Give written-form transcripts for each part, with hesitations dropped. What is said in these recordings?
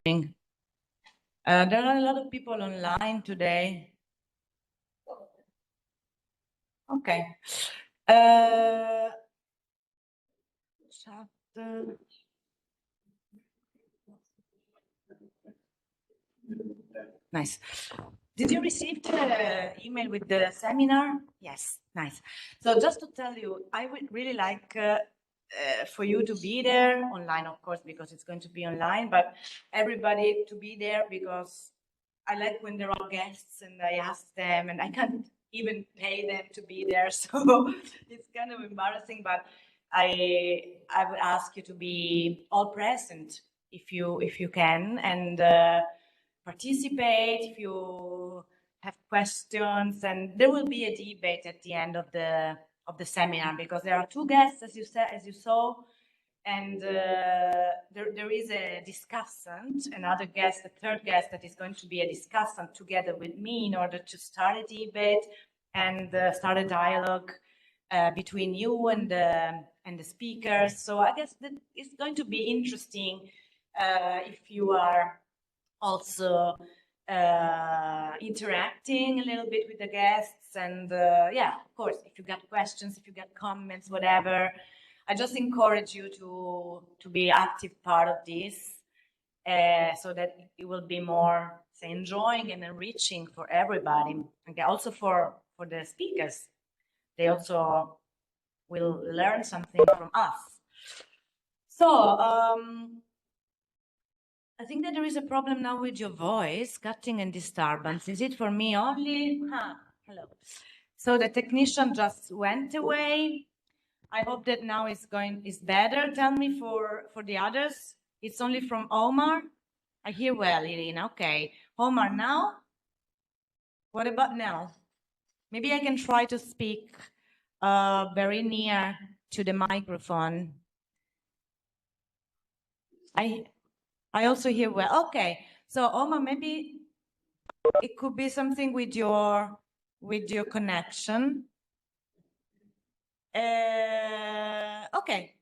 There are a lot of people online today. Okay. Chat. Nice. Did you receive the email with the seminar? Yes, nice. So just to tell you, I would really like for you to be there online, of course, because it's going to be online, but everybody to be there because I like when there are guests and I ask them and I can't even pay them to be there. So it's kind of embarrassing, but I would ask you to be all present if you can and participate if you have questions, and there will be a debate at the end of the seminar because there are two guests as you said, as you saw, and there is a discussant, another guest, a third guest that is going to be a discussant together with me in order to start a debate and start a dialogue between you and the speakers. So I guess that it's going to be interesting if you are also interacting a little bit with the guests. And yeah, of course, if you got questions, if you got comments, whatever, I just encourage you to be active part of this so that it will be more, say, enjoying and enriching for everybody. Okay, also for the speakers, they also will learn something from us. So I think that there is a problem now with your voice, cutting and disturbance. Is it for me only? Hello. So the technician just went away. I hope that now is better. Tell me for the others. It's only from Omar. I hear well, Irina. Okay. Omar, now? What about now? Maybe I can try to speak very near to the microphone. I also hear well. Okay. So Omar, maybe it could be something with your connection. Okay.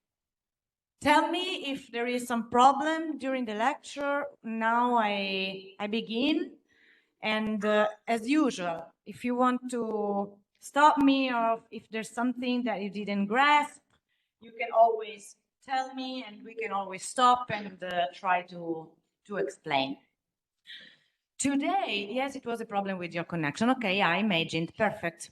Tell me if there is some problem during the lecture. Now I begin. And as usual, if you want to stop me or if there's something that you didn't grasp, you can always tell me and we can always stop and try to explain. Today, yes, it was a problem with your connection. Okay, I imagined. Perfect.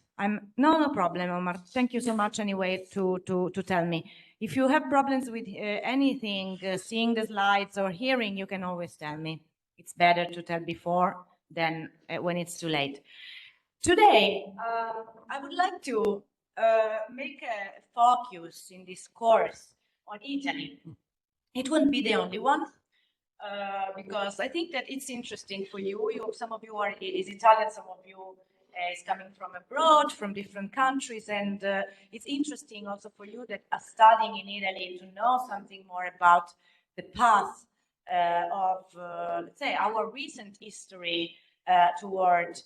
No problem, Omar. Thank you so much anyway to tell me. If you have problems with anything, seeing the slides or hearing, you can always tell me. It's better to tell before than when it's too late. Today, I would like to make a focus in this course on Italy. It won't be the only one. Because I think that it's interesting for you. Some of you is Italian, some of you is coming from abroad, from different countries, and it's interesting also for you that are studying in Italy to know something more about the path of, let's say, our recent history toward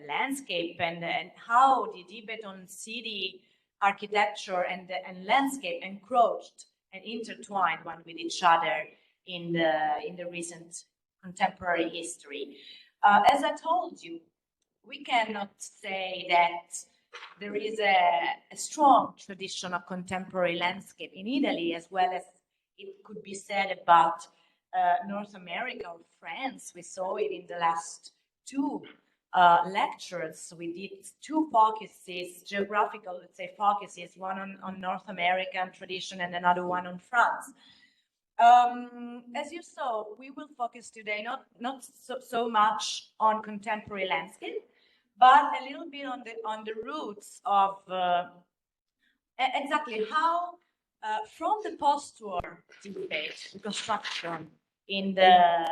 landscape and how the debate on city architecture and landscape encroached and intertwined one with each other in the recent contemporary history. As I told you, we cannot say that there is a strong tradition of contemporary landscape in Italy, as well as it could be said about North America or France. We saw it in the last two lectures. We did two focuses, geographical, let's say, focuses, one on North American tradition and another one on France. As you saw, we will focus today not so much on contemporary landscape, but a little bit on the roots of exactly how from the post-war debate, reconstruction in the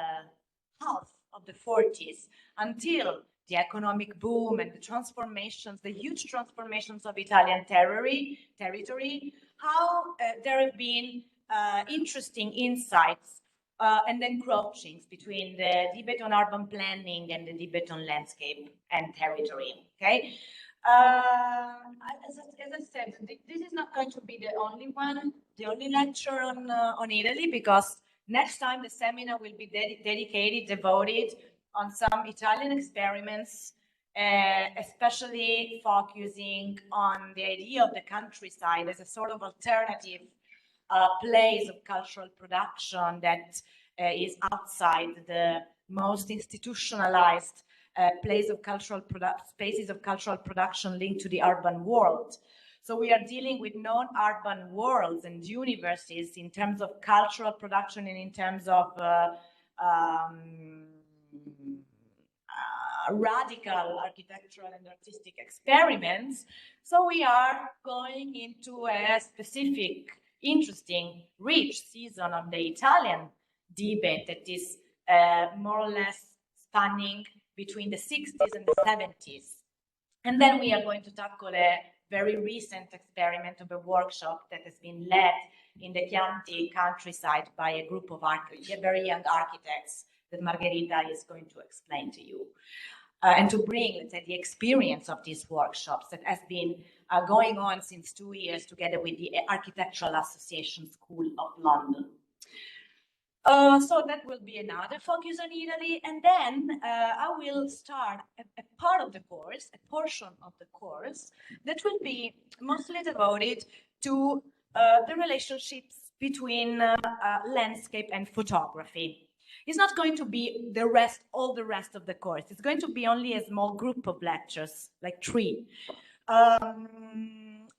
half of the 40s until the economic boom and the transformations, the huge transformations of Italian territory, how there have been interesting insights and encroachings between the debate on urban planning and the debate on landscape and territory. Okay, as I said, this is not going to be the only one, the only lecture on Italy, because Next time, the seminar will be dedicated, devoted on some Italian experiments, especially focusing on the idea of the countryside as a sort of alternative place of cultural production that is outside the most institutionalized spaces of cultural production linked to the urban world. So we are dealing with non-urban worlds and universes in terms of cultural production and in terms of radical architectural and artistic experiments. So we are going into a specific, interesting, rich season of the Italian debate that is more or less spanning between the 60s and the 70s. And then we are going to tackle a very recent experiment of a workshop that has been led in the Chianti countryside by a group of very young architects that Margherita is going to explain to you. And to bring, let's say, the experience of these workshops that has been going on since 2 years together with the Architectural Association School of London. So that will be another focus on Italy. And then I will start a part of the course, a portion of the course that will be mostly devoted to the relationships between landscape and photography. It's not going to be all the rest of the course. It's going to be only a small group of lectures, like 3.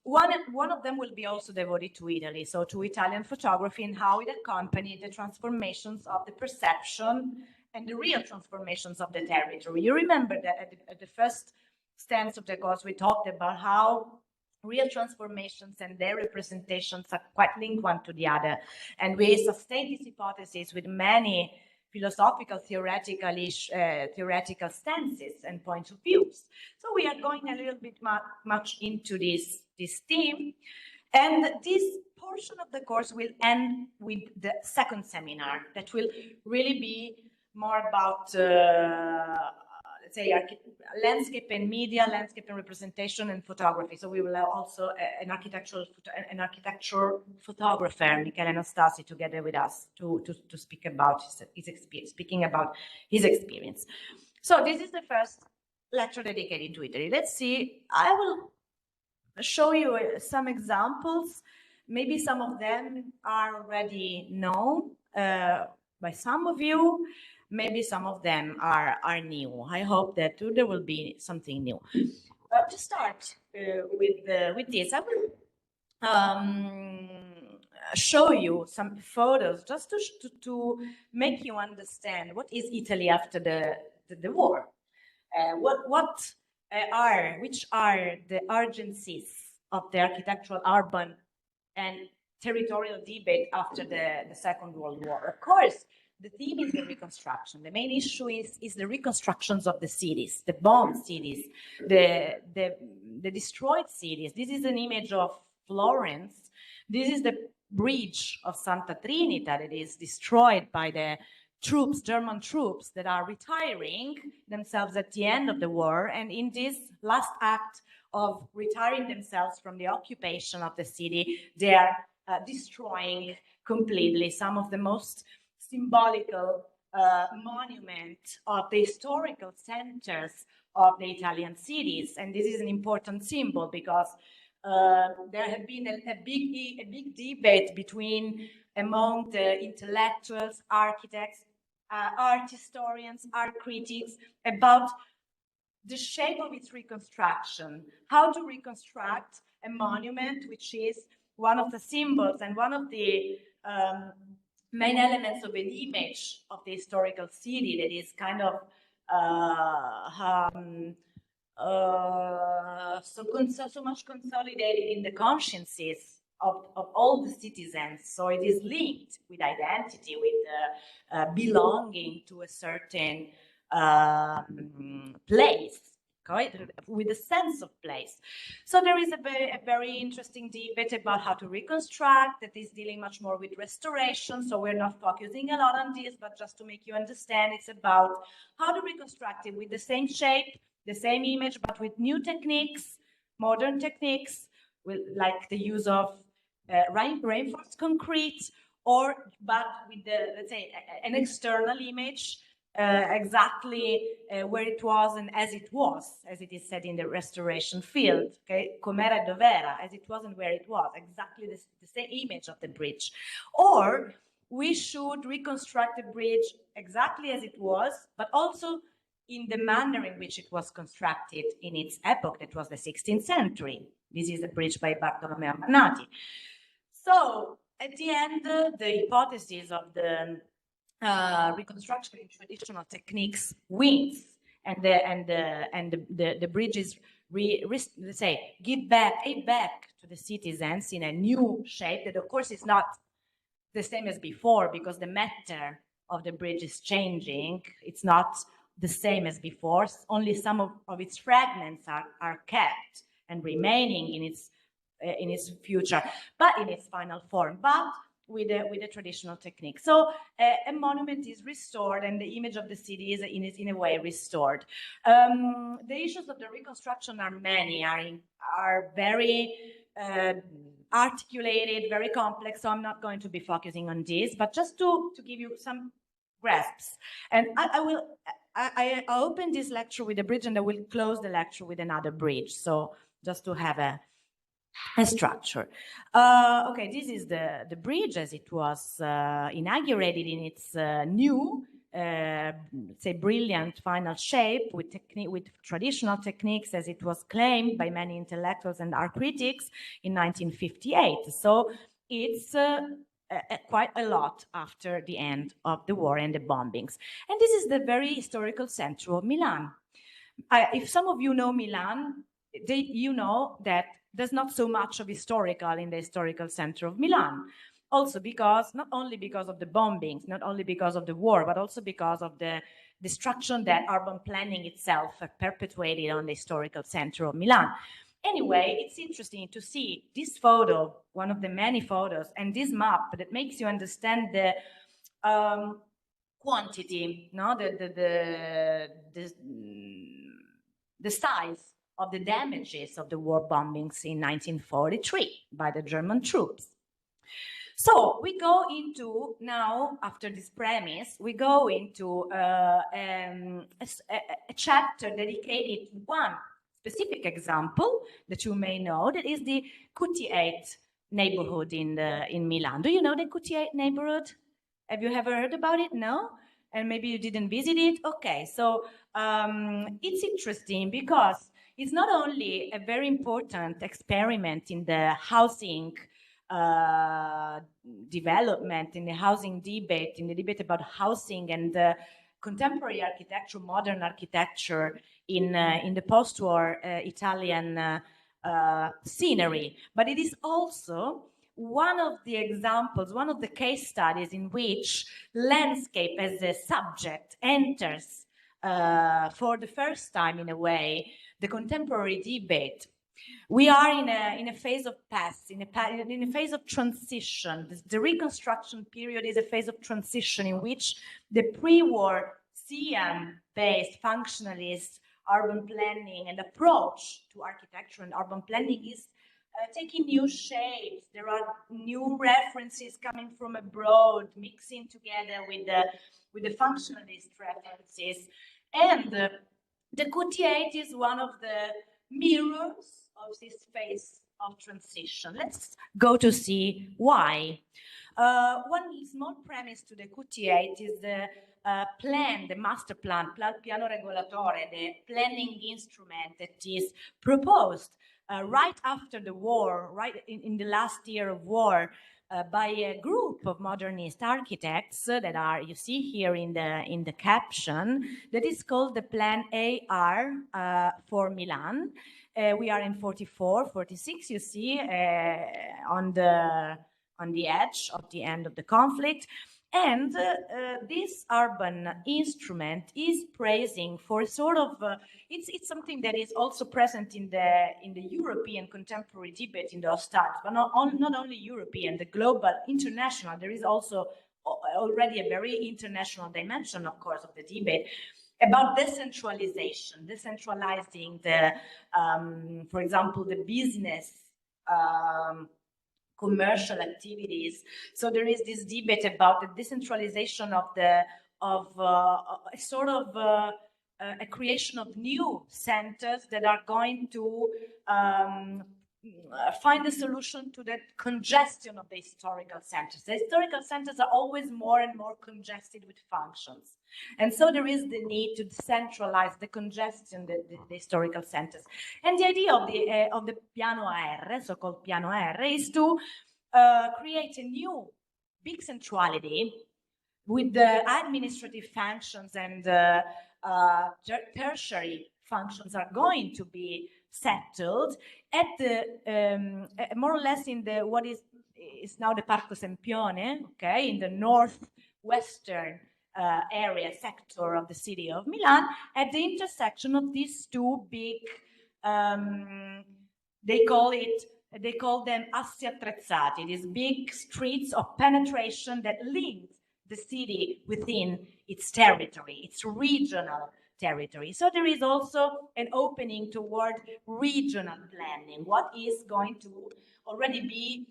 One of them will be also devoted to Italy, so to Italian photography and how it accompanied the transformations of the perception and the real transformations of the territory. You remember that at the first stance of the course, we talked about how real transformations and their representations are quite linked one to the other. And we sustain this hypothesis with many philosophical, theoretical stances and points of views. So we are going a little bit much into this theme. And this portion of the course will end with the second seminar that will really be more about let's say landscape and media, landscape and representation and photography. So we will have also an architecture photographer, Michele Anastasi, together with us to speak about his experience. So this is the first lecture dedicated to Italy. Let's see. I will show you some examples. Maybe some of them are already known by some of you. Maybe some of them are new. I hope that there will be something new. To start with this, I will show you some photos just to make you understand what is Italy after the war. Which are the urgencies of the architectural, urban, and territorial debate after the Second World War. Of course, the theme is the reconstruction. The main issue is the reconstructions of the cities, the bombed cities, the destroyed cities. This is an image of Florence. This is the bridge of Santa Trinita that is destroyed by the troops, German troops that are retiring themselves at the end of the war. And in this last act of retiring themselves from the occupation of the city, they are destroying completely some of the most symbolical monument of the historical centers of the Italian cities. And this is an important symbol because there have been a big debate among the intellectuals, architects, art historians, art critics about the shape of its reconstruction, how to reconstruct a monument which is one of the symbols and one of the main elements of an image of the historical city that is kind of so much consolidated in the consciences of all the citizens. So it is linked with identity, with belonging to a certain place, with a sense of place. So there is a very interesting debate about how to reconstruct that is dealing much more with restoration. So we're not focusing a lot on this, but just to make you understand, it's about how to reconstruct it with the same shape, the same image, but with new techniques, modern techniques, like the use of reinforced concrete but with the, let's say, an external image, exactly where it was and as it is said in the restoration field, okay, com'era dov'era, as it was and where it was, exactly the same image of the bridge. Or we should reconstruct the bridge exactly as it was, but also in the manner in which it was constructed in its epoch, that was the 16th century. This is a bridge by Bartolomeo Ammanati. So at the end, the hypothesis of the reconstruction in traditional techniques wins, and the bridges let's say give back to the citizens in a new shape that, of course, is not the same as before, because the matter of the bridge is changing. It's not the same as before. Only some of its fragments are kept and remaining in its future, but in its final form, but with a traditional technique. So a monument is restored, and the image of the city is in a way restored. The issues of the reconstruction are many, are very articulated, very complex, so I'm not going to be focusing on this, but just to give you some grasps. And I open this lecture with a bridge, and I will close the lecture with another bridge, so just to have a structure. Okay, this is the bridge as it was inaugurated in its new, say, brilliant final shape with traditional techniques, as it was claimed by many intellectuals and art critics in 1958. So it's quite a lot after the end of the war and the bombings. And this is the very historical center of Milan. If some of you know Milan, you know that there's not so much of historical in the historical center of Milan. Also because, not only because of the bombings, not only because of the war, but also because of the destruction that urban planning itself perpetuated on the historical center of Milan. Anyway, it's interesting to see this photo, one of the many photos, and this map that makes you understand the quantity, no, the size of the damages of the war bombings in 1943 by the German troops. So we go into, now, after this premise, we go into a chapter dedicated to one specific example that you may know, that is the Cutiate neighborhood in Milan. Do you know the Cutiate neighborhood? Have you ever heard about it? No? And maybe you didn't visit it? Okay, so it's interesting because it's not only a very important experiment in the housing development, in the housing debate, in the debate about housing and contemporary architecture, modern architecture in the post-war Italian scenery, but it is also one of the examples, one of the case studies in which landscape as a subject enters for the first time, in a way, the contemporary debate. We are in a phase of past, in a phase of transition. The reconstruction period is a phase of transition in which the pre-war CM-based functionalist urban planning and approach to architecture and urban planning is taking new shapes. There are new references coming from abroad, mixing together with the functionalist references. And the Cutiate is one of the mirrors of this phase of transition. Let's go to see why. One small premise to the Cutiate is the plan, the master plan, piano regolatore, the planning instrument that is proposed right after the war, right in the last year of war, by a group of modernist architects that are, you see here in the caption, that is called the Plan AR for Milan. We are in 44, 46, you see, on the edge of the end of the conflict. And this urban instrument is praising for sort of, it's something that is also present in the European contemporary debate in those times, but not only European, the global, international. There is also already a very international dimension, of course, of the debate about decentralization, decentralizing the, for example, the business commercial activities. So there is this debate about the decentralization of a creation of new centers that are going to find a solution to the congestion of the historical centers. The historical centers are always more and more congested with functions. And so there is the need to decentralize the congestion, the historical centers. And the idea of the Piano AR, so-called Piano AR, is to create a new big centrality with the administrative functions and tertiary functions are going to be settled at the more or less in the what is now the Parco Sempione, okay, in the northwestern area sector of the city of Milan, at the intersection of these two big they call them assi attrezzati, these big streets of penetration that link the city within its territory, its regional territory. So there is also an opening toward regional planning, what is going to already be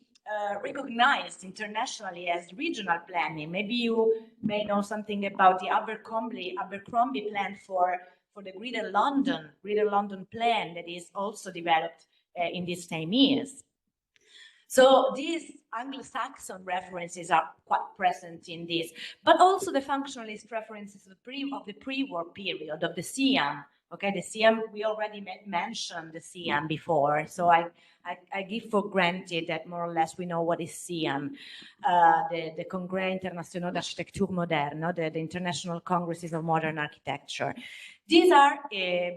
recognized internationally as regional planning. Maybe you may know something about the Abercrombie plan for the Greater London plan that is also developed in these same years. So these Anglo-Saxon references are quite present in this, but also the functionalist references of the pre-war period, of the Siam. Okay, the Siam, we already mentioned the Siam before, so I give for granted that more or less we know what is Siam, the Congrès International d'Architecture Moderne, the International Congresses of Modern Architecture. These are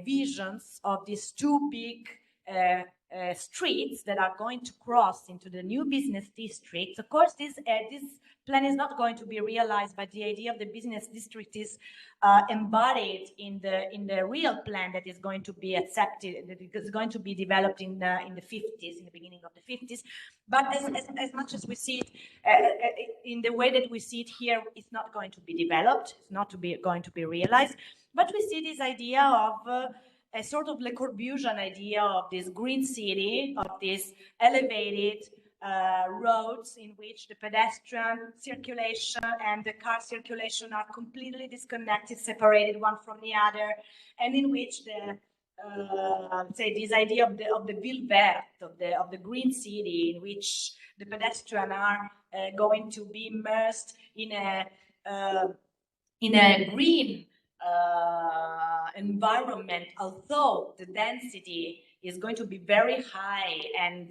visions of these two big streets that are going to cross into the new business districts. Of course, this plan is not going to be realized, but the idea of the business district is embodied in the real plan that is going to be accepted, that is going to be developed in the 50s, in the beginning of the 50s. But as much as we see it in the way that we see it here, it's not going to be developed. It's not going to be realized. But we see this idea of a sort of Le Corbusian idea of this green city, of these elevated roads in which the pedestrian circulation and the car circulation are completely disconnected, separated one from the other, and in which the say this idea of the ville verte, of the green city, in which the pedestrians are going to be immersed in a green environment, although the density is going to be very high, and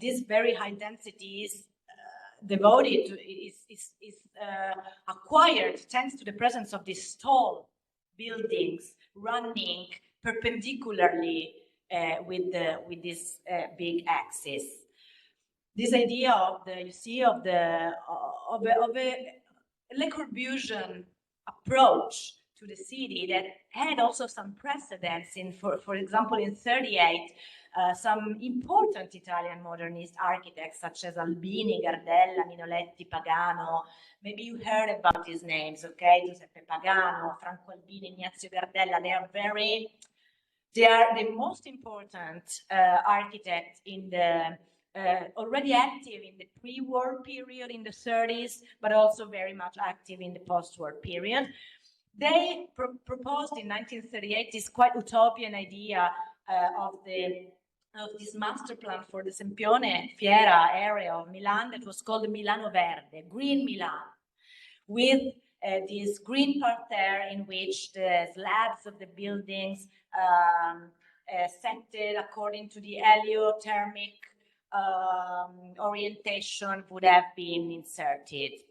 this very high density is devoted to is acquired thanks to the presence of these tall buildings running perpendicularly with this big axis. This idea of a Le Corbusian approach to the city that had also some precedents in, for example, in 38, some important Italian modernist architects such as Albini, Gardella, Minoletti, Pagano. Maybe you heard about these names, okay? Giuseppe Pagano, Franco Albini, Ignazio Gardella. They are the most important architects in the already active in the pre-war period in the 30s, but also very much active in the post-war period. They proposed in 1938 this quite utopian idea of this master plan for the Sempione Fiera area of Milan that was called Milano Verde, Green Milan, with this green parterre in which the slabs of the buildings set according to the heliothermic orientation would have been inserted.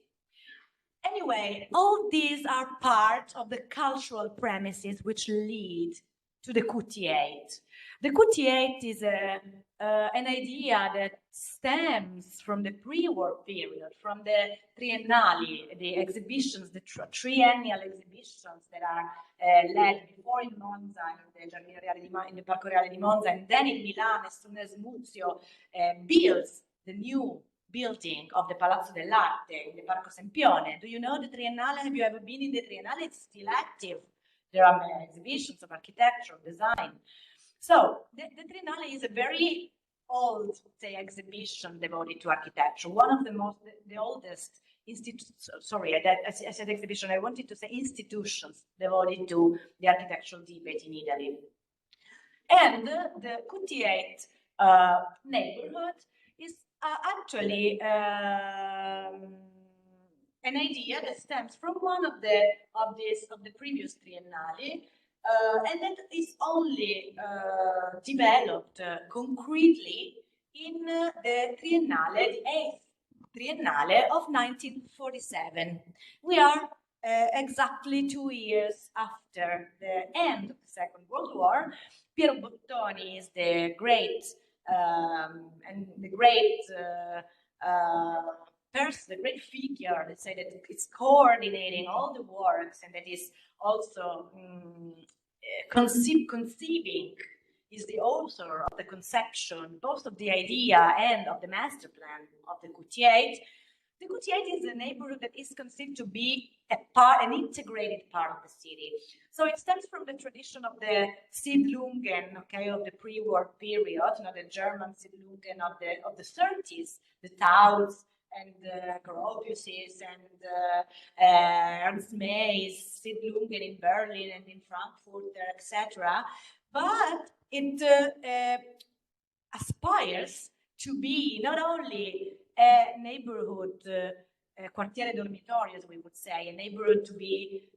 Anyway, all these are part of the cultural premises which lead to the Coutiate. The Coutiate is an idea that stems from the pre-war period, from the triennali, the exhibitions, the triennial exhibitions that are led before in Monza, in the Parco Reale di Monza, and then in Milan as soon as Muzio builds the new building of the Palazzo dell'Arte in the Parco Sempione. Do you know the Triennale? Have you ever been in the Triennale? It's still active. There are many exhibitions of architecture, design. So the Triennale is a very old, say, exhibition devoted to architecture. One of the oldest institutions, sorry, I said exhibition, I wanted to say institutions devoted to the architectural debate in Italy. And the Cutiate neighborhood is actually an idea that stems from one of the previous triennale, and that is only developed concretely in the triennale, the 8th triennale of 1947. We are exactly 2 years after the end of the Second World War. Piero Bottoni is the great person, the great figure, let's say, that is coordinating all the works and that is also conceiving, is the author of the conception, both of the idea and of the master plan of the Cutiate. The Cutiate is a neighborhood that is conceived to be an integrated part of the city. So it stems from the tradition of the Siedlungen, okay, of the pre-war period, the German Siedlungen of the 30s, the Tau's and Gropius's and Ernst May's Siedlungen in Berlin and in Frankfurt, etc. But it aspires to be not only a neighborhood, quartiere dormitorio, as we would say, a neighborhood to be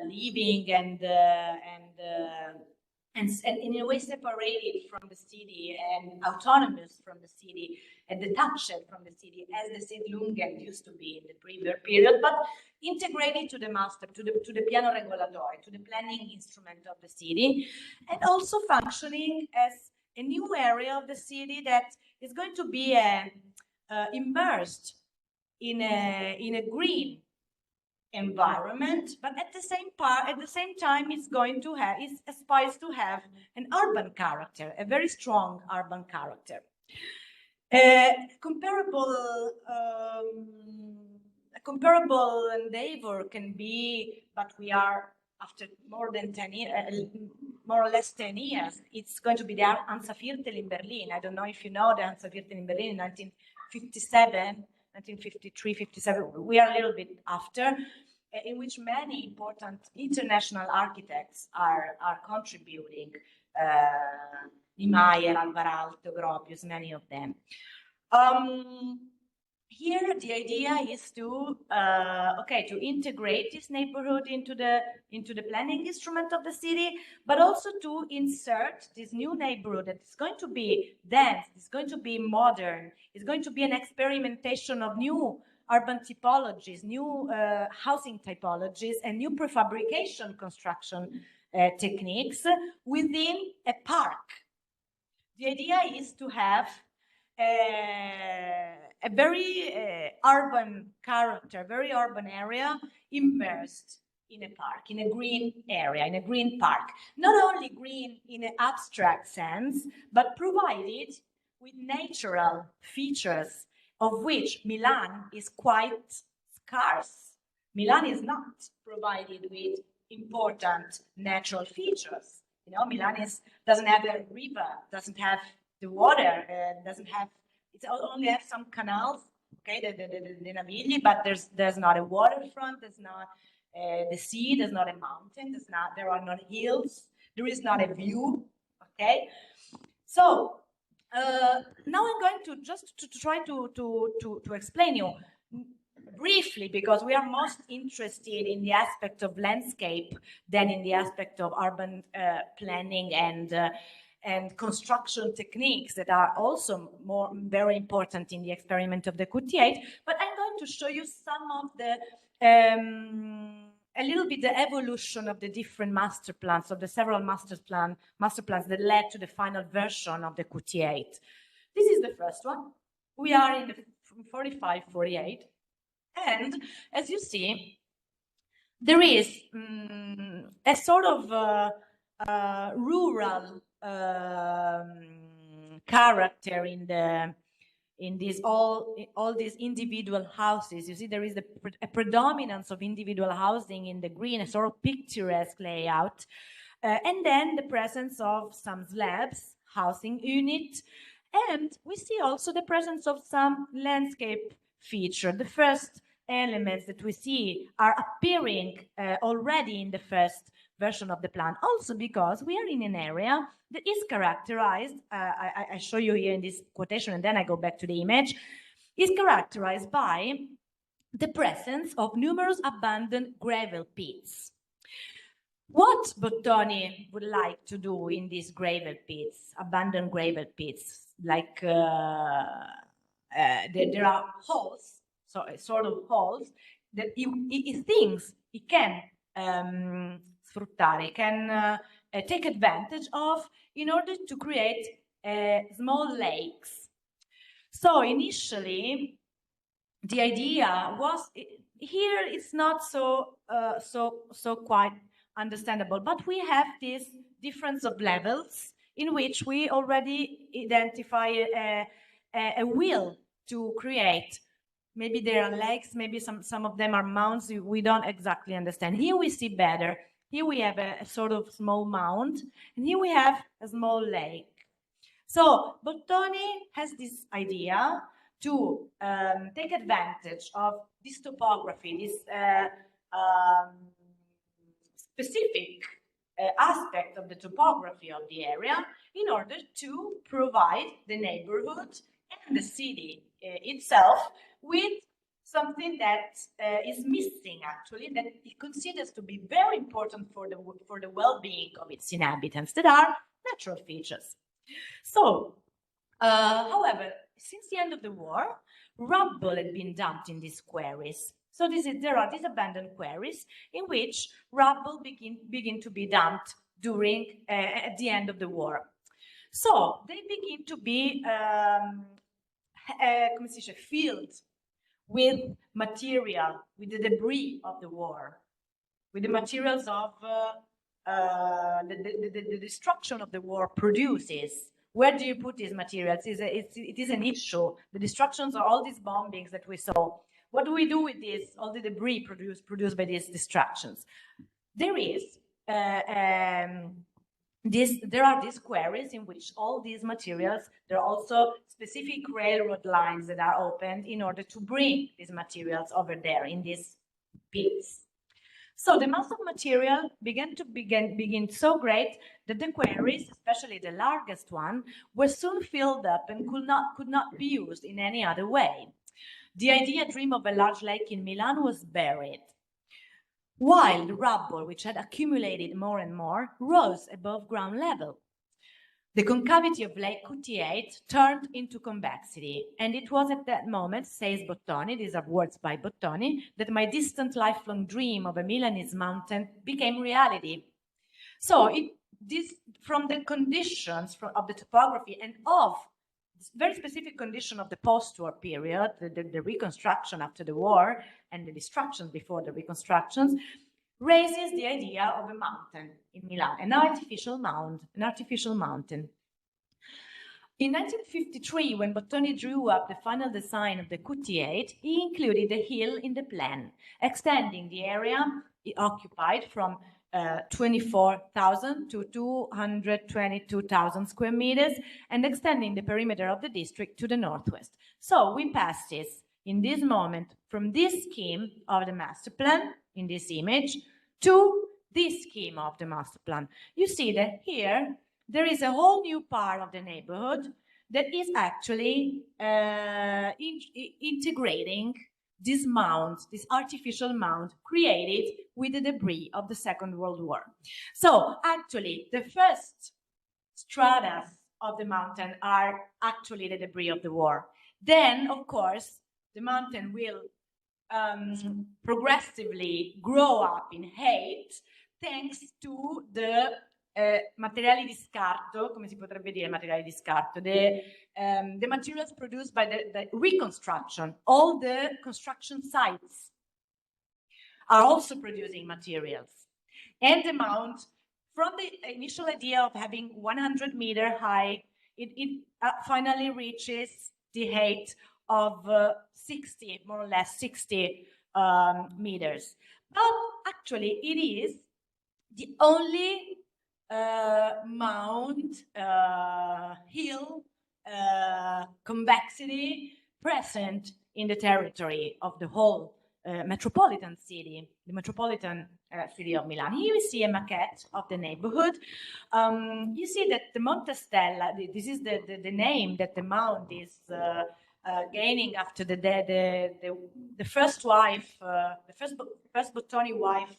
living and in a way separated from the city and autonomous from the city and detached from the city, as the Siedlungen used to be in the previous period, but integrated to the master, to the piano regolatore, to the planning instrument of the city, and also functioning as a new area of the city that is going to be immersed in a green environment, but at the same time, it aspires to have an urban character, a very strong urban character. A comparable endeavor can be, but we are after more than 10 years, more or less 10 years. It's going to be the Hansa Viertel in Berlin. I don't know if you know the Hansa Viertel in Berlin in 1957. 1953, 57, we are a little bit after, in which many important international architects are contributing. Niemeyer, Alvar Aalto, Gropius, many of them. Here, the idea is to integrate this neighborhood into the planning instrument of the city, but also to insert this new neighborhood that is going to be dense, it's going to be modern, it's going to be an experimentation of new urban typologies, new housing typologies, and new prefabrication construction techniques within a park. The idea is to have a very urban character, very urban area immersed in a park, in a green area, in a green park. Not only green in an abstract sense, but provided with natural features, of which Milan is quite scarce. Milan is not provided with important natural features. Milan doesn't have a river, doesn't have the water, it only has some canals, okay, the Navigli, but there's not a waterfront, there's not the sea, there's not a mountain, there are not hills, there is not a view, okay. So now I'm going to just try to explain you briefly, because we are most interested in the aspect of landscape than in the aspect of urban planning and construction techniques that are also very important in the experiment of the Cutiate. But I'm going to show you some of the a little bit the evolution of the different master plans, of the several master plans that led to the final version of the Cutiate. This is the first one. We are in the 45-48. And as you see, there is a sort of rural character in all these individual houses. You see, there is a predominance of individual housing in the green, a sort of picturesque layout, and then the presence of some slabs, housing unit, And we see also the presence of some landscape feature. The first elements that we see are appearing already in the first version of the plan, also because we are in an area that is characterized, I show you here in this quotation and then I go back to the image, is characterized by the presence of numerous abandoned gravel pits. What Bottoni would like to do in these gravel pits, abandoned gravel pits, like there are holes, so sort of holes that he thinks he can sfruttare, can take advantage of in order to create small lakes. So initially, the idea was here it's not so quite understandable, but we have this difference of levels in which we already identify a will to create. Maybe there are lakes, maybe some of them are mounds, we don't exactly understand. Here we see better. Here we have a sort of small mound, and here we have a small lake. So Bottoni has this idea to take advantage of this topography, this specific aspect of the topography of the area in order to provide the neighborhood and the city itself with something that is missing, actually, that it considers to be very important for the well-being of its inhabitants, that are natural features. So, however, since the end of the war, rubble had been dumped in these quarries. So there are these abandoned quarries in which rubble begin to be dumped during at the end of the war. So they begin to be filled with material, with the debris of the war, with the materials of the destruction of the war produces. Where do you put these materials? It is an issue. The destructions of all these bombings that we saw. What do we do with this? All the debris produced by these destructions. There are these quarries in which all these materials, there are also specific railroad lines that are opened in order to bring these materials over there in these pits. So the mass of material began so great that the quarries, especially the largest one, were soon filled up and could not be used in any other way. The dream of a large lake in Milan was buried, while the rubble, which had accumulated more and more, rose above ground level. The concavity of Lake Cutiate turned into convexity, and it was at that moment, says Bottoni, these are words by Bottoni, that my distant lifelong dream of a Milanese mountain became reality. So from the conditions of the topography and of very specific condition of the post-war period, the reconstruction after the war and the destructions before the reconstructions, raises the idea of a mountain in Milan, an artificial mountain. In 1953, when Bottoni drew up the final design of the Cutiate, he included a hill in the plan, extending the area occupied from 24,000 to 222,000 square meters and extending the perimeter of the district to the northwest. So we pass this, in this moment, from this scheme of the master plan, in this image, to this scheme of the master plan. You see that here, there is a whole new part of the neighborhood that is actually integrating this mound, this artificial mound created with the debris of the Second World War. So actually, the first strata of the mountain are actually the debris of the war. Then, of course, the mountain will progressively grow up in height thanks to the materiali di scarto, come si potrebbe dire materiali di scarto, the materials produced by the reconstruction. All the construction sites are also producing materials. And the mount, from the initial idea of having 100-meter high, it finally reaches the height of 60, more or less 60 meters. But actually, it is the only mound hill convexity present in the territory of the whole metropolitan city, the metropolitan city of Milan. Here you see a maquette of the neighborhood. You see that the Monte Stella, this is the name that the mount is gaining after the first wife, the first Bottoni wife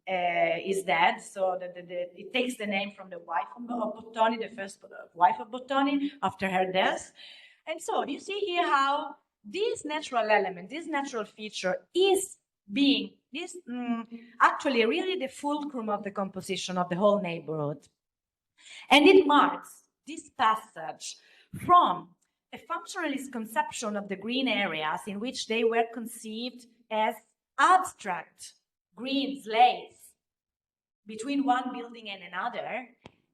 is dead. So it takes the name from the wife of Bottoni, the first wife of Bottoni after her death. And so you see here how this natural element, this natural feature is being actually really the fulcrum of the composition of the whole neighborhood. And it marks this passage from a functionalist conception of the green areas in which they were conceived as abstract green slates between one building and another,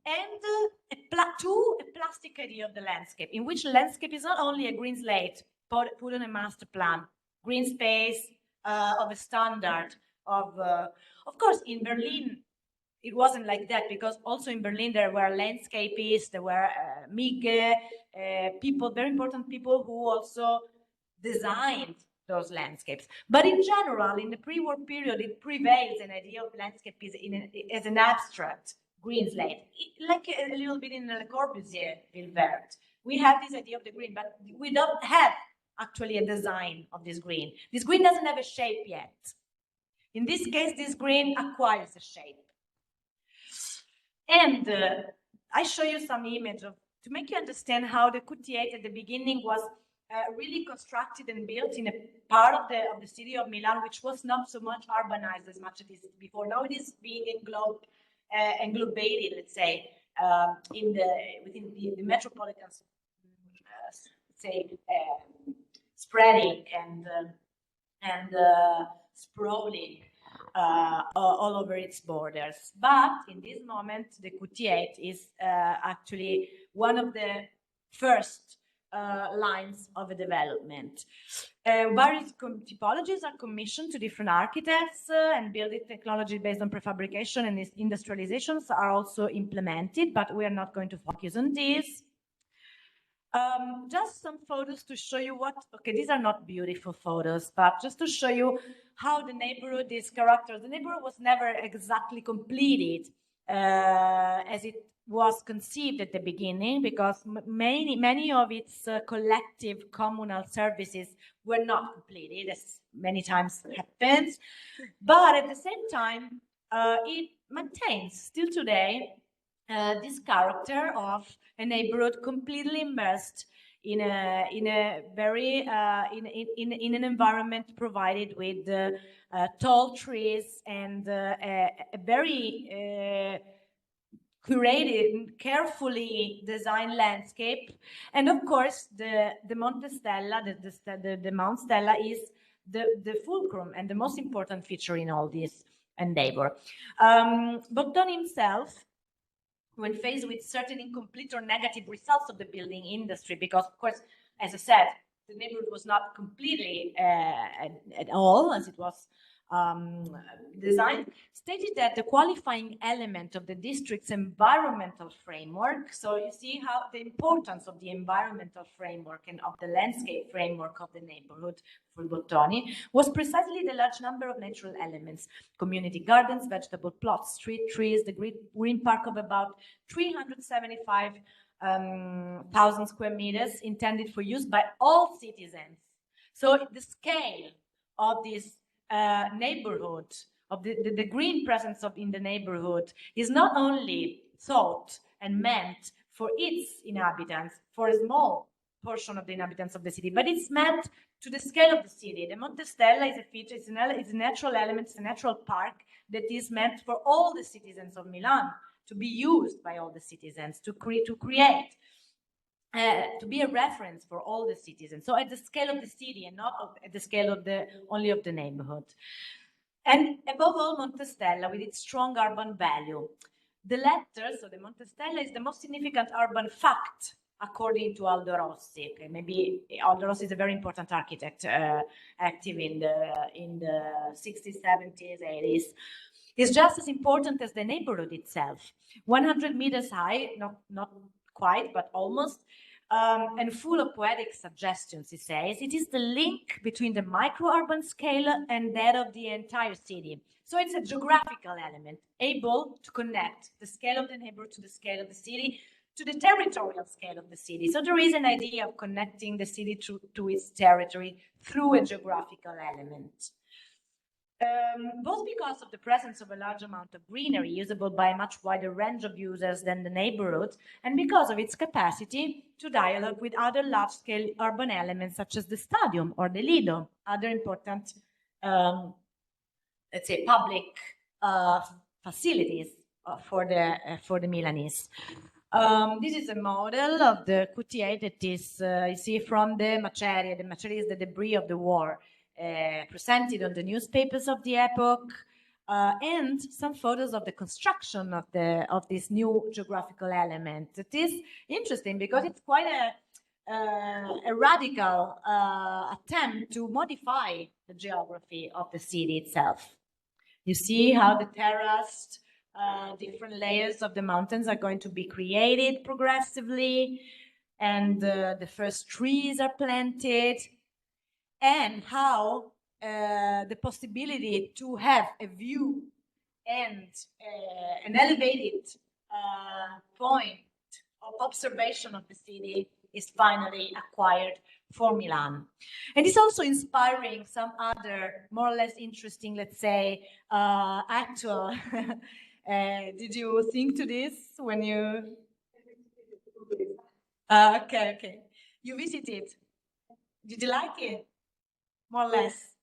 and a plastic idea of the landscape, in which landscape is not only a green slate put on a master plan, green space of a standard of course, in Berlin, it wasn't like that, because also in Berlin there were landscapists, there were Mieke, people, very important people who also designed those landscapes. But in general, in the pre-war period, it prevails an idea of landscape as an abstract green slate, like a little bit in Le Corbusier, Vilvert. We have this idea of the green, but we don't have actually a design of this green. This green doesn't have a shape yet. In this case, this green acquires a shape. And I show you some image to make you understand how the Coutiette at the beginning was really constructed and built in a part of the city of Milan, which was not so much urbanized as much as it is before. Now it is being englobated, let's say, within the metropolitan, spreading and sprawling all over its borders. But in this moment, the Coutiette is actually one of the first lines of a development. Various typologies are commissioned to different architects, and building technology based on prefabrication and industrializations are also implemented, but we are not going to focus on this. Just some photos to show you okay, these are not beautiful photos, but just to show you how the neighborhood is characterized. The neighborhood was never exactly completed as it was conceived at the beginning, because many of its collective communal services were not completed, as many times happens. But at the same time, it maintains still today this character of a neighborhood completely immersed in an environment provided with tall trees and a very curated, carefully designed landscape. And of course, the Monte Stella, the Mount Stella, is the fulcrum and the most important feature in all this endeavor. Bottoni himself, when faced with certain incomplete or negative results of the building industry, because of course, as I said, the neighborhood was not completely at all as it was designed, stated that the qualifying element of the district's environmental framework, so you see how the importance of the environmental framework and of the landscape framework of the neighborhood for Bottoni was precisely the large number of natural elements: community gardens, vegetable plots, street trees, the green park of about 375,000 square meters intended for use by all citizens. So the scale of this neighborhood, of the green presence in the neighborhood, is not only thought and meant for its inhabitants, for a small portion of the inhabitants of the city, but it's meant to the scale of the city. The Monte Stella is a feature, it's a natural element, it's a natural park that is meant for all the citizens of Milan, to be used by all the citizens, to create, to be a reference for all the citizens. So at the scale of the city and not at the scale of only of the neighborhood. And above all, Monte Stella, with its strong urban value. The latter, so the Monte Stella, is the most significant urban fact, according to Aldo Rossi. Okay, maybe Aldo Rossi is a very important architect, active in the 60s, 70s, 80s. Is just as important as the neighborhood itself. 100 meters high, not quite, but almost, and full of poetic suggestions, he says. It is the link between the micro-urban scale and that of the entire city. So it's a geographical element, able to connect the scale of the neighborhood to the scale of the city, to the territorial scale of the city. So there is an idea of connecting the city to its territory through a geographical element. Both because of the presence of a large amount of greenery usable by a much wider range of users than the neighborhood, and because of its capacity to dialogue with other large-scale urban elements such as the stadium or the Lido, other important, let's say, public facilities for the Milanese. This is a model of the QTA that is, you see, from the macerie. The macerie is the debris of the war, presented on the newspapers of the epoch, and some photos of the construction of this new geographical element. It is interesting because it's quite a radical attempt to modify the geography of the city itself. You see how the terraced different layers of the mountains are going to be created progressively, and the first trees are planted, and how the possibility to have a view and an elevated point of observation of the city is finally acquired for Milan. And it's also inspiring some other more or less interesting, let's say, actual. Did you think to this when you? Okay. You visited. Did you like it? More or less.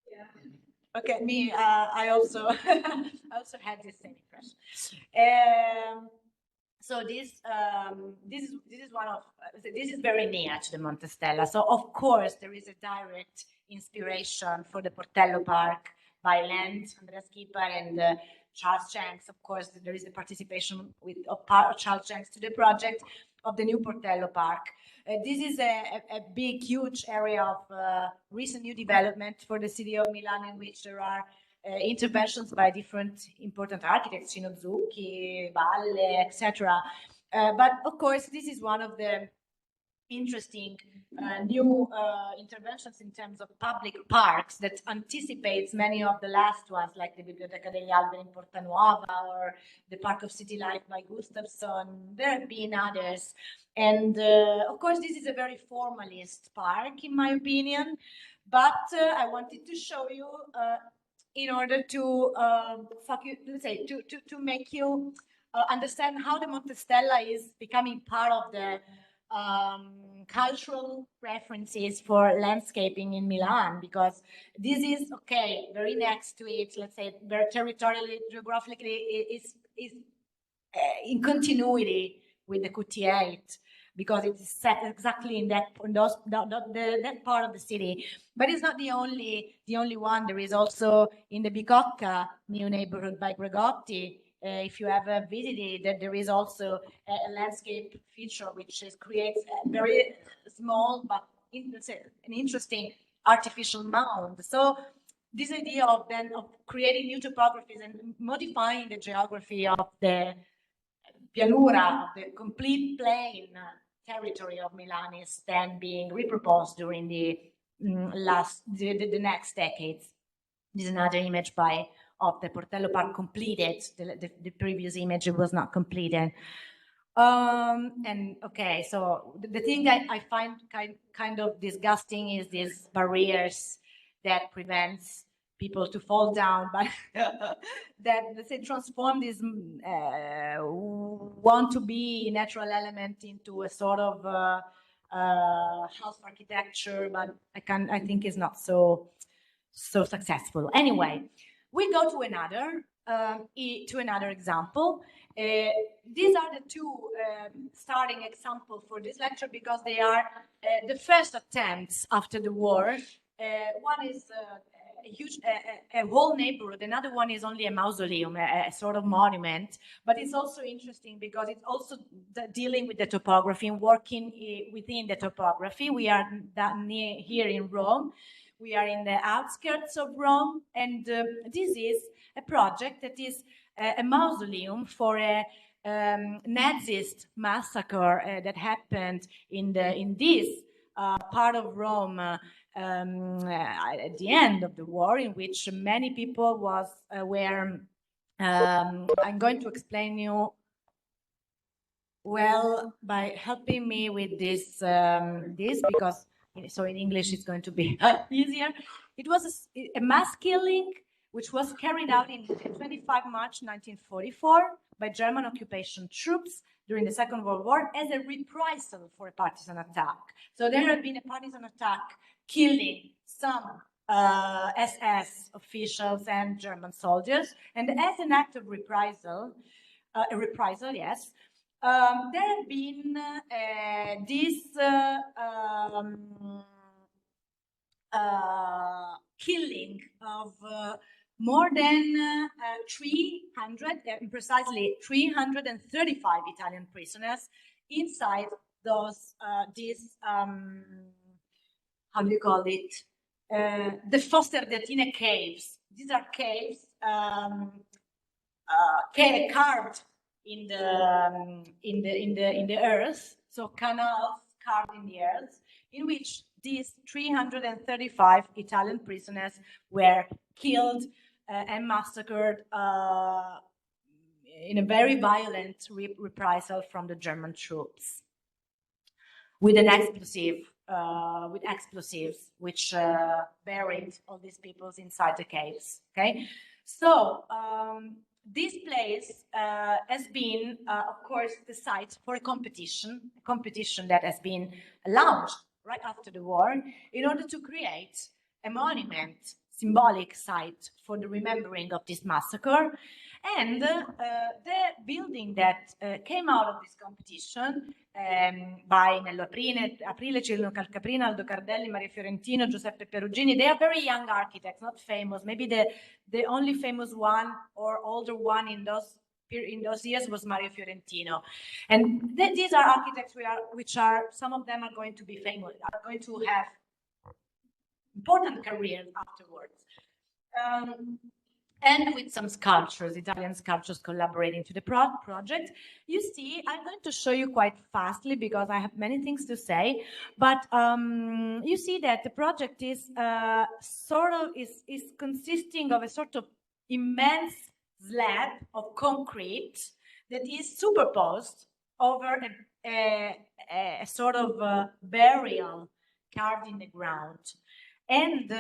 Yeah. Okay, me. I also had the same impression. So this is one of this is very near to the Monte Stella. So of course there is a direct inspiration for the Portello Park by Land, Andrea Schipper, and Charles Jenks. Of course, there is the participation of Charles Jenks to the project of the new Portello Park. This is a big, huge area of recent new development for the city of Milan, in which there are interventions by different important architects, Zucchi, Valle, etc. But of course, this is one of the interesting new interventions in terms of public parks that anticipates many of the last ones, like the Biblioteca degli Alberi in Porta Nuova or the Park of City Life by Gustafsson. There have been others. And of course, this is a very formalist park, in my opinion. But I wanted to show you in order to let's say, to make you understand how the Monte Stella is becoming part of the cultural references for landscaping in Milan, because this is very next to it. Let's say very territorially, geographically, is in continuity with the QT8, because it is set exactly in that part of the city. But it's not the only one. There is also in the Bicocca new neighborhood by Gregotti. If you ever visited, that there is also a landscape feature which creates a very small but an interesting artificial mound. So this idea of creating new topographies and modifying the geography of the pianura, the complete plain territory of Milan, is then being reproposed during the next decades. This is another image of the Portello Park completed. The previous image was not completed. And so the thing that I find kind of disgusting is these barriers that prevents people to fall down, but that, let's say, transform this want to be natural element into a sort of house architecture, but I think is not so successful. Anyway, we go to another example. These are the two starting examples for this lecture, because they are the first attempts after the war. One is a whole neighborhood. Another one is only a mausoleum, a sort of monument. But it's also interesting because it's also dealing with the topography and working within the topography. We are here in Rome. We are in the outskirts of Rome, and this is a project that is a mausoleum for a Nazist massacre that happened in this part of Rome at the end of the war, in which many people were. I'm going to explain you well by helping me with this because so in English it's going to be easier. It was a mass killing which was carried out in 25 March 1944 by German occupation troops during the Second World War as a reprisal for a partisan attack. So there had been a partisan attack killing some SS officials and German soldiers, and as an act of reprisal, yes, there have been killing of more than 300, precisely 335 Italian prisoners inside these, how do you call it? The Fosterdetine caves. These are caves carved in the earth, so canals carved in the earth, in which these 335 Italian prisoners were killed and massacred in a very violent reprisal from the German troops with an explosives which buried all these people inside the caves. Okay, so this place has been, of course, the site for a competition that has been launched right after the war in order to create a monument, symbolic site for the remembering of this massacre. And the building that came out of this competition by Nello Aprile, Cirino Calcaprina, Aldo Cardelli, Maria Fiorentino, Giuseppe Perugini, they are very young architects, not famous. Maybe the only famous one or older one in those years was Mario Fiorentino. And these are architects which are, some of them are going to be famous, are going to have important careers afterwards. And with some sculptures, Italian sculptures collaborating to the project. You see, I'm going to show you quite fastly because I have many things to say, but you see that the project is consisting of a sort of immense slab of concrete that is superposed over a sort of burial carved in the ground, and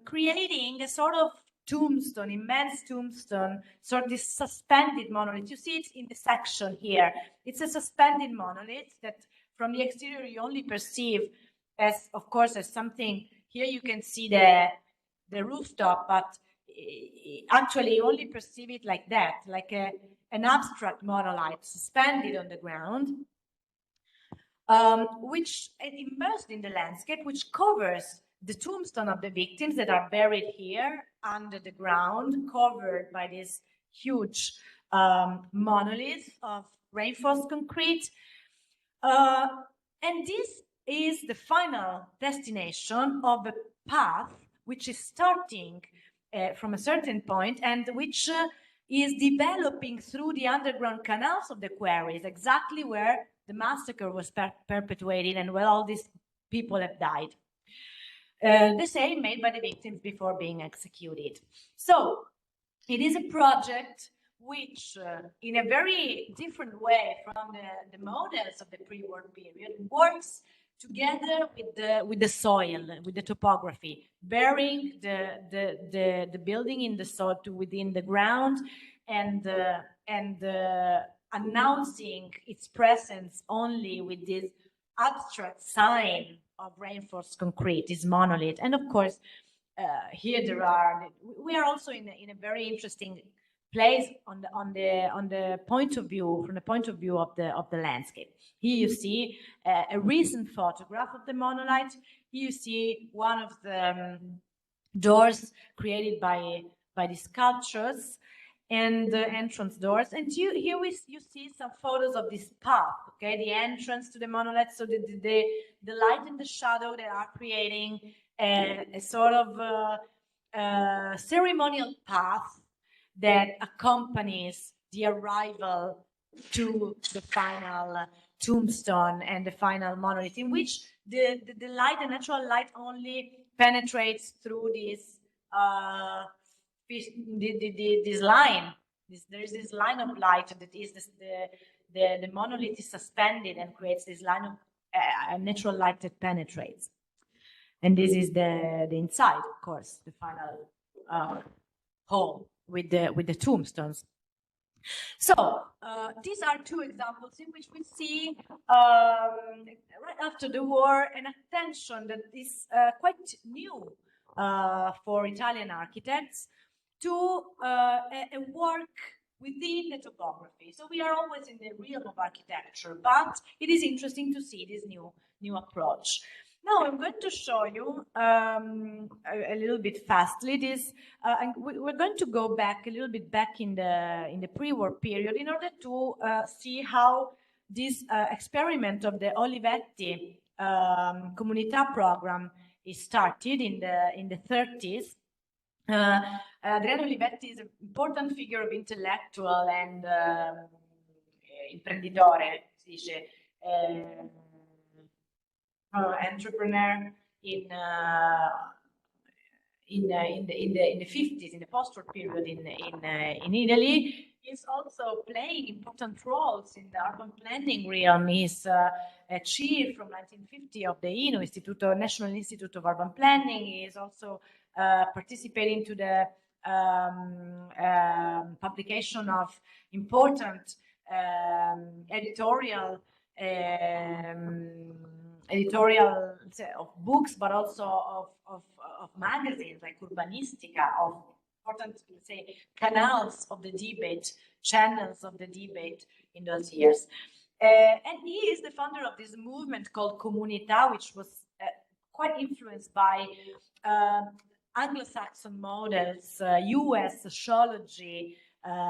creating a sort of tombstone, immense tombstone, sort of this suspended monolith. You see it in the section here. It's a suspended monolith that from the exterior you only perceive as, of course, as something. Here you can see the rooftop, but actually you only perceive it like that, like an abstract monolith suspended on the ground, which is immersed in the landscape, which covers the tombstone of the victims that are buried here under the ground, covered by this huge monolith of reinforced concrete. And this is the final destination of a path which is starting from a certain point and which is developing through the underground canals of the quarries, exactly where the massacre was perpetuated and where all these people have died. The same made by the victims before being executed. So it is a project which, in a very different way from the models of the pre-war period, works together with the soil, with the topography, burying the building in the soil within the ground, and announcing its presence only with this abstract sign of reinforced concrete, this monolith. And of course, here we are also in a very interesting place on the point of view, from the point of view of the landscape. Here you see a recent photograph of the monolith. Here you see one of the doors created by the sculptures, and the entrance doors. And here you see some photos of this path, okay, the entrance to the monolith. So the light and the shadow that are creating a sort of ceremonial path that accompanies the arrival to the final tombstone and the final monolith, in which the light, the natural light, only penetrates through this this line. There is this line of light that is the monolith is suspended and creates this line of natural light that penetrates. And this is the inside, of course, the final hole with the tombstones. So these are two examples in which we see right after the war an attention that is quite new for Italian architects to a work within the topography. So we are always in the realm of architecture, but it is interesting to see this new approach. Now I'm going to show you a little bit fastly this, and we're going to go back a little bit back in the pre-war period in order to see how this experiment of the Olivetti Comunità program is started in the 30s. Adriano Olivetti is an important figure of intellectual and imprenditore, si dice, entrepreneur in the 50s, in the post-war period in Italy. He's also playing important roles in the urban planning realm. He's a chief from 1950 of the INU, National Institute of Urban Planning. He is also participating to the publication of important editorial of books, but also of magazines like Urbanistica, of important, let's say, canals of the debate, channels of the debate in those years. And he is the founder of this movement called Comunità, which was quite influenced by Anglo-Saxon models, US sociology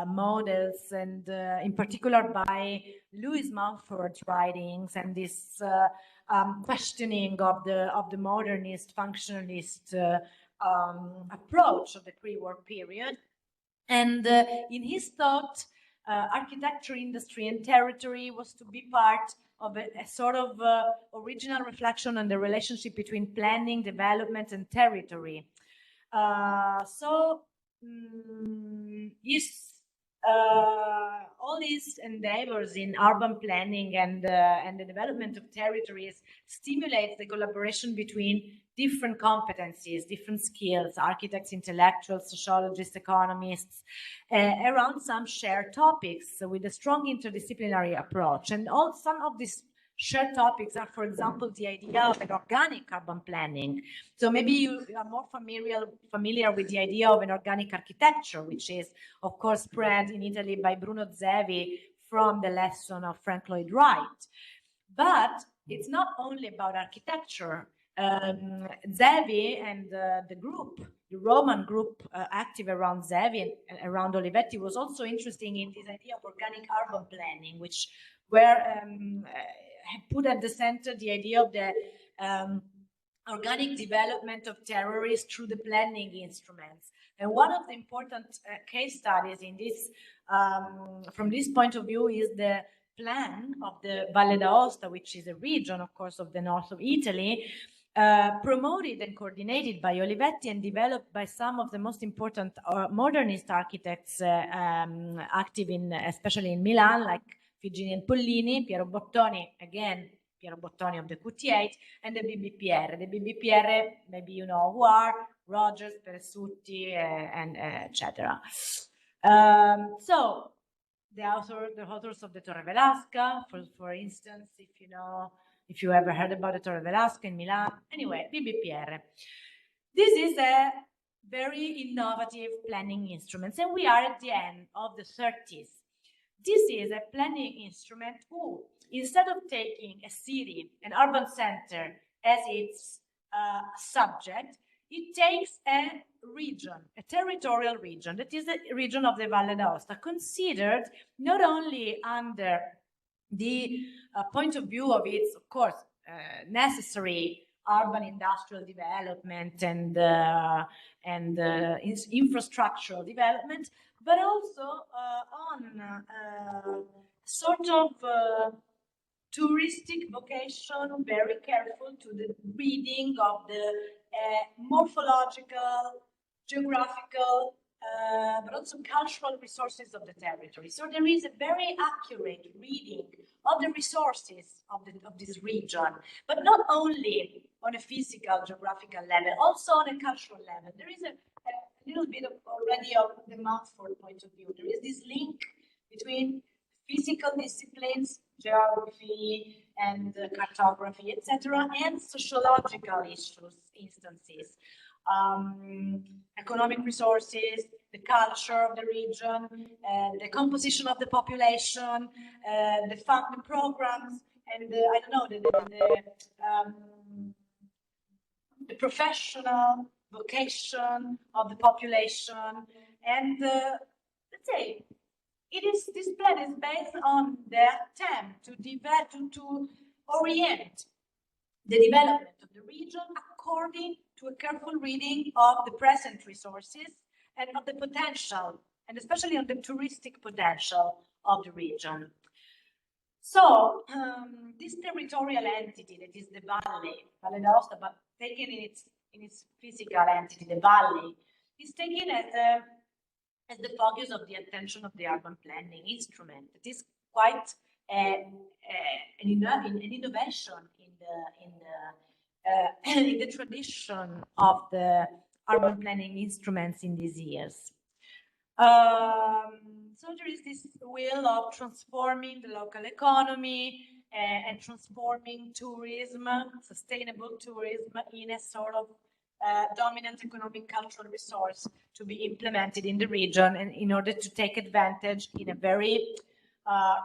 models, and in particular by Louis Mumford's writings and this questioning of the modernist, functionalist approach of the pre-war period. And in his thought, architecture, industry, and territory was to be part of a sort of original reflection on the relationship between planning, development, and territory. All these endeavors in urban planning and the development of territories stimulates the collaboration between different competencies, different skills, architects, intellectuals, sociologists, economists, around some shared topics with a strong interdisciplinary approach. And some of these shared topics are, for example, the idea of an organic urban planning. So maybe you are more familiar with the idea of an organic architecture, which is, of course, spread in Italy by Bruno Zevi from the lesson of Frank Lloyd Wright. But it's not only about architecture. Zevi and the group, the Roman group active around Zevi and around Olivetti, was also interested in this idea of organic urban planning, which were put at the center the idea of the organic development of territories through the planning instruments. And one of the important case studies in this, from this point of view, is the plan of the Valle d'Aosta, which is a region, of course, of the north of Italy, promoted and coordinated by Olivetti and developed by some of the most important modernist architects active especially in Milan, like Figini and Pollini, Piero Bottoni, again, Piero Bottoni of the QT8, and the BBPR. The BBPR, maybe you know who are, Rogers, Peressutti, and etc. So the authors of the Torre Velasca, for instance, if you ever heard about the Torre Velasca in Milan, anyway, BBPR. This is a very innovative planning instrument, and we are at the end of the 30s. This is a planning instrument who, instead of taking a city, an urban center, as its subject, it takes a region, a territorial region, that is the region of the Valle d'Aosta, considered not only under the point of view of its, of course, necessary urban industrial development and infrastructural development, but also on sort of touristic vocation, very careful to the reading of the morphological, geographical, but also cultural resources of the territory. So there is a very accurate reading of the resources of this region, but not only on a physical, geographical level, also on a cultural level. There is a little bit of already of the Mumford point of view. There is this link between physical disciplines, geography and cartography, etc., and sociological issues, instances, economic resources, the culture of the region, the composition of the population, the programs, and I don't know, the professional vocation of the population, and let's say this plan is based on the attempt to develop, to orient the development of the region according to a careful reading of the present resources and of the potential, and especially on the touristic potential of the region. So this territorial entity that is the valley, Valle d'Aosta, but taken in its physical entity, the valley, is taken as the focus of the attention of the urban planning instrument. It is quite an innovation in the tradition of the urban planning instruments in these years. So there is this will of transforming the local economy and transforming tourism, sustainable tourism, in a sort of dominant economic cultural resource to be implemented in the region, and in order to take advantage in a very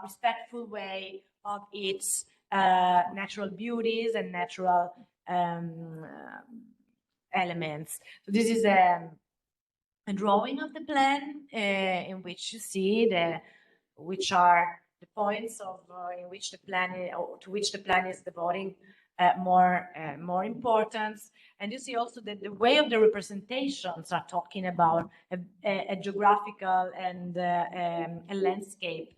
respectful way of its natural beauties and natural elements. So this is a drawing of the plan in which you see which are the points of in which the plan to which the plan is devoting more importance. And you see also that the way of the representations are talking about a geographical and a landscape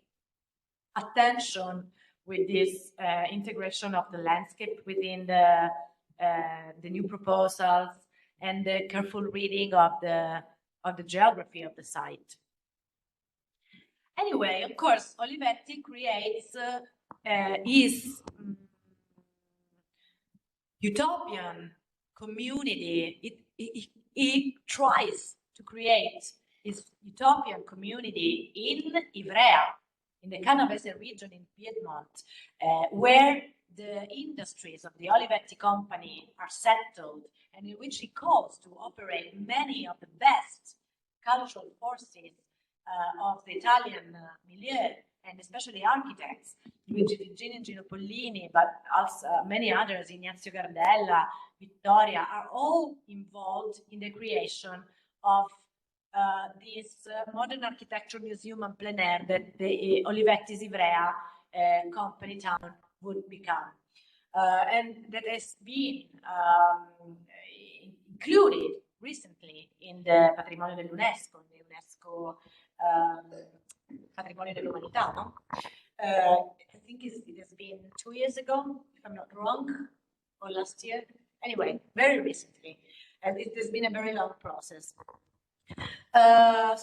attention, with this integration of the landscape within the new proposals and the careful reading of the geography of the site. Anyway, of course, Olivetti creates his utopian community. He tries to create his utopian community in Ivrea, in the Canavese region in Piedmont, where the industries of the Olivetti company are settled, and in which he calls to operate many of the best cultural forces of the Italian milieu, and especially architects, Luigi Vigini and Gino Pollini, but also many others, Ignazio Gardella, Vittoria, are all involved in the creation of this modern architecture museum en plein air that the Olivetti's Ivrea company town would become. And that has been included recently in the Patrimonio dell'UNESCO, the UNESCO Patrimonio dell'Umanità, no? I think it has been 2 years ago, if I'm not wrong, or last year. Anyway, very recently. And it has been a very long process.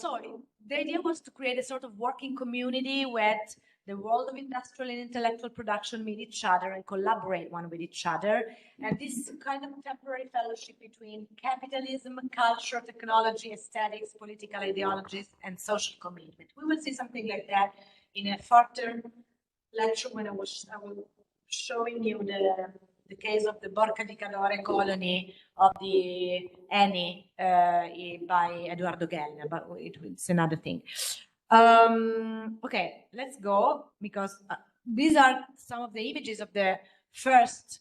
So the idea was to create a sort of working community where the world of industrial and intellectual production meet each other and collaborate one with each other. And this kind of temporary fellowship between capitalism, culture, technology, aesthetics, political ideologies, and social commitment. We will see something like that in a further lecture when I was showing you the case of the Borca di Cadore colony of the Eni by Edoardo Gellner, but it's another thing. Okay, let's go, because these are some of the images of the first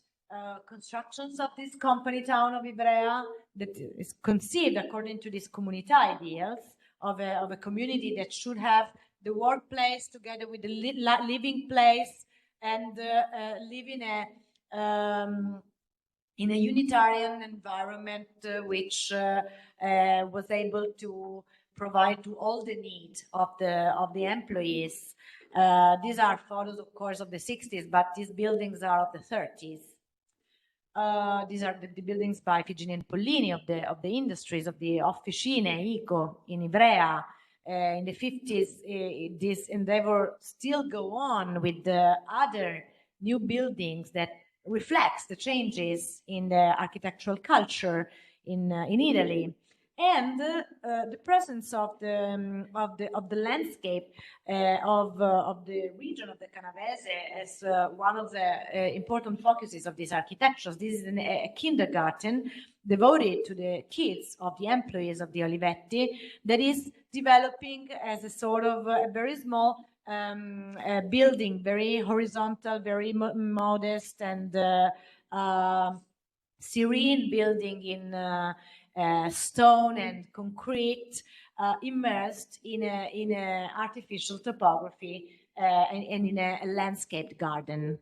constructions of this company town of Ivrea, that is conceived according to these comunità ideals of a community that should have the workplace together with the living place, and live in a unitarian environment which was able to provide to all the needs of the employees. These are photos, of course, of the 60s, but these buildings are of the 30s. These are the buildings by Figini and Pollini of the industries, of the Officine, ICO in Ivrea. In the 50s, this endeavor still go on with the other new buildings that reflects the changes in the architectural culture in Italy, and the presence of the landscape of the region of the Canavese as one of the important focuses of these architectures. This is a kindergarten devoted to the kids of the employees of the Olivetti that is developing as a sort of a very small building, very horizontal, very modest and serene building in stone and concrete, immersed in a artificial topography and in a landscaped garden.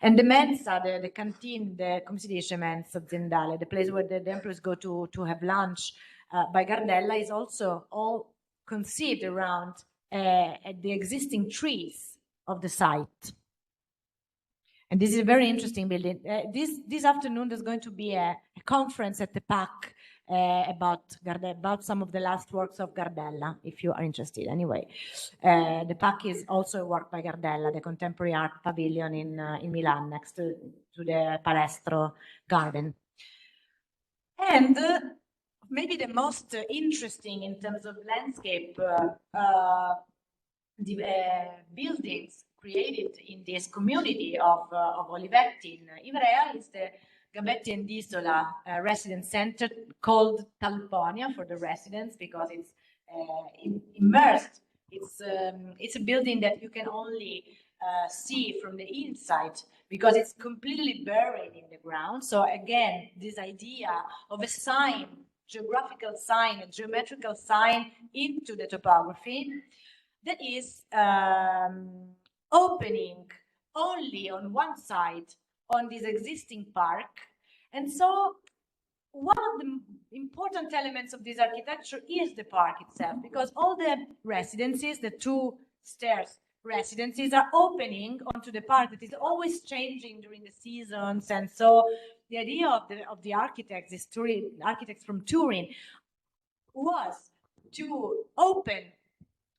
And the mensa, the canteen, come si dice mensa aziendale, the place where the employees go to have lunch by Gardella, is also all conceived around the existing trees of the site. And this is a very interesting building. This afternoon, there's going to be a conference at the PAC about some of the last works of Gardella, if you are interested. Anyway, the PAC is also a work by Gardella, the Contemporary Art Pavilion in Milan, next to the Palestro Garden. And maybe the most interesting in terms of landscape buildings created in this community of Olivetti in Ivrea is the Gambetti and Isola residence center, called Talponia for the residents because it's immersed. It's a building that you can only see from the inside because it's completely buried in the ground. So again, this idea of a sign, geographical sign, a geometrical sign into the topography that is opening only on one side on this existing park. And so one of the important elements of this architecture is the park itself, because all the residences, the two stairs residences, are opening onto the park that is always changing during the seasons. And so the idea of the architects, architects from Turin, was to open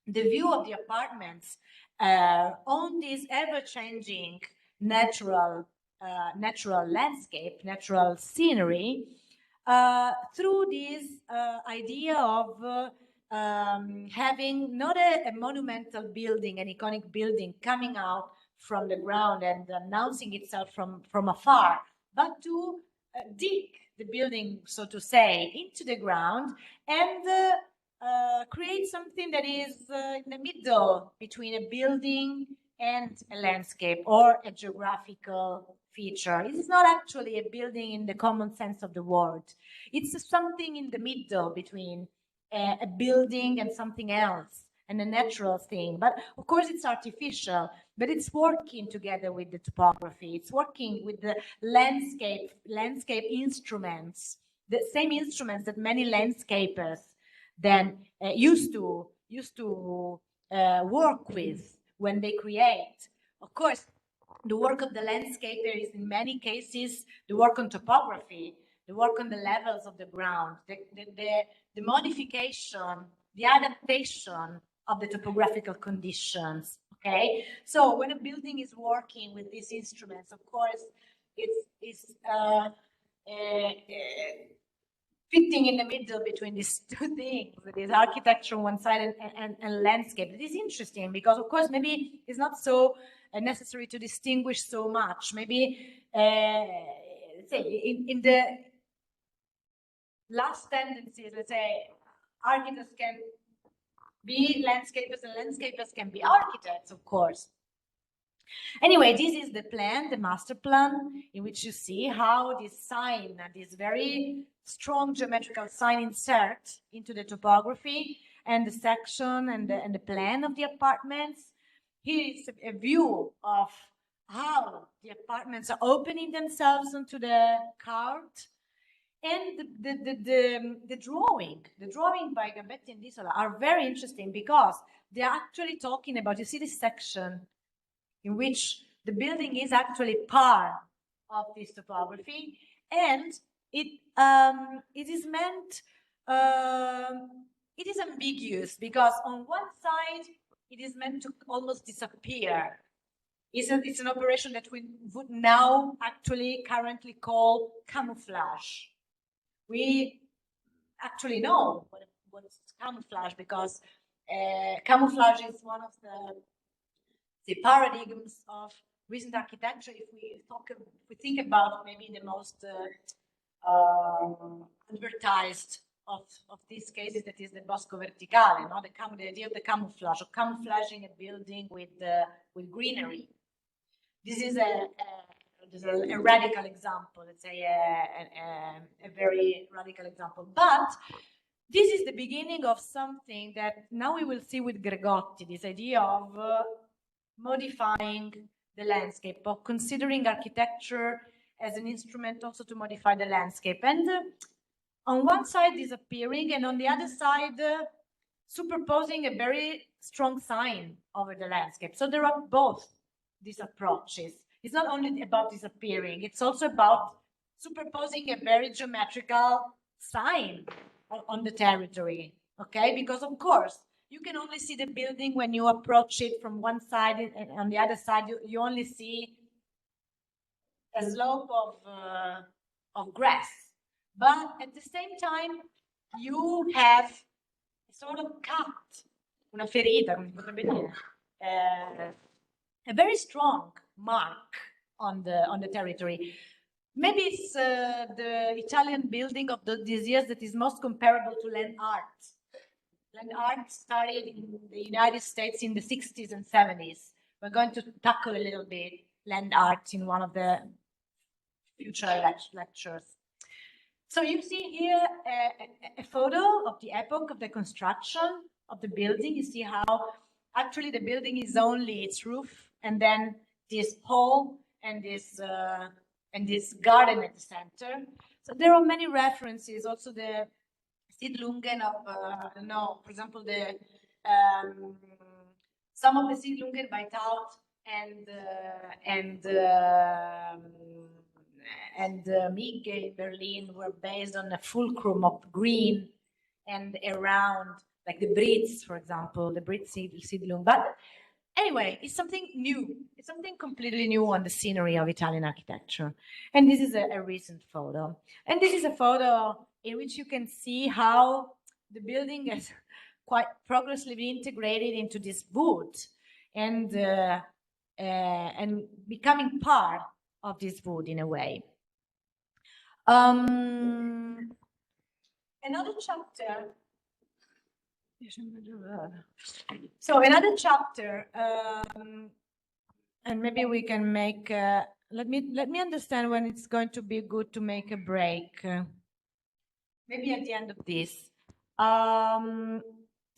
the view of the apartments on this ever-changing natural landscape, natural scenery, through this idea of having not a monumental building, an iconic building coming out from the ground and announcing itself from afar, but to dig the building, so to say, into the ground and create something that is in the middle between a building and a landscape or a geographical feature. It is not actually a building in the common sense of the word. It's something in the middle between a building and something else, and a natural thing. But of course it's artificial, but it's working together with the topography. It's working with the landscape instruments, the same instruments that many landscapers then used to work with when they create. Of course, the work of the landscaper is in many cases the work on topography, the work on the levels of the ground, the modification, the adaptation of the topographical conditions. Okay, so when a building is working with these instruments, of course, it's fitting in the middle between these two things, this architecture on one side and landscape. It is interesting because, of course, maybe it's not so necessary to distinguish so much. Maybe, let's say, in the last tendencies, let's say, architects can be landscapers and landscapers can be architects, of course. Anyway, this is the plan, the master plan, in which you see how this sign, this very strong geometrical sign, inserts into the topography and the section and the plan of the apartments. Here is a view of how the apartments are opening themselves onto the card. And the drawing by Gambetti and Disola are very interesting because they are actually talking about, you see this section in which the building is actually part of this topography, and it is meant, it is ambiguous because on one side it is meant to almost disappear. It's an operation that we would now actually currently call camouflage. We actually know what is camouflage because camouflage is one of the paradigms of recent architecture. If we think about maybe the most advertised of these cases, that is the Bosco Verticale, no? The idea of the camouflage, of camouflaging a building with greenery. This is a radical example, let's say a very radical example. But this is the beginning of something that now we will see with Gregotti, this idea of modifying the landscape, of considering architecture as an instrument also to modify the landscape. And on one side disappearing, and on the other side superposing a very strong sign over the landscape. So there are both these approaches. It's not only about disappearing, it's also about superposing a very geometrical sign on the territory, okay? Because of course, you can only see the building when you approach it from one side, and on the other side, you only see a slope of grass. But at the same time, you have a sort of cut, una ferita, come si potrebbe dire, a very strong mark on the territory. Maybe it's the Italian building of these years that is most comparable to land art. Land art started in the United States in the 60s and 70s. We're going to tackle a little bit land art in one of the future lectures. So you see here a photo of the epoch of the construction of the building. You see how actually the building is only its roof, and then this hall and this garden at the center. So there are many references. Also the Siedlungen of for example, some of the Siedlungen by Taut and Mieke in Berlin were based on a fulcrum of green and around, like the Brits, for example, the Brit Siedlung. But anyway, it's something new. It's something completely new on the scenery of Italian architecture. And this is a recent photo. And this is a photo in which you can see how the building is quite progressively integrated into this wood and becoming part of this wood in a way. Another chapter. So another chapter, and maybe we can make. Let me understand when it's going to be good to make a break. Maybe at the end of this.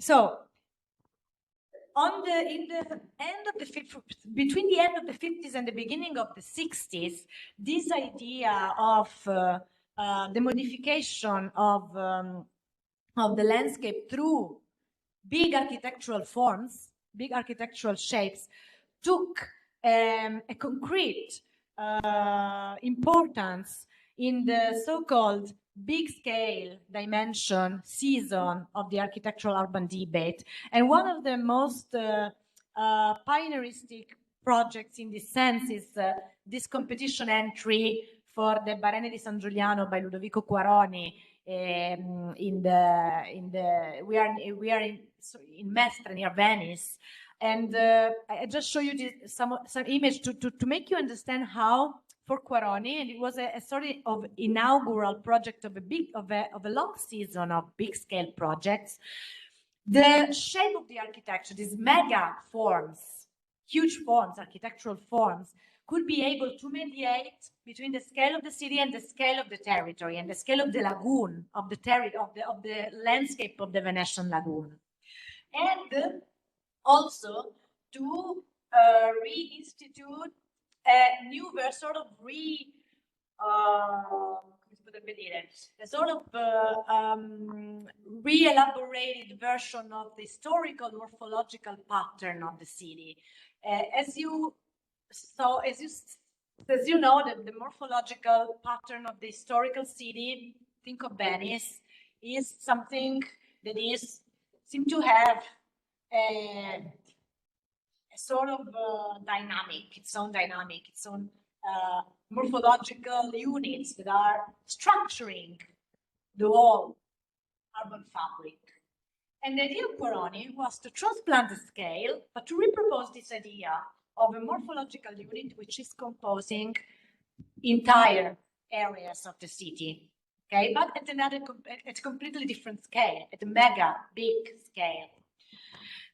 So between the end of the 50s and the beginning of the 60s, this idea of the modification of the landscape through big architectural forms, big architectural shapes, took a concrete importance in the so-called big scale dimension season of the architectural urban debate. And one of the most pioneeristic projects in this sense is this competition entry for the Barene di San Giuliano by Ludovico Quaroni. We are in Mestre near Venice, and I just show you some image to make you understand how, for Quaroni, and it was a sort of inaugural project of a long season of big scale projects. The shape of the architecture, these mega forms, huge forms, architectural forms, could be able to mediate between the scale of the city and the scale of the territory and the scale of the lagoon, of the landscape of the Venetian lagoon. And also to reinstitute a new sort of potrebbe dire, a sort of re-elaborated version of the historical morphological pattern of the city. As you know, the morphological pattern of the historical city, think of Venice, is something that seem to have a sort of dynamic, its own morphological units that are structuring the whole urban fabric. And the idea of Guaroni was to transplant the scale, but to repropose this idea of a morphological unit which is composing entire areas of the city, okay, but at a completely different scale, at a mega big scale.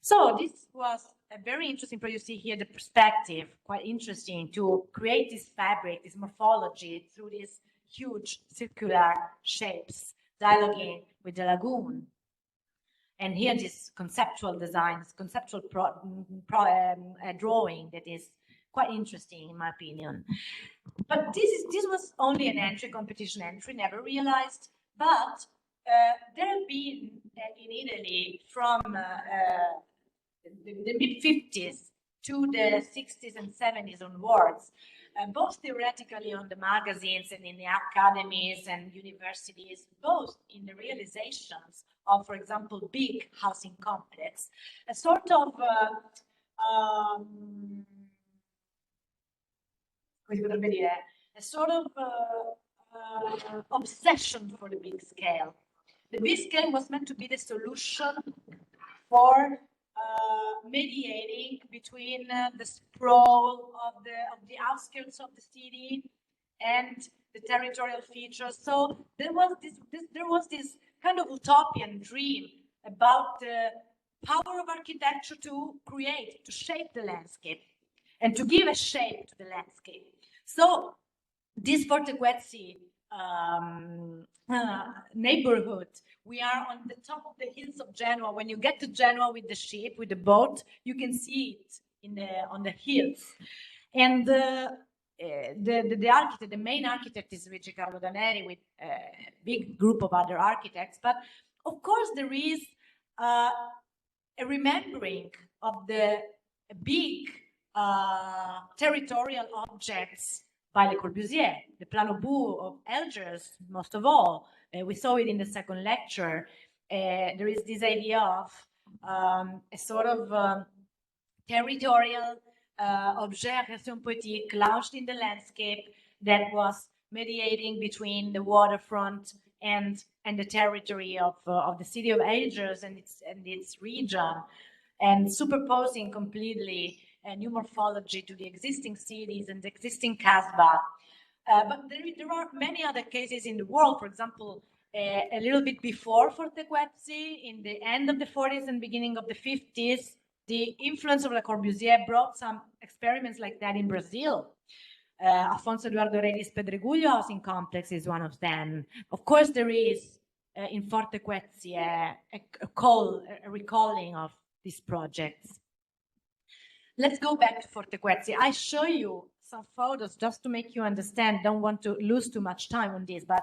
So this was a very interesting project. You see here the perspective, quite interesting to create this fabric, this morphology through these huge circular shapes, dialoguing with the lagoon. And here this conceptual design, this conceptual drawing that is quite interesting in my opinion. But this was only an entry, competition entry, never realized. But there have been in Italy from the mid-50s to the 60s and 70s onwards, both theoretically on the magazines and in the academies and universities, both in the realizations of, for example, big housing complex, a sort of obsession for the big scale. The big scale was meant to be the solution for mediating between the sprawl of the outskirts of the city and the territorial features. So there was this kind of utopian dream about the power of architecture to create, to shape the landscape, and to give a shape to the landscape. So this Fortequezzi neighborhood, we are on the top of the hills of Genoa. When you get to Genoa with the ship, with the boat, you can see it on the hills. And the architect, the main architect is Luigi Carlo Daneri with a big group of other architects. But of course, there is a remembering of the big territorial objects by Le Corbusier, the Plan au Bout of Algiers, most of all. We saw it in the second lecture. There is this idea of a sort of territorial objet création poétique launched in the landscape that was mediating between the waterfront and the territory of the city of Algiers and its region, and superposing completely a new morphology to the existing cities and the existing Casbah. But there are many other cases in the world. For example, a little bit before Fortequezzi, in the end of the 40s and beginning of the 50s, the influence of Le Corbusier brought some experiments like that in Brazil. Afonso Eduardo Reyes Pedregulho housing complex is one of them. Of course, there is in Fortequezzi a recalling of these projects. Let's go back to Fortequezzi. I show you some photos just to make you understand. Don't want to lose too much time on this, but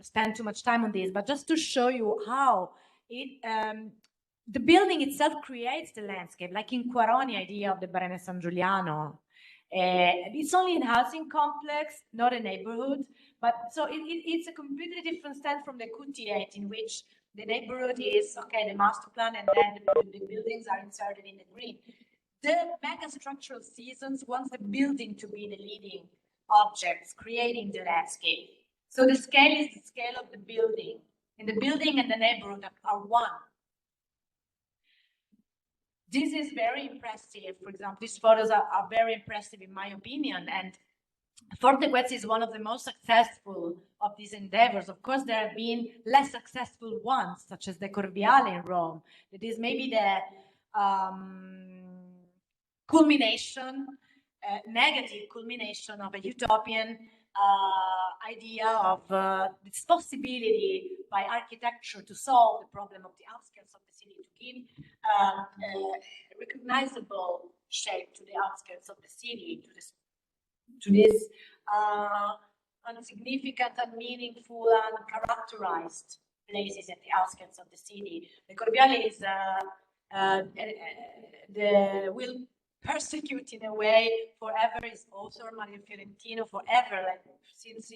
spend too much time on this, but just to show you how it the building itself creates the landscape, like in Quaroni idea of the Barene San Giuliano. It's only a housing complex, not a neighborhood, but so it's a completely different stand from the QT8, in which the neighborhood is, okay, the master plan, and then the buildings are inserted in the green. The mega structural seasons wants the building to be the leading objects, creating the landscape. So the scale is the scale of the building, and the building and the neighborhood are one. This is very impressive. For example, these photos are very impressive in my opinion, and Fortequezzi is one of the most successful of these endeavors. Of course, there have been less successful ones, such as the Corviale in Rome. That is maybe the culmination, negative culmination of a utopian idea of this possibility by architecture to solve the problem of the outskirts of the city, to give a recognizable shape to the outskirts of the city, to this significant and meaningful and characterized places at the outskirts of the city. The Corviale is will persecute in a way forever his author Mario Fiorentino forever, like since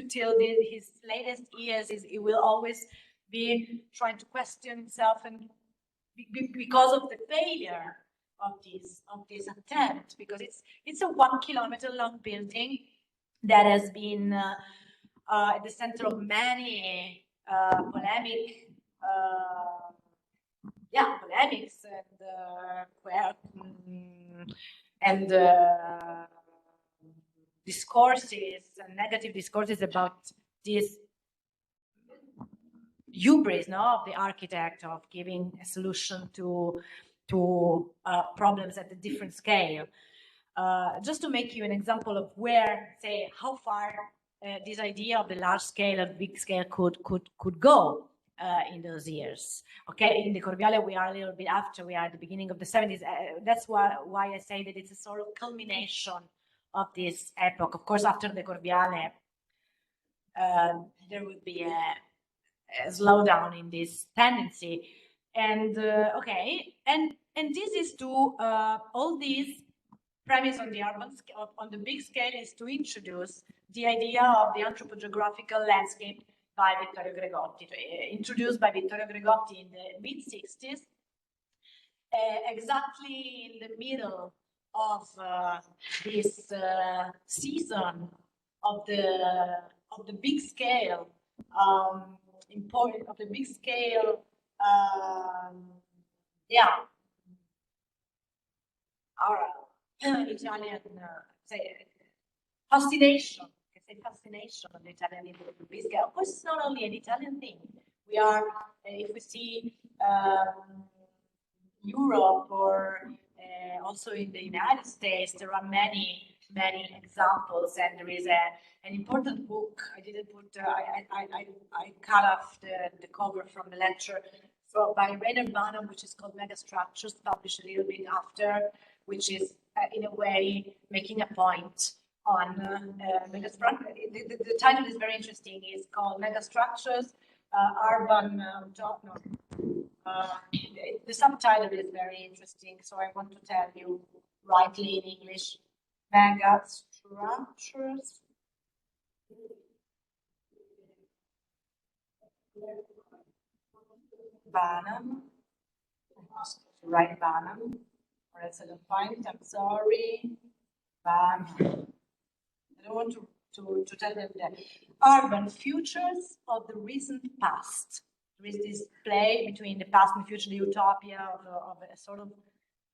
till his latest years. He will always be trying to question himself, and because of the failure of this attempt, because it's a 1 kilometer long building that has been at the center of many polemics and discourses and negative discourses about this hubris, of the architect, of giving a solution to problems at a different scale. Just to make you an example of where, say, how far this idea of the large scale and big scale could go in those years. Okay, in the Corviale we are a little bit after. We are at the beginning of the 70s. That's why I say that it's a sort of culmination of this epoch. Of course, after the Corviale, there would be a slowdown in this tendency, and this is to all these premise on the on the big scale is to introduce the idea of the anthropogeographical landscape by Vittorio Gregotti, introduced by Vittorio Gregotti in the mid-60s, exactly in the middle of this season of the big scale of the big scale our Italian fascination. Fascination on the Italian big scale. Of course, it's not only an Italian thing. We are, if we see Europe or also in the United States, there are many examples, and there is an important book. I didn't put. I cut off the cover from the lecture by Rainer Banham, which is called Megastructures, published a little bit after, which is in a way making a point on megastructure. The title is very interesting. It's called Megastructures, Urban. The subtitle is very interesting, so I want to tell you rightly in English. Megastructures. Banham. I must write Banham, or else I don't find it. I'm sorry. Banham. I don't want to tell them that. Urban futures of the recent past. There is this play between the past and the future, the utopia of a sort of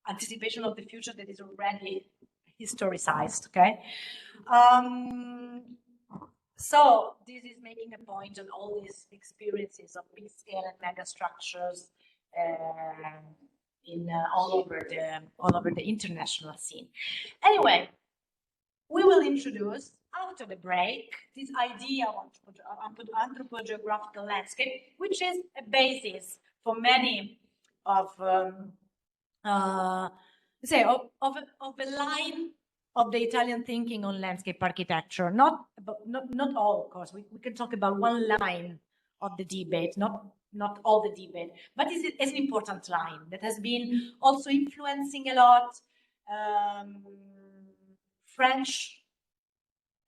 anticipation of the future that is already historicized. Okay. So this is making a point on all these experiences of big scale and mega structures in all over the international scene. Anyway, we will introduce after the break this idea of anthropogeographical landscape, which is a basis for many of a line of the Italian thinking on landscape architecture. Not all, of course. We can talk about one line of the debate, not all the debate, but it's an important line that has been also influencing a lot French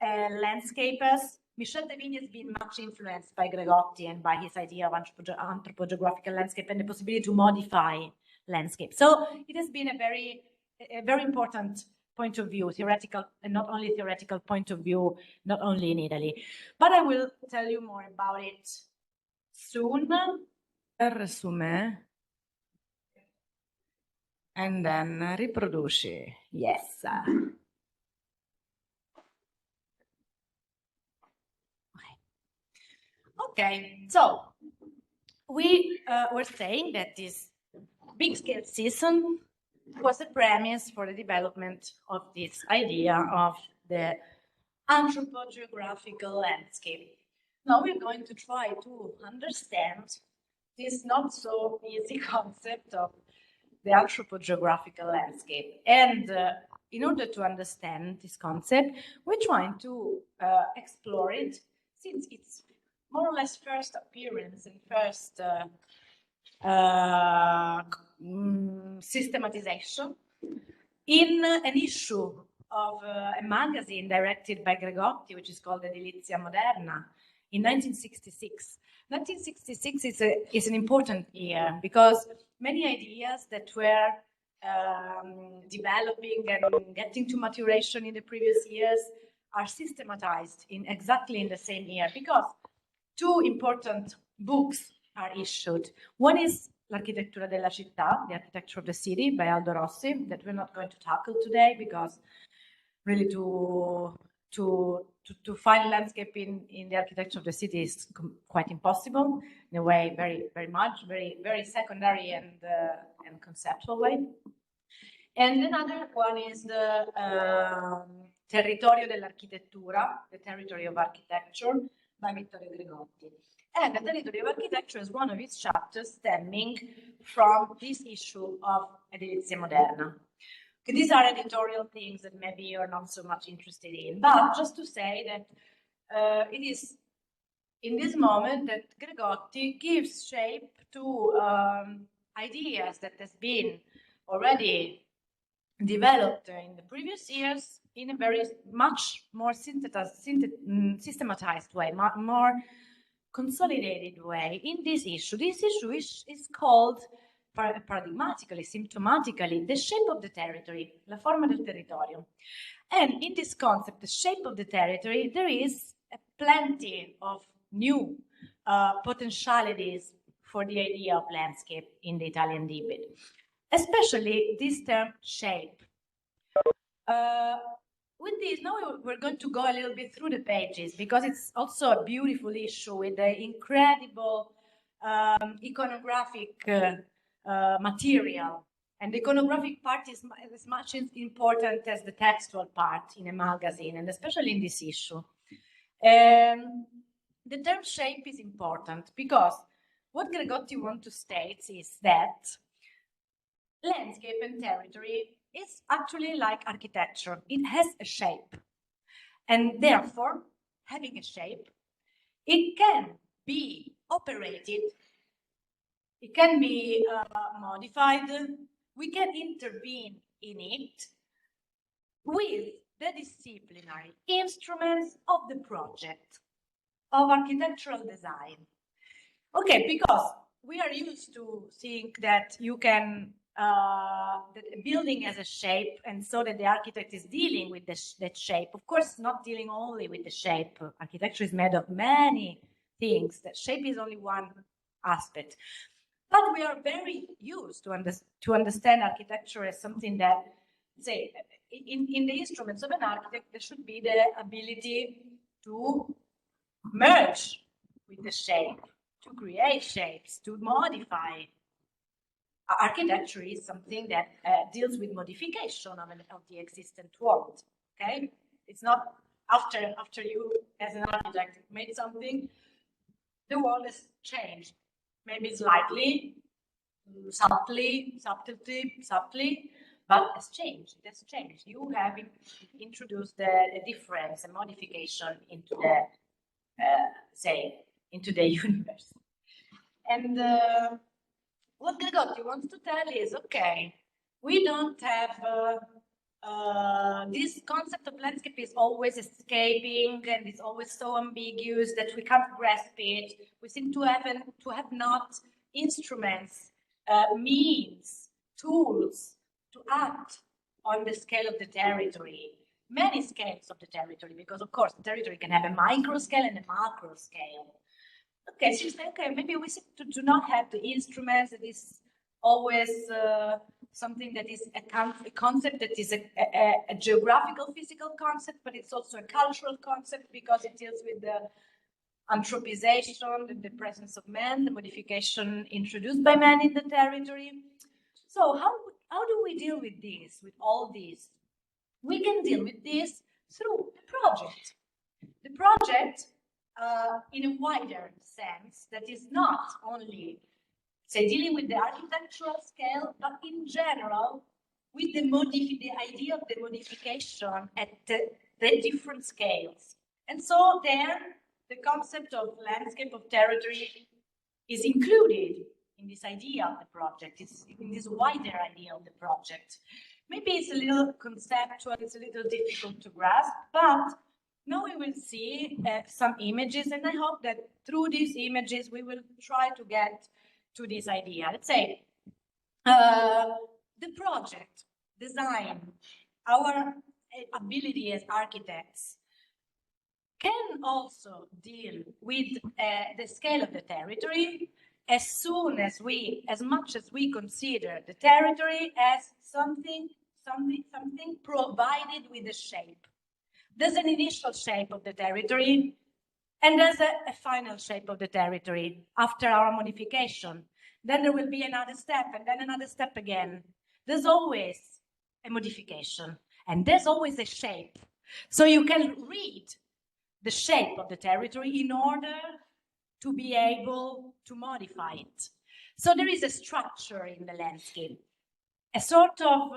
landscapers. Michel de Vigne has been much influenced by Gregotti and by his idea of anthropogeographical landscape and the possibility to modify landscape. So it has been a very important point of view, theoretical, and not only theoretical point of view, not only in Italy. But I will tell you more about it soon. Resume. And then riproduci. Yes. Okay, so we were saying that this big scale season was the premise for the development of this idea of the anthropogeographical landscape. Now we're going to try to understand this not so easy concept of the anthropogeographical landscape. And in order to understand this concept, we're trying to explore it since it's more or less first appearance and first systematization in an issue of a magazine directed by Gregotti, which is called Edilizia Moderna, in 1966. 1966 is an important year because many ideas that were developing and getting to maturation in the previous years are systematized in exactly in the same year, because two important books are issued. One is L'architettura della città, The Architecture of the City by Aldo Rossi, that we're not going to tackle today because really to find landscape in the architecture of the city is quite impossible, in a way very secondary and conceptual way. And another one is the Territorio dell'Architettura, the Territory of Architecture, by Vittorio Gregotti. And the Territory of Architecture is one of its chapters stemming from this issue of Edilizia Moderna. Okay, these are editorial things that maybe you're not so much interested in, but just to say that it is in this moment that Gregotti gives shape to ideas that has been already developed in the previous years in a very much more systematized way, more consolidated way in this issue. This issue is called paradigmatically, symptomatically, the shape of the territory, la forma del territorio. And in this concept, the shape of the territory, there is plenty of new potentialities for the idea of landscape in the Italian debate, especially this term shape. With this, now we're going to go a little bit through the pages because it's also a beautiful issue with the incredible iconographic material. And the iconographic part is as much important as the textual part in a magazine, and especially in this issue. The term shape is important because what Gregotti wants to state is that landscape and territory is actually like architecture. It has a shape. And therefore, having a shape, it can be operated, it can be modified, we can intervene in it with the disciplinary instruments of the project, of architectural design. Okay, because we are used to think that you can that a building has a shape, and so that the architect is dealing with that shape. Of course, not dealing only with the shape. Architecture is made of many things. That shape is only one aspect. But we are very used to understand architecture as something that, say, in the instruments of an architect, there should be the ability to merge with the shape, to create shapes, to modify. Architecture is something that deals with modification of the existent world. Okay, it's not after you as an architect made something, the world has changed. Maybe slightly, subtly, but it's changed. It has changed. You have introduced a difference, a modification into the into the universe. And what Gregotti wants to tell is, okay, we don't have this concept of landscape is always escaping and it's always so ambiguous that we can't grasp it. We seem to have not instruments, means, tools to act on the scale of the territory, many scales of the territory, because of course the territory can have a micro scale and a macro scale. Okay, so you say, okay, maybe we seem to do not have the instruments. It is always something that is a concept that is a geographical, physical concept, but it's also a cultural concept because it deals with the anthropization, the presence of man, the modification introduced by man in the territory. So how do we deal with this, with all this? We can deal with this through the project. The project, in a wider sense, that is not only, say, dealing with the architectural scale, but in general, with the idea of the modification at the different scales. And so there, the concept of landscape of territory is included in this idea of the project, it's in this wider idea of the project. Maybe it's a little conceptual, it's a little difficult to grasp, but now we will see some images, and I hope that through these images we will try to get to this idea. Let's say the project, design, our ability as architects can also deal with the scale of the territory as much as we consider the territory as something provided with a shape. There's an initial shape of the territory, and there's a final shape of the territory after our modification. Then there will be another step, and then another step again. There's always a modification, and there's always a shape. So you can read the shape of the territory in order to be able to modify it. So there is a structure in the landscape, a sort of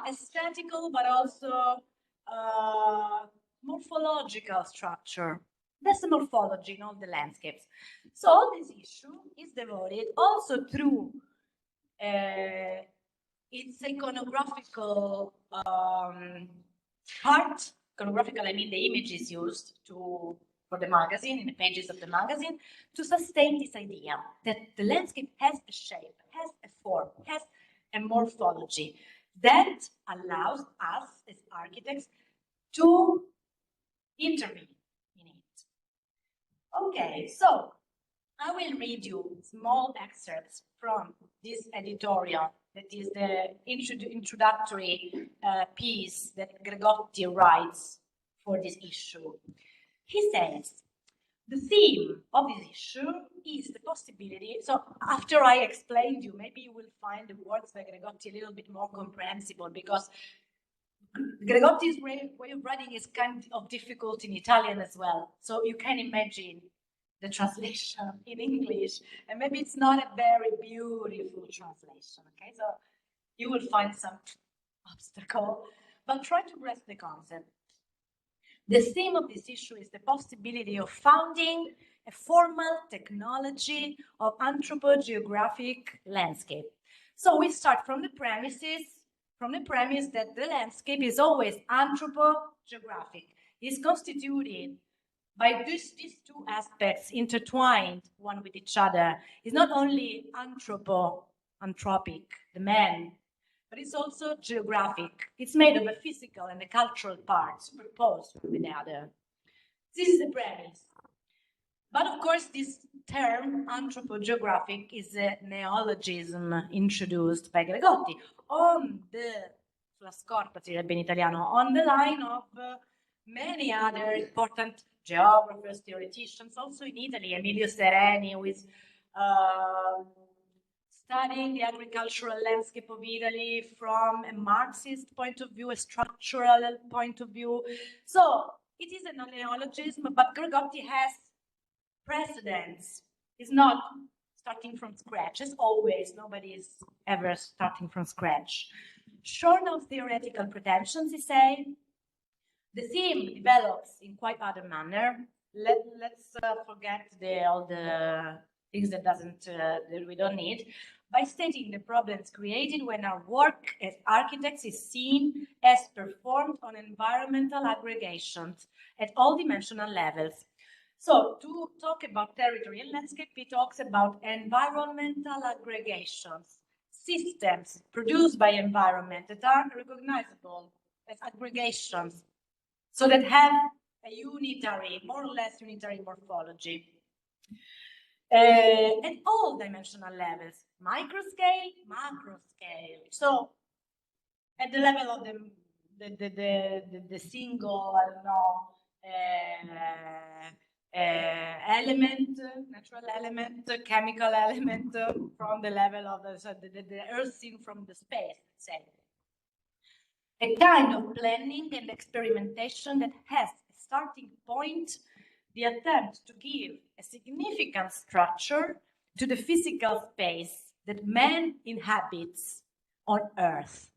aesthetical, but also morphological structure. That's the morphology in all the landscapes. So all this issue is devoted also through its iconographical part. Iconographical, I mean the images used for the magazine, in the pages of the magazine, to sustain this idea that the landscape has a shape, has a form, has a morphology that allows us as architects to intervene in it. Okay, so I will read you small excerpts from this editorial that is the introductory piece that Gregotti writes for this issue. He says, the theme of this issue is the possibility. So after I explained you, maybe you will find the words by Gregotti a little bit more comprehensible, because Gregotti's way of writing is kind of difficult in Italian as well. So you can imagine the translation in English, and maybe it's not a very beautiful translation, okay? So you will find some obstacle, but try to grasp the concept. The theme of this issue is the possibility of founding a formal technology of anthropogeographic landscape. So we start from the premise that the landscape is always anthropogeographic, is constituted by these two aspects intertwined one with each other. It's not only anthropic, the man, but it's also geographic. It's made of a physical and a cultural part superposed one with the other. This is the premise. But of course, this term, anthropogeographic, is a neologism introduced by Gregotti sulla scorta, si direbbe in italiano, on the line of many other important geographers, theoreticians, also in Italy. Emilio Sereni, who is studying the agricultural landscape of Italy from a Marxist point of view, a structural point of view. So it is a neologism, but Gregotti has precedents. It's not starting from scratch. As always, nobody is ever starting from scratch. Short of theoretical pretensions, he says, the theme develops in quite other manner. Let's forget all the things that we don't need, by stating the problems created when our work as architects is seen as performed on environmental aggregations at all dimensional levels. So to talk about territory and landscape, he talks about environmental aggregations, systems produced by environment that are recognizable as aggregations, so that have a unitary, more or less unitary morphology. At all dimensional levels, micro scale, macro scale. So at the level of the single, I don't know, element, natural element, chemical element, from the level of the Earth seen from the space, let's say. A kind of planning and experimentation that has a starting point, the attempt to give a significant structure to the physical space that man inhabits on Earth.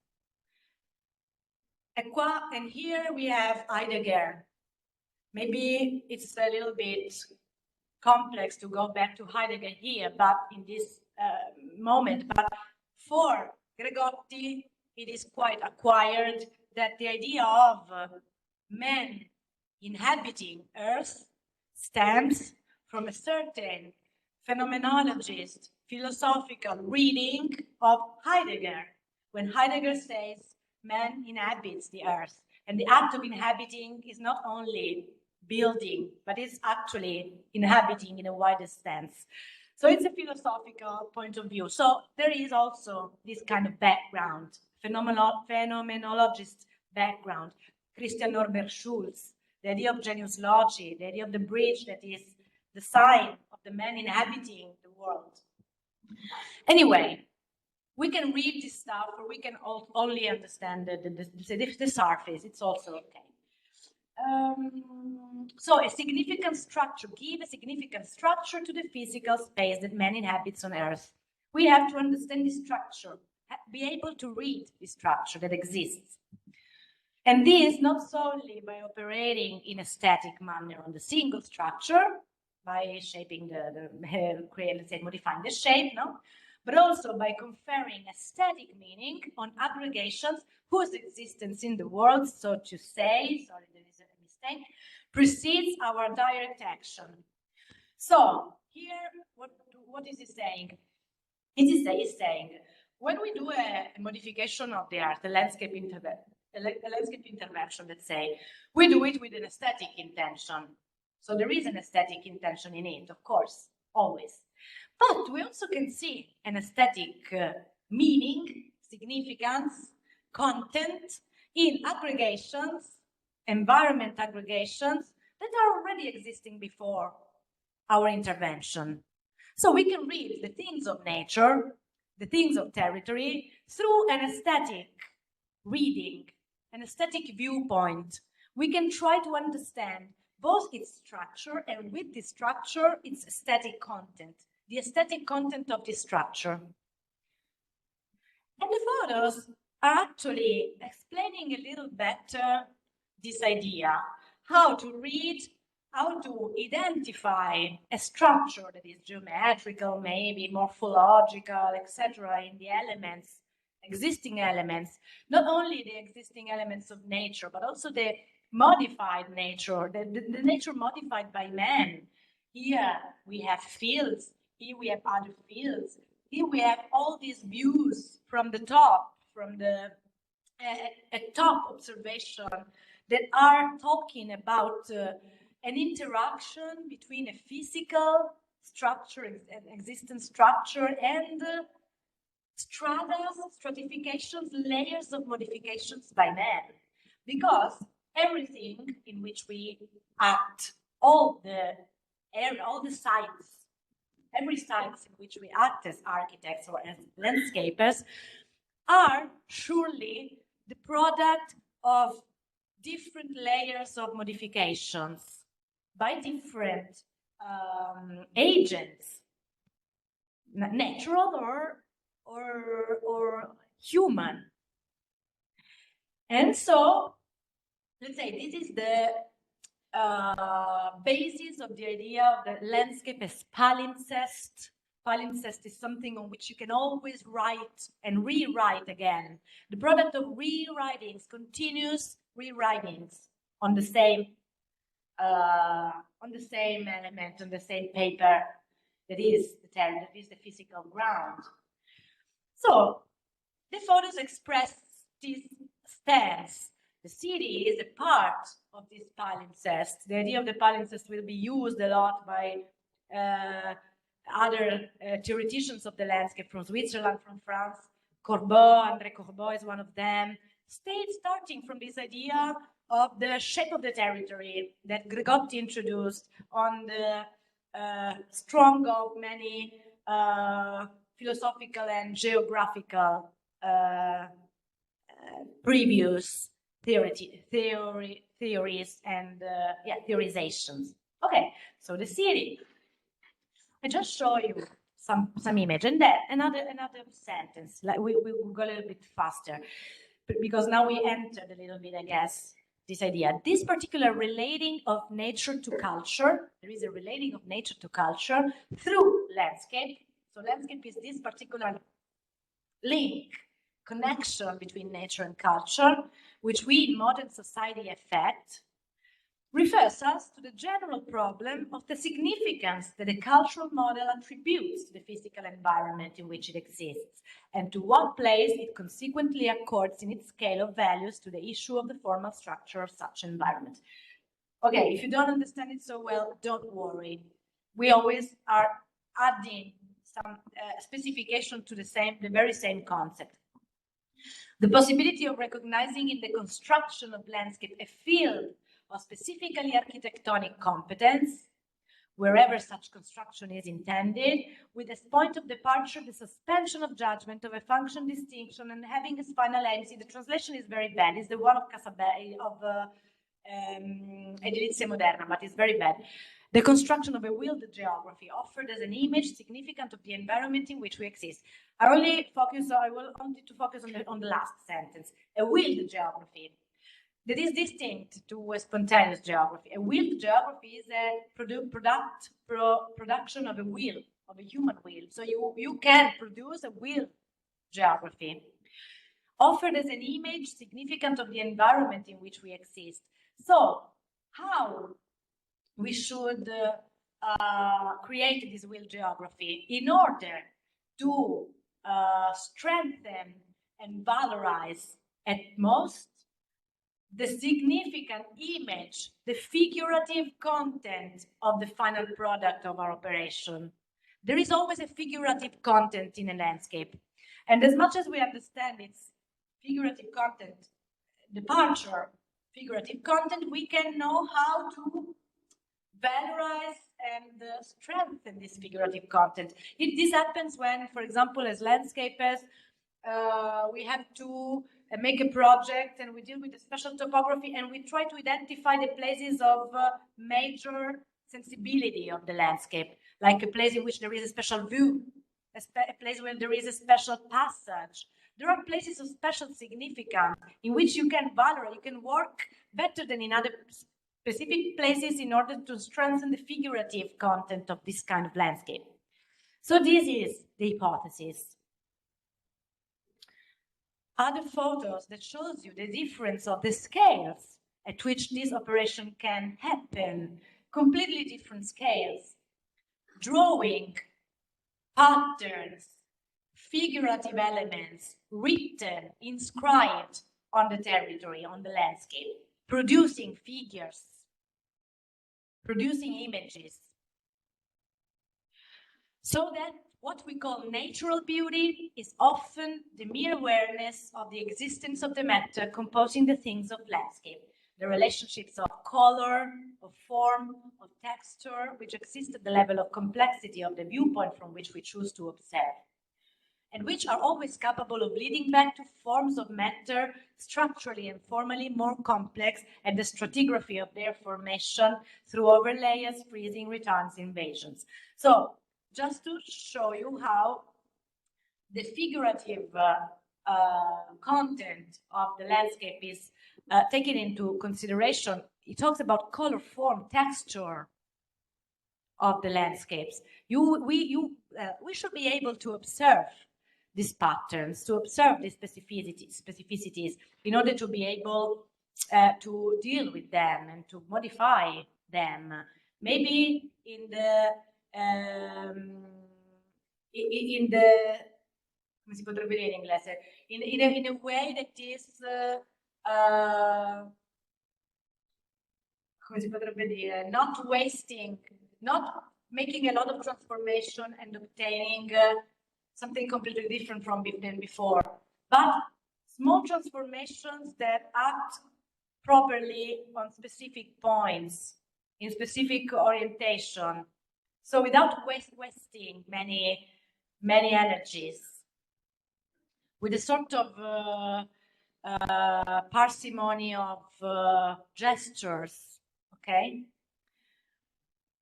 And here we have Heidegger. Maybe it's a little bit complex to go back to Heidegger here, but in this moment. But for Gregotti, it is quite acquired that the idea of man inhabiting Earth stems from a certain phenomenologist, philosophical reading of Heidegger, when Heidegger says man inhabits the Earth. And the act of inhabiting is not only building, but it's actually inhabiting in a wider sense. So it's a philosophical point of view. So there is also this kind of background, phenomenologist background. Christian Norbert Schulz, the idea of genius loci, the idea of the bridge that is the sign of the man inhabiting the world. Anyway, we can read this stuff, or we can only understand the surface. It's also okay. So a significant structure, give a significant structure to the physical space that man inhabits on Earth. We have to understand this structure, be able to read this structure that exists. And this not solely by operating in a static manner on the single structure, by shaping let's say modifying the shape, no? But also by conferring aesthetic meaning on aggregations whose existence in the world, so to say, sorry, there is a mistake, precedes our direct action. So here, what is it saying? It is saying, when we do a modification of the Earth, a landscape intervention, let's say, we do it with an aesthetic intention. So there is an aesthetic intention in it, of course, always. But we also can see an aesthetic meaning, significance, content in aggregations, environment aggregations that are already existing before our intervention. So we can read the things of nature, the things of territory, through an aesthetic reading, an aesthetic viewpoint. We can try to understand both its structure, and with this structure, its aesthetic content, the aesthetic content of this structure. And the photos are actually explaining a little better this idea, how to read, how to identify a structure that is geometrical, maybe morphological, etc., in the elements, existing elements, not only the existing elements of nature, but also the modified nature, the nature modified by man. Here we have fields, here we have other fields, here we have all these views from the top, from the top observation that are talking about an interaction between a physical structure, an existent structure, and stratas, stratifications, layers of modifications by man. Because everything in which we act, all the sites, every sites in which we act as architects or as landscapers, are surely the product of different layers of modifications by different agents, natural or human. And so, let's say this is the basis of the idea of the landscape as palimpsest. Palimpsest is something on which you can always write and rewrite again. The product of rewritings, continuous rewritings on the same element, on the same paper that is the physical ground. So the photos express this stance. The city is a part of this palimpsest. The idea of the palimpsest will be used a lot by other theoreticians of the landscape from Switzerland, from France. André Corbeau is one of them. Starting from this idea of the shape of the territory that Gregotti introduced on the strong of many philosophical and geographical previous theories and theorizations. Okay, so the city. I just show you some image, and then another sentence. Like we go a little bit faster, because now we entered a little bit, I guess, this idea. This particular relating of nature to culture. There is a relating of nature to culture through landscape. So landscape is this particular link, connection between nature and culture, which we in modern society affect, refers us to the general problem of the significance that a cultural model attributes to the physical environment in which it exists, and to what place it consequently accords in its scale of values to the issue of the formal structure of such environment. Okay, if you don't understand it so well, don't worry. We always are adding some specification to the very same concept. The possibility of recognizing in the construction of landscape a field of specifically architectonic competence, wherever such construction is intended, with as point of departure the suspension of judgment of a function distinction and having as final aim. See, the translation is very bad. It's the one of Edilizia Moderna, but it's very bad. The construction of a willed geography offered as an image significant of the environment in which we exist. I will only to focus on the last sentence. A willed geography that is distinct to a spontaneous geography. A willed geography is a production of a will, of a human will. So you can produce a willed geography offered as an image significant of the environment in which we exist. So how we should create this willed geography in order to strengthen and valorize at most the significant image, the figurative content of the final product of our operation. There is always a figurative content in a landscape. And as much as we understand its figurative content, departure, figurative content, we can know how to valorize and strengthen this figurative content. This happens when, for example, as landscapers, we have to make a project and we deal with the special topography and we try to identify the places of major sensibility of the landscape, like a place in which there is a special view, a place where there is a special passage. There are places of special significance in which you can valorize, you can work better than in other specific places in order to strengthen the figurative content of this kind of landscape. So this is the hypothesis. Other photos that shows you the difference of the scales at which this operation can happen, completely different scales, drawing patterns, figurative elements written, inscribed on the territory, on the landscape, producing figures, producing images. So that what we call natural beauty is often the mere awareness of the existence of the matter composing the things of landscape, the relationships of color, of form, of texture, which exist at the level of complexity of the viewpoint from which we choose to observe, and which are always capable of leading back to forms of matter structurally and formally more complex, and the stratigraphy of their formation through overlayers, freezing, returns, invasions. So, just to show you how the figurative content of the landscape is taken into consideration. It talks about color, form, texture of the landscapes. We should be able to observe these patterns, to observe these specificities in order to be able to deal with them and to modify them. Maybe in the come si potrebbe dire in inglese, in a way that is come si potrebbe dire, not wasting, not making a lot of transformation and obtaining something completely different from than before, but small transformations that act properly on specific points, in specific orientation. So without wasting many energies, with a sort of parsimony of gestures, okay?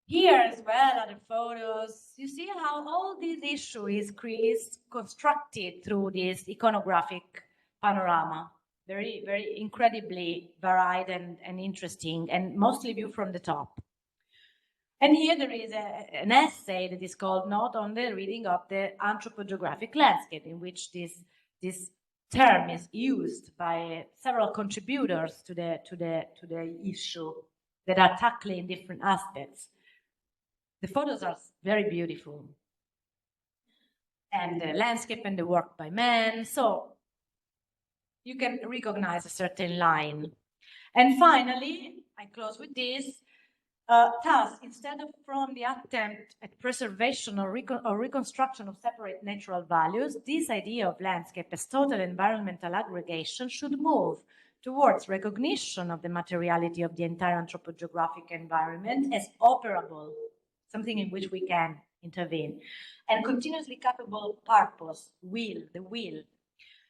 Here as well are the photos. You see how all this issue is constructed through this iconographic panorama. Very, very incredibly varied and interesting, and mostly viewed from the top. And here there is an essay that is called Note on the Reading of the Anthropogeographic Landscape, in which this term is used by several contributors to the issue that are tackling different aspects. The photos are very beautiful, and the landscape and the work by man, so you can recognize a certain line. And finally, I close with this. Thus, instead of from the attempt at preservation or reconstruction of separate natural values, this idea of landscape as total environmental aggregation should move towards recognition of the materiality of the entire anthropogeographic environment as operable, something in which we can intervene, and continuously capable of purpose, the will,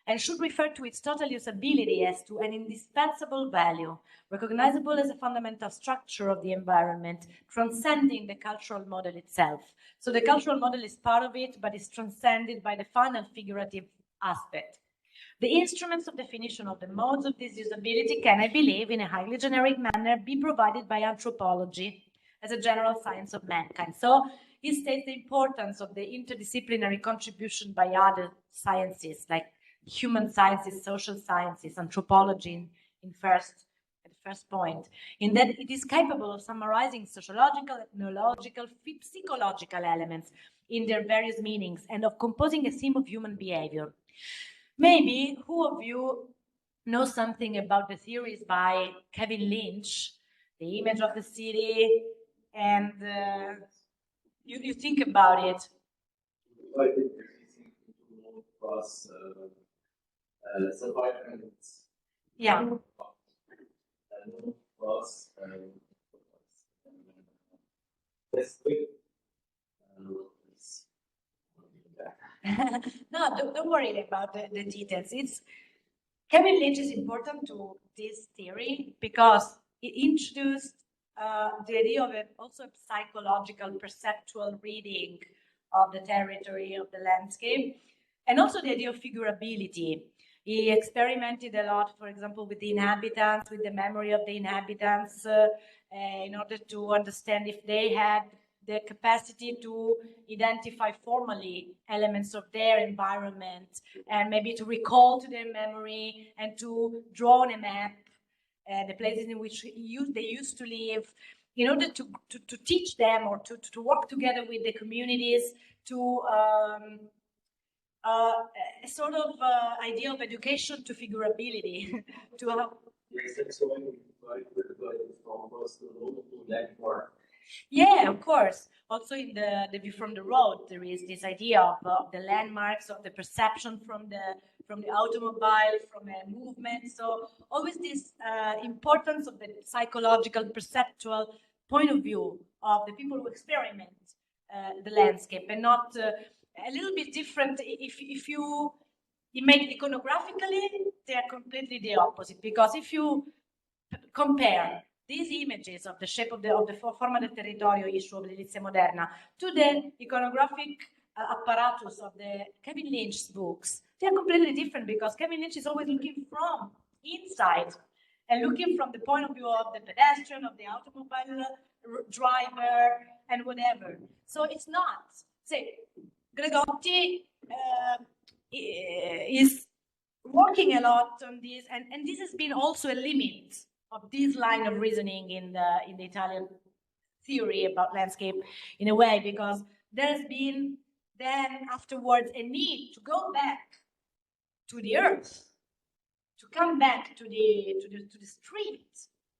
and should refer to its total usability as to an indispensable value, recognizable as a fundamental structure of the environment, transcending the cultural model itself. So the cultural model is part of it, but is transcended by the final figurative aspect. The instruments of definition of the modes of this usability can, I believe, in a highly generic manner, be provided by anthropology as a general science of mankind. So he states the importance of the interdisciplinary contribution by other sciences like human sciences, social sciences, anthropology at first point, in that it is capable of summarizing sociological, ethnological, psychological elements in their various meanings and of composing a theme of human behavior. Maybe who of you knows something about the theories by Kevin Lynch, the image of the city, and you think about it. I think was yeah. Was no, don't worry about the details. Kevin Lynch is important to this theory because it introduced the idea of also a psychological, perceptual reading of the territory, of the landscape, and also the idea of figurability. He experimented a lot, for example, with the inhabitants, with the memory of the inhabitants, in order to understand if they had the capacity to identify formally elements of their environment and maybe to recall to their memory and to draw on a map the places in which they used to live in order to teach them or to work together with the communities to a sort of idea of education to figurability to help. Yeah, of course. Also in the view from the road, there is this idea of the landmarks, of the perception from the automobile, from a movement. So always this importance of the psychological, perceptual point of view of the people who experiment the landscape, and not a little bit different. If you make it iconographically, they are completely the opposite. Because if you compare these images of the shape of the forma del territorio issue of l'edilizia moderna to the iconographic apparatus of the Kevin Lynch's books, they are completely different because Kevin Lynch is always looking from inside and looking from the point of view of the pedestrian, of the automobile driver, and whatever. So it's not, say, Gregotti is working a lot on this, and this has been also a limit of this line of reasoning in the Italian theory about landscape, in a way, because there's been then afterwards a need to go back to the earth, to come back to the street,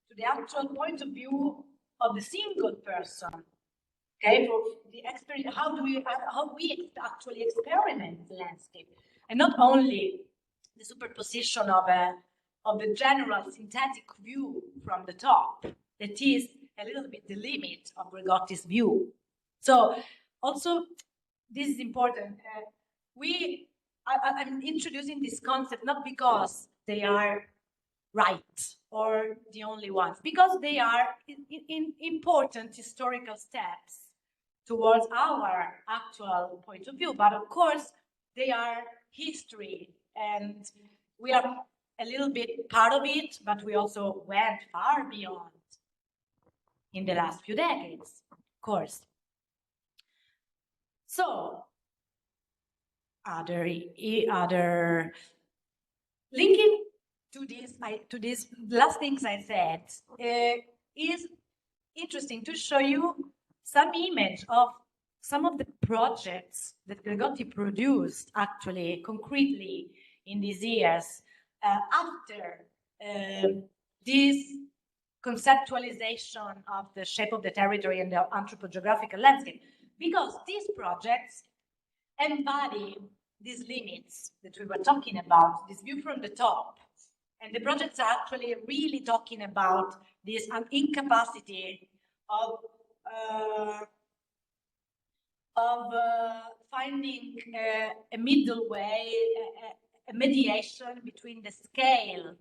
to the actual point of view of the single person. Okay, for the experience, how we actually experiment the landscape, and not only the superposition of a general synthetic view from the top that is a little bit the limit of Gregotti's view. So also this is important. I'm introducing this concept not because they are right or the only ones, because they are important historical steps towards our actual point of view. But of course, they are history, and we are a little bit part of it, but we also went far beyond in the last few decades, of course. So, other linking to this last things I said, is interesting to show you some image of some of the projects that Gregotti produced actually concretely in these years after this conceptualization of the shape of the territory and the anthropogeographical landscape, because these projects embody these limits that we were talking about, this view from the top. And the projects are actually really talking about this incapacity of finding a middle way, a mediation between the scale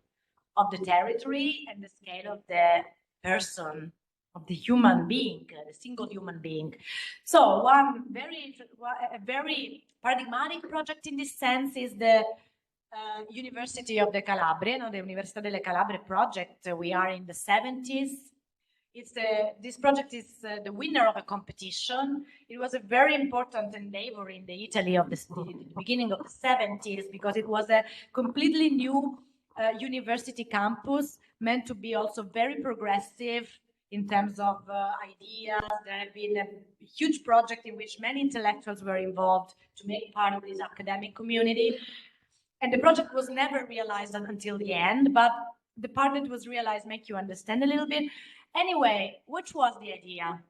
of the territory and the scale of the person, of the human being, the single human being. So a very paradigmatic project in this sense is the University of the Calabre, the Università delle Calabre project. We are in the 70s. This project is the winner of a competition. It was a very important endeavor in the Italy of the beginning of the 70s, because it was a completely new university campus, meant to be also very progressive in terms of ideas. There have been a huge project in which many intellectuals were involved to make part of this academic community. And the project was never realized until the end, but the part that was realized make you understand a little bit. Anyway, which was the idea?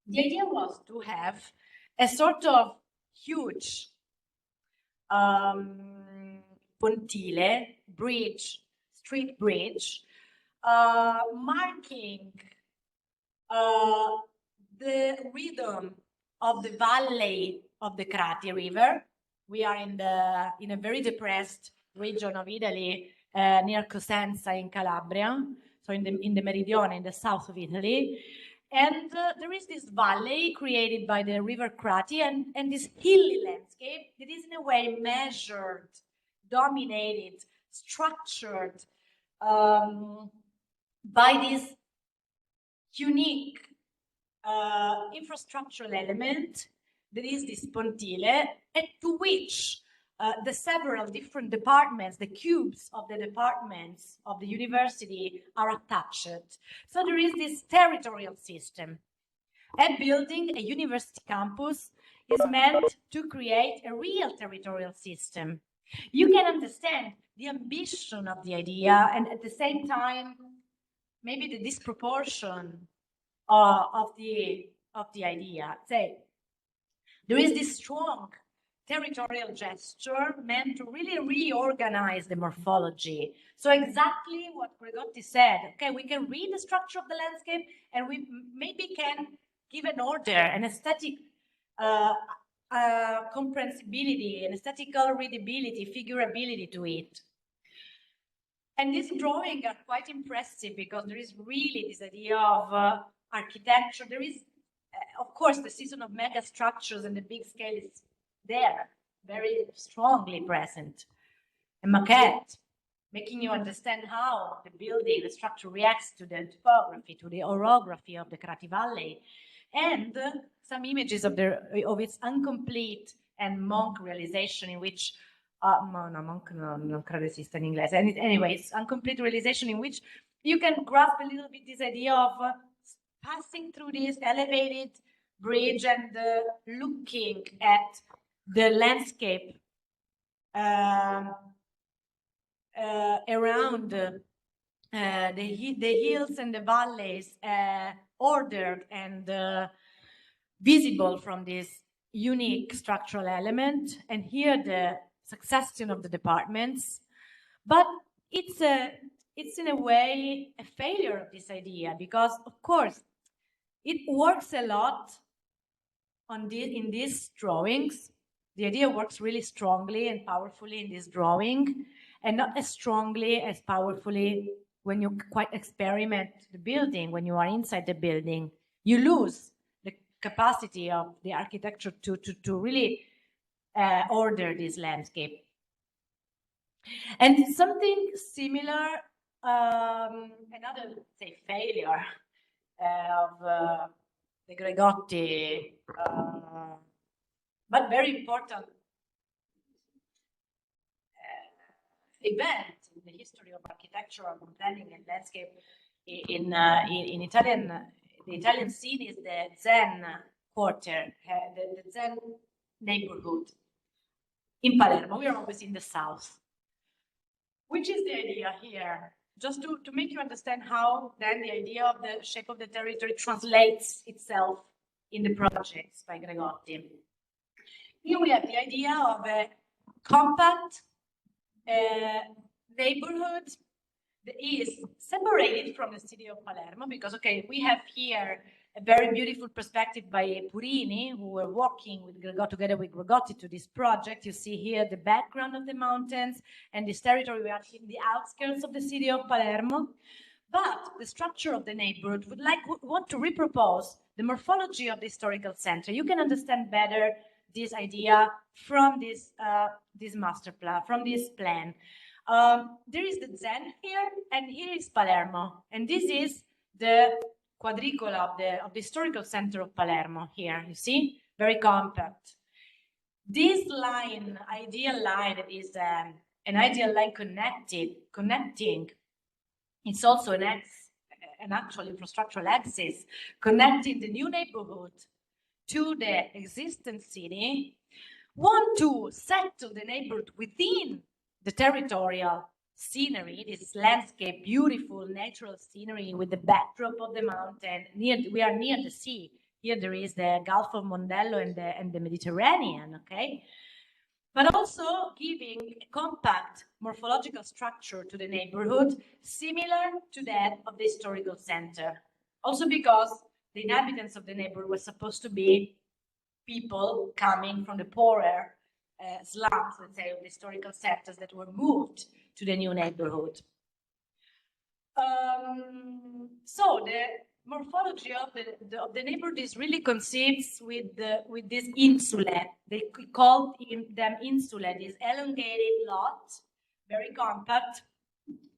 The idea was to have a sort of huge pontile, bridge, street bridge, marking the rhythm of the valley of the Crati River. We are in a very depressed region of Italy, near Cosenza in Calabria, so in the Meridione, in the south of Italy. And there is this valley created by the river Crati and this hilly landscape that is in a way measured, dominated, structured by this unique infrastructural element that is this pontile, and to which the several different departments, the cubes of the departments of the university are attached. So there is this territorial system. A building, a university campus, is meant to create a real territorial system. You can understand the ambition of the idea, and at the same time, maybe the disproportion of the idea. Say, there is this strong territorial gesture meant to really reorganize the morphology. So exactly what Gregotti said, okay, we can read the structure of the landscape, and we maybe can give an order, an aesthetic comprehensibility, an aesthetical readability, figurability to it. And these drawings are quite impressive, because there is really this idea of architecture. There is, of course, the season of mega structures and the big scale is there, very strongly present. A maquette, making you understand how the building, the structure reacts to the topography, to the orography of the Crati Valley, and some images of its incomplete and monk realization, in which monk non credo esista in inglese. And anyways, incomplete realization in which you can grasp a little bit this idea of passing through this elevated bridge and looking at the landscape around the hills and the valleys, ordered and visible from this unique structural element. And here the succession of the departments, but it's in a way a failure of this idea, because of course it works a lot in these drawings. The idea works really strongly and powerfully in this drawing, and not as strongly, as powerfully when you quite experiment the building, when you are inside the building. You lose the capacity of the architecture to really order this landscape. And something similar, another, say, failure of the Gregotti, but very important event in the history of architecture, urban planning, and landscape in Italian. The Italian scene is the Zen quarter, the Zen neighborhood in Palermo. We are always in the south. Which is the idea here? Just to make you understand how then the idea of the shape of the territory translates itself in the projects by Gregotti. Here we have the idea of a compact neighborhood that is separated from the city of Palermo, because, okay, we have here a very beautiful perspective by Purini, who were working with together with Gregotti to this project. You see here the background of the mountains and this territory. We are in the outskirts of the city of Palermo. But the structure of the neighborhood would want to repropose the morphology of the historical center. You can understand better this idea from this master plan, from this plan. There is the Zen here, and here is Palermo, and this is the quadricola of the historical center of Palermo. Here, you see, very compact. This line, ideal line, is an ideal line connecting. It's also an actual infrastructural axis connecting the new neighborhood to the existing city. Want to settle the neighborhood within the territorial scenery, this landscape, beautiful natural scenery with the backdrop of the mountain. We are near the sea. Here there is the Gulf of Mondello and the Mediterranean, okay? But also giving a compact morphological structure to the neighborhood, similar to that of the historical center. Also because the inhabitants of the neighborhood were supposed to be people coming from the poorer slums, let's say, of the historical sectors that were moved to the new neighborhood. So the morphology of the neighborhood is really conceived with this insulae. They called them insulae, this elongated lot, very compact,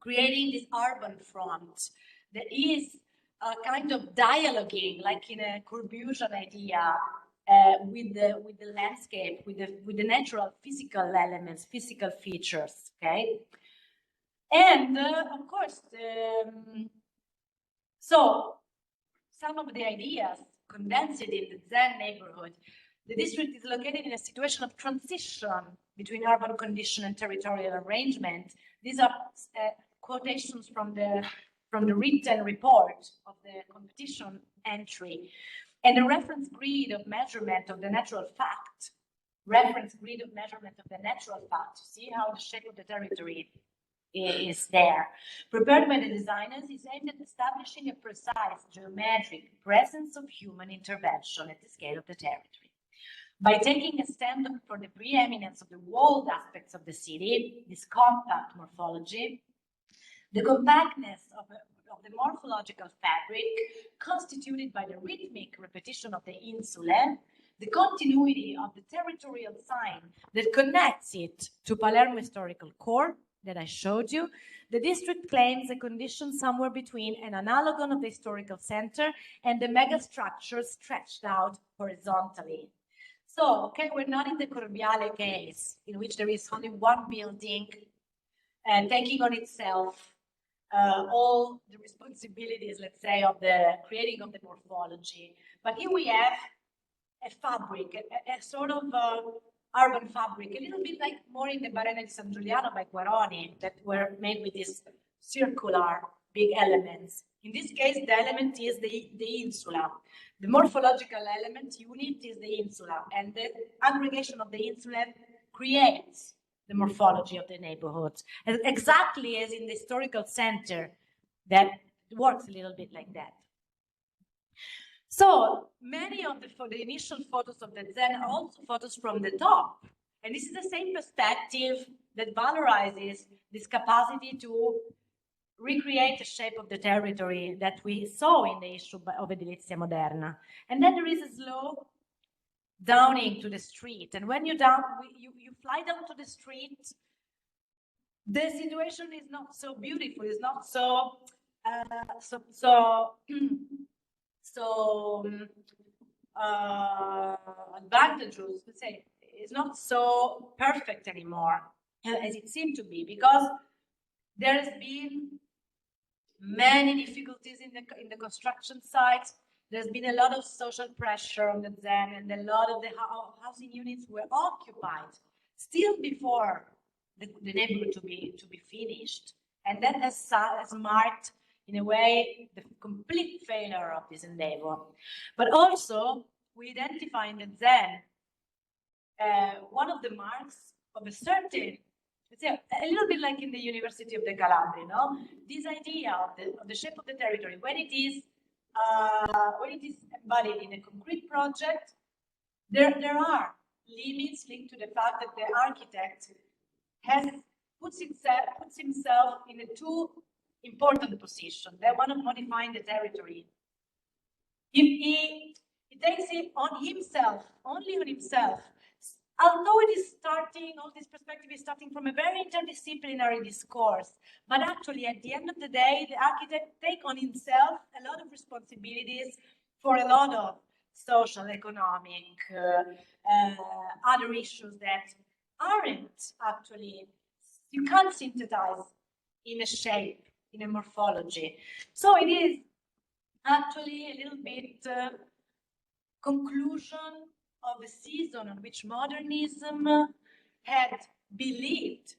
creating this urban front that is a kind of dialoguing, like in a Corbusian idea, with the landscape, with the natural physical elements, physical features. Okay, and of course, so some of the ideas condensed in the Zen neighborhood. The district is located in a situation of transition between urban condition and territorial arrangement. These are quotations from the written report of the competition entry. And the reference grid of measurement of the natural fact. Reference grid of measurement of the natural fact. See how the shape of the territory is there. Prepared by the designers is aimed at establishing a precise geometric presence of human intervention at the scale of the territory. By taking a stand for the preeminence of the walled aspects of the city, this compact morphology, the compactness of the morphological fabric constituted by the rhythmic repetition of the insulae, the continuity of the territorial sign that connects it to Palermo historical core that I showed you, the district claims a condition somewhere between an analogon of the historical center and the megastructure stretched out horizontally. So, okay, we're not in the Corviale case, in which there is only one building taking on itself all the responsibilities, let's say, of the creating of the morphology. But here we have a fabric, a sort of urban fabric, a little bit like more in the Barene di San Giuliano by Guaroni, that were made with these circular big elements. In this case, the element is the insula. The morphological element unit is the insula, and the aggregation of the insula creates the morphology of the neighborhoods, exactly as in the historical center that works a little bit like that. So many of the initial photos of the Zen are also photos from the top, And this is the same perspective that valorizes this capacity to recreate the shape of the territory that we saw in the issue of Edilizia Moderna. And then there is a slow downing to the street. And when you fly down to the street, the situation is not so beautiful, it's not so advantageous, let's say, it's not so perfect anymore as it seemed to be, because there has been many difficulties in the construction sites. There's been a lot of social pressure on the Zen, and a lot of the housing units were occupied still before the neighborhood to be finished, and that has marked, in a way, the complete failure of this endeavor. But also, we identify in the Zen one of the marks of a certain, let's say, a little bit like in the University of the Calabria, no? This idea of the shape of the territory, when it is embodied in a concrete project, there are limits linked to the fact that the architect puts himself in a two important position. The one of modifying the territory. If he takes it on himself, only on himself, although it is starting, all this perspective is starting from a very interdisciplinary discourse, but actually at the end of the day, the architect takes on himself a lot of responsibilities for a lot of social, economic, other issues that aren't actually, you can't synthesize in a shape, in a morphology. So it is actually a little bit conclusion of a season on which modernism had believed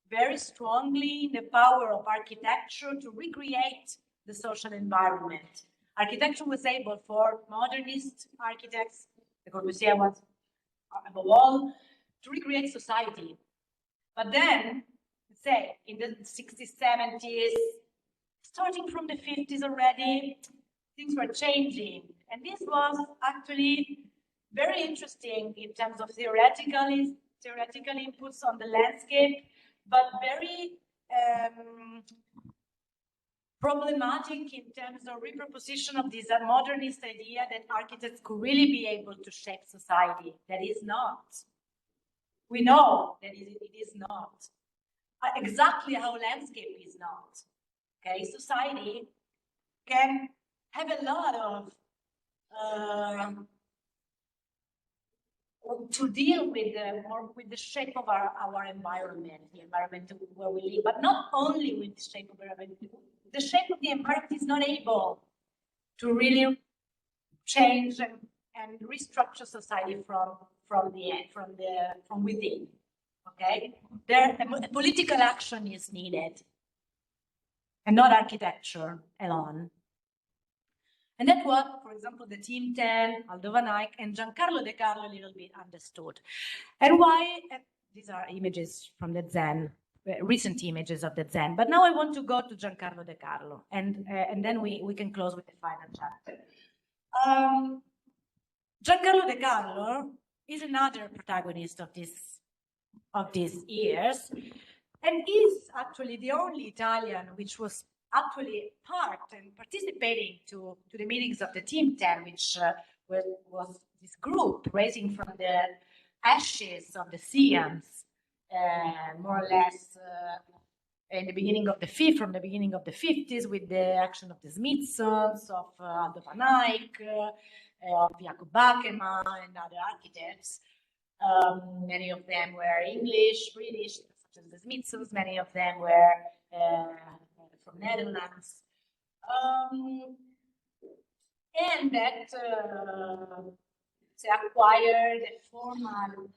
very strongly in the power of architecture to recreate the social environment. Architecture was able for modernist architects, Le Corbusier was above all, to recreate society. But then, let's say, in the 60s, 70s, starting from the 50s already, things were changing. And this was actually very interesting in terms of theoretical inputs on the landscape, but very problematic in terms of reproposition of this modernist idea that architects could really be able to shape society. That is not. We know that it is not. Exactly how landscape is not. Okay, society can have a lot of to deal with the shape of our environment, the environment where we live, but not only with the shape of our environment. The shape of the environment is not able to really change and restructure society from within. Okay, a political action is needed, and not architecture alone. And that's what, for example, the Team 10, Aldo Van Eyck, and Giancarlo De Carlo a little bit understood. And why, these are images from the Zen, recent images of the Zen. But now I want to go to Giancarlo De Carlo, and then we can close with the final chapter. Giancarlo De Carlo is another protagonist of these years, and is actually the only Italian which was actually part and participating to the meetings of the Team 10, which was this group raising from the ashes of the Siams, more or less in the beginning of the from the beginning of the 50s, with the action of the Smithsons, of Aldo Van Eyck, of Jacob Bakema, and other architects. Many of them were English, British, such as the Smithsons. Many of them were from Netherlands, and that they acquired a formal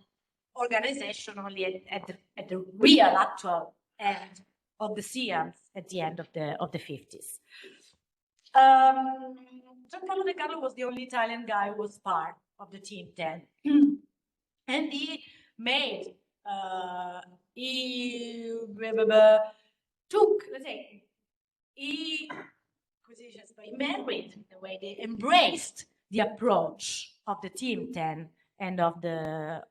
organization only at the real actual end of the Siams at the end of the 50s. Giancarlo De Carlo was the only Italian guy who was part of the Team 10, and he made he married the way they embraced the approach of the Team 10 and of the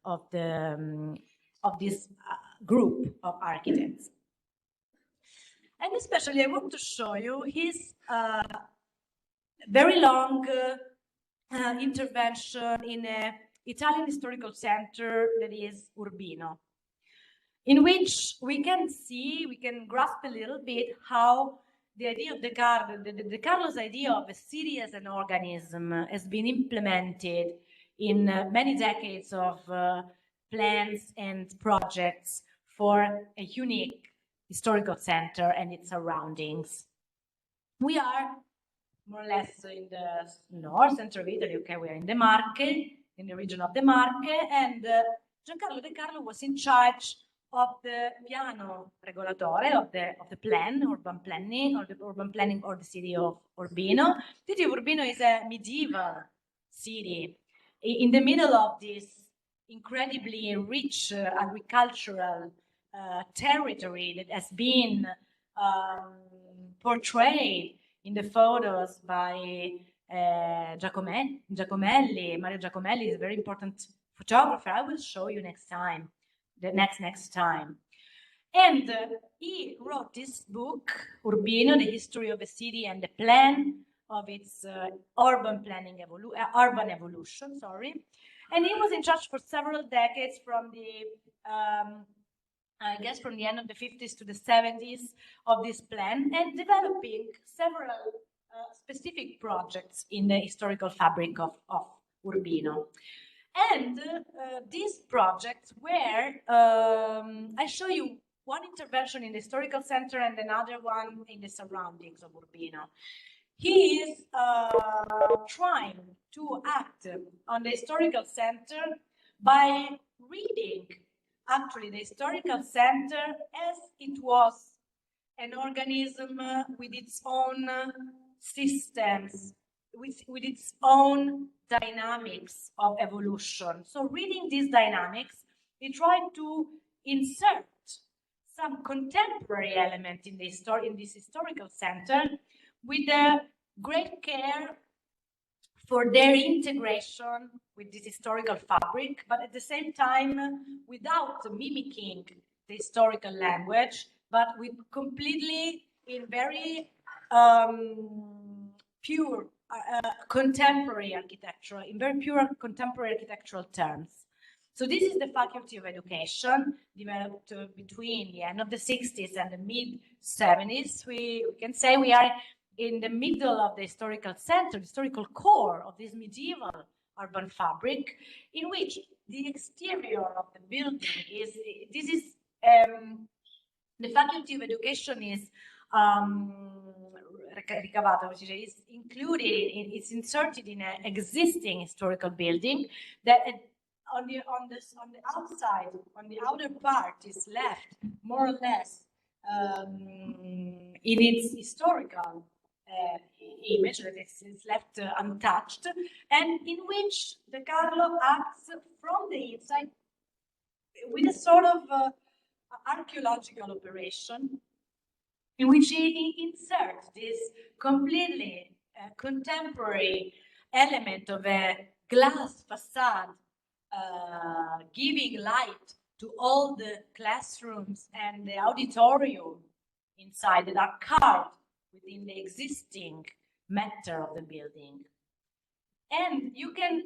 of this group of architects. And especially I want to show you his very long intervention in an Italian historical center that is Urbino, in which we can grasp a little bit how the idea of De Carlo's idea of a city as an organism has been implemented in many decades of plans and projects for a unique historical center and its surroundings. We are more or less in the north center of Italy. Okay, we are in the Marche, in the region of the Marche, and Giancarlo De Carlo was in charge of the piano regolatore of the plan, urban planning, or the city of Urbino. The city of Urbino is a medieval city in the middle of this incredibly rich agricultural territory that has been portrayed in the photos by Giacomelli. Mario Giacomelli is a very important photographer. I will show you next time, next time. And he wrote this book, Urbino, The History of a City and the Plan of its urban evolution, And he was in charge for several decades from the I guess from the end of the 50s to the 70s of this plan, and developing several specific projects in the historical fabric of Urbino. And these projects were, I show you one intervention in the historical center and another one in the surroundings of Urbino. He is trying to act on the historical center by reading actually the historical center as it was an organism with its own systems, with its own dynamics of evolution. So reading these dynamics, he tried to insert some contemporary element in this historical center with a great care for their integration with this historical fabric, but at the same time, without mimicking the historical language, but with completely in very pure contemporary architecture, in very pure contemporary architectural terms. So this is the Faculty of Education, developed between the end of the 60s and the mid-70s. We can say we are in the middle of the historical center, the historical core of this medieval urban fabric, in which the exterior of the building is, the Faculty of Education is is included, it's inserted in an existing historical building that on the outside, on the outer part, is left more or less in its historical image, that is left untouched, and in which De Carlo acts from the inside with a sort of archaeological operation, in which he inserts this completely contemporary element of a glass facade, giving light to all the classrooms and the auditorium inside that are carved within the existing matter of the building. And you can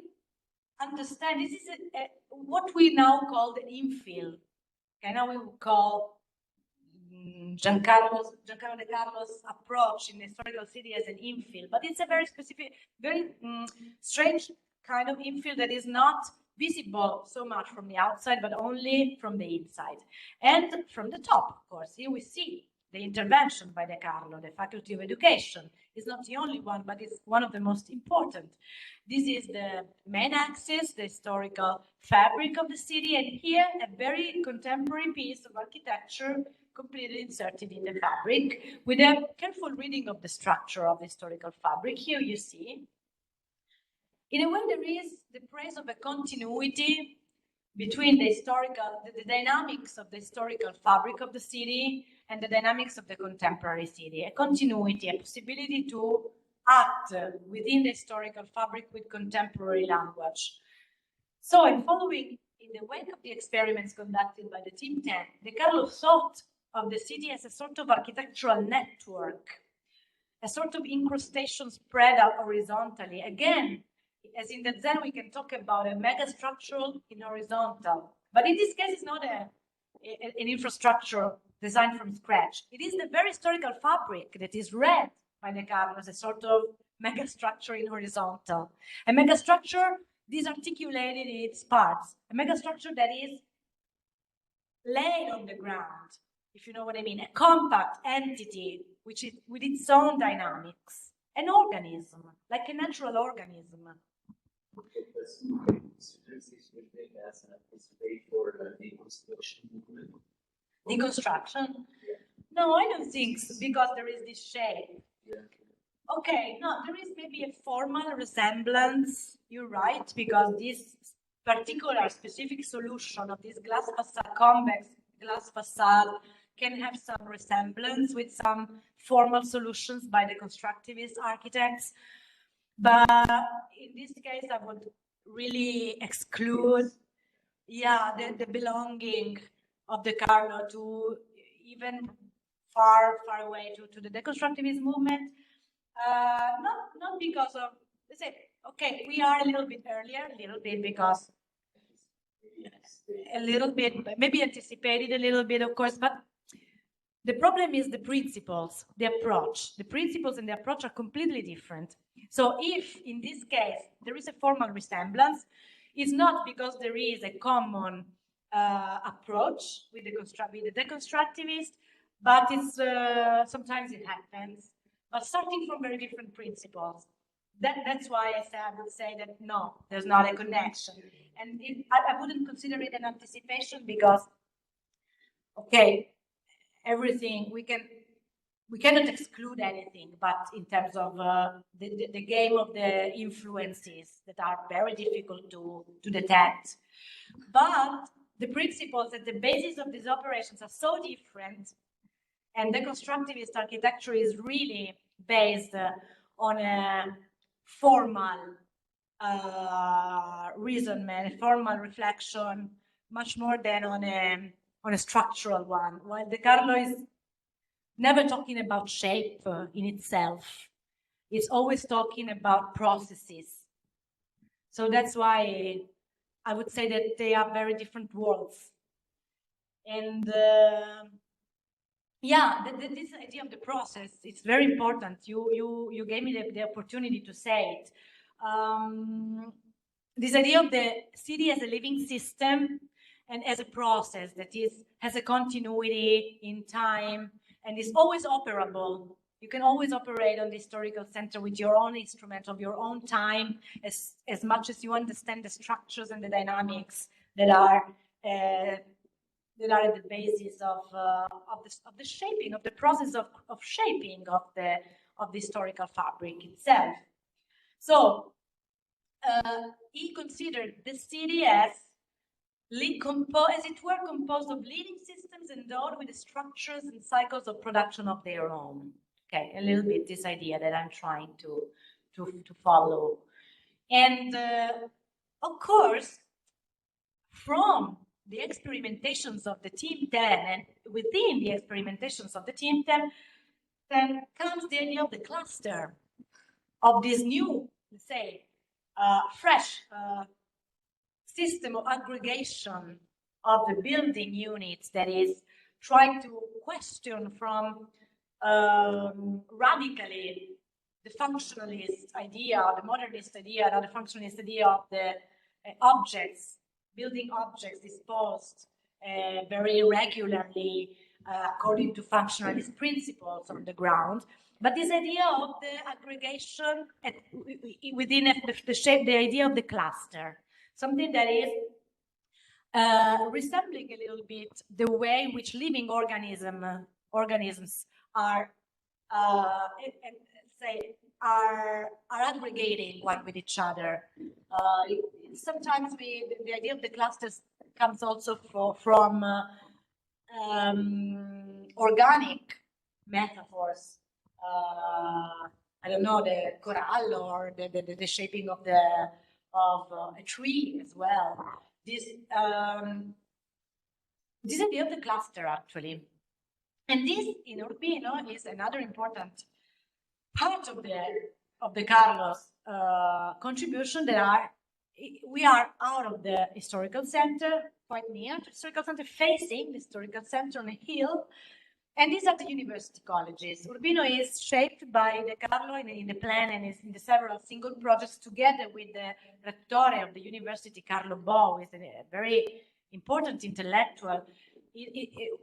understand this is what we now call the infill. Okay, now we will call Giancarlo De Carlo's approach in the historical city as an infill, but it's a very specific, very strange kind of infill that is not visible so much from the outside, but only from the inside. And from the top, of course, here we see the intervention by De Carlo. The Faculty of Education is not the only one, but it's one of the most important. This is the main axis, the historical fabric of the city, and here a very contemporary piece of architecture completely inserted in the fabric with a careful reading of the structure of the historical fabric. Here you see, in a way, there is the praise of a continuity between the dynamics of the historical fabric of the city and the dynamics of the contemporary city. A continuity, a possibility to act within the historical fabric with contemporary language. So, in following in the wake of the experiments conducted by the Team 10, De Carlo thought of the city as a sort of architectural network, a sort of incrustation spread out horizontally. Again, as in the Zen, we can talk about a megastructural in horizontal, but in this case, it's not an infrastructure designed from scratch. It is the very historical fabric that is read by De Carlo as a sort of megastructure in horizontal. A megastructure disarticulated its parts. A megastructure that is laid on the ground, if you know what I mean. A compact entity which is with its own dynamics. An organism, like a natural organism. As an anticipate for the deconstruction movement. Deconstruction? No, I don't think so, because there is this shape. Yeah. Okay, no, there is maybe a formal resemblance, you're right, because this particular specific solution of this glass facade, convex glass facade, can have some resemblance with some formal solutions by the constructivist architects. But in this case, I would really exclude, the belonging of De Carlo to even far away to the deconstructivist movement. Not because of, let's say, okay, we are a little bit earlier, because a little bit, maybe anticipated a little bit, of course, but the problem is the principles, the approach. The principles and the approach are completely different. So if, in this case, there is a formal resemblance, it's not because there is a common approach with the deconstructivist, but it's sometimes it happens, but starting from very different principles. That's why I would say that no, there's not a connection. And I wouldn't consider it an anticipation because, okay, everything we cannot exclude anything, but in terms of the game of the influences that are very difficult to detect. But the principles at the basis of these operations are so different, and the constructivist architecture is really based on a formal reasonment, a formal reflection, much more than on a structural one. While De Carlo is never talking about shape in itself. It's always talking about processes. So that's why I would say that they are very different worlds. And this idea of the process, it's very important. You gave me the opportunity to say it. This idea of the city as a living system and as a process that has a continuity in time and is always operable. You can always operate on the historical center with your own instrument of your own time, as much as you understand the structures and the dynamics that are at the basis of the shaping, of the process of shaping of the historical fabric itself. So he considered the city as it were composed of living systems endowed with the structures and cycles of production of their own. Okay, a little bit this idea that I'm trying to follow. And of course, from the experimentations of the Team 10 and within the experimentations of the Team 10, then comes the idea of the cluster, of this new, let's say, fresh system of aggregation of the building units that is trying to question from radically the functionalist idea, the modernist idea, or the functionalist idea of the objects, building objects disposed very regularly according to functionalist principles on the ground. But this idea of the aggregation within the shape, the idea of the cluster, something that is resembling a little bit the way in which living organisms are aggregating one with each other. Sometimes the idea of the clusters comes also from organic metaphors. I don't know, the corral or the shaping of a tree as well. this this idea of the cluster actually. And this in Urbino is another important part of the Carlos contribution. We are out of the historical center, quite near to the historical center, facing the historical center on a hill. And these are the university colleges. Urbino is shaped by De Carlo in the plan and is in the several single projects together with the Rettore of the university, Carlo Bo, is a very important intellectual.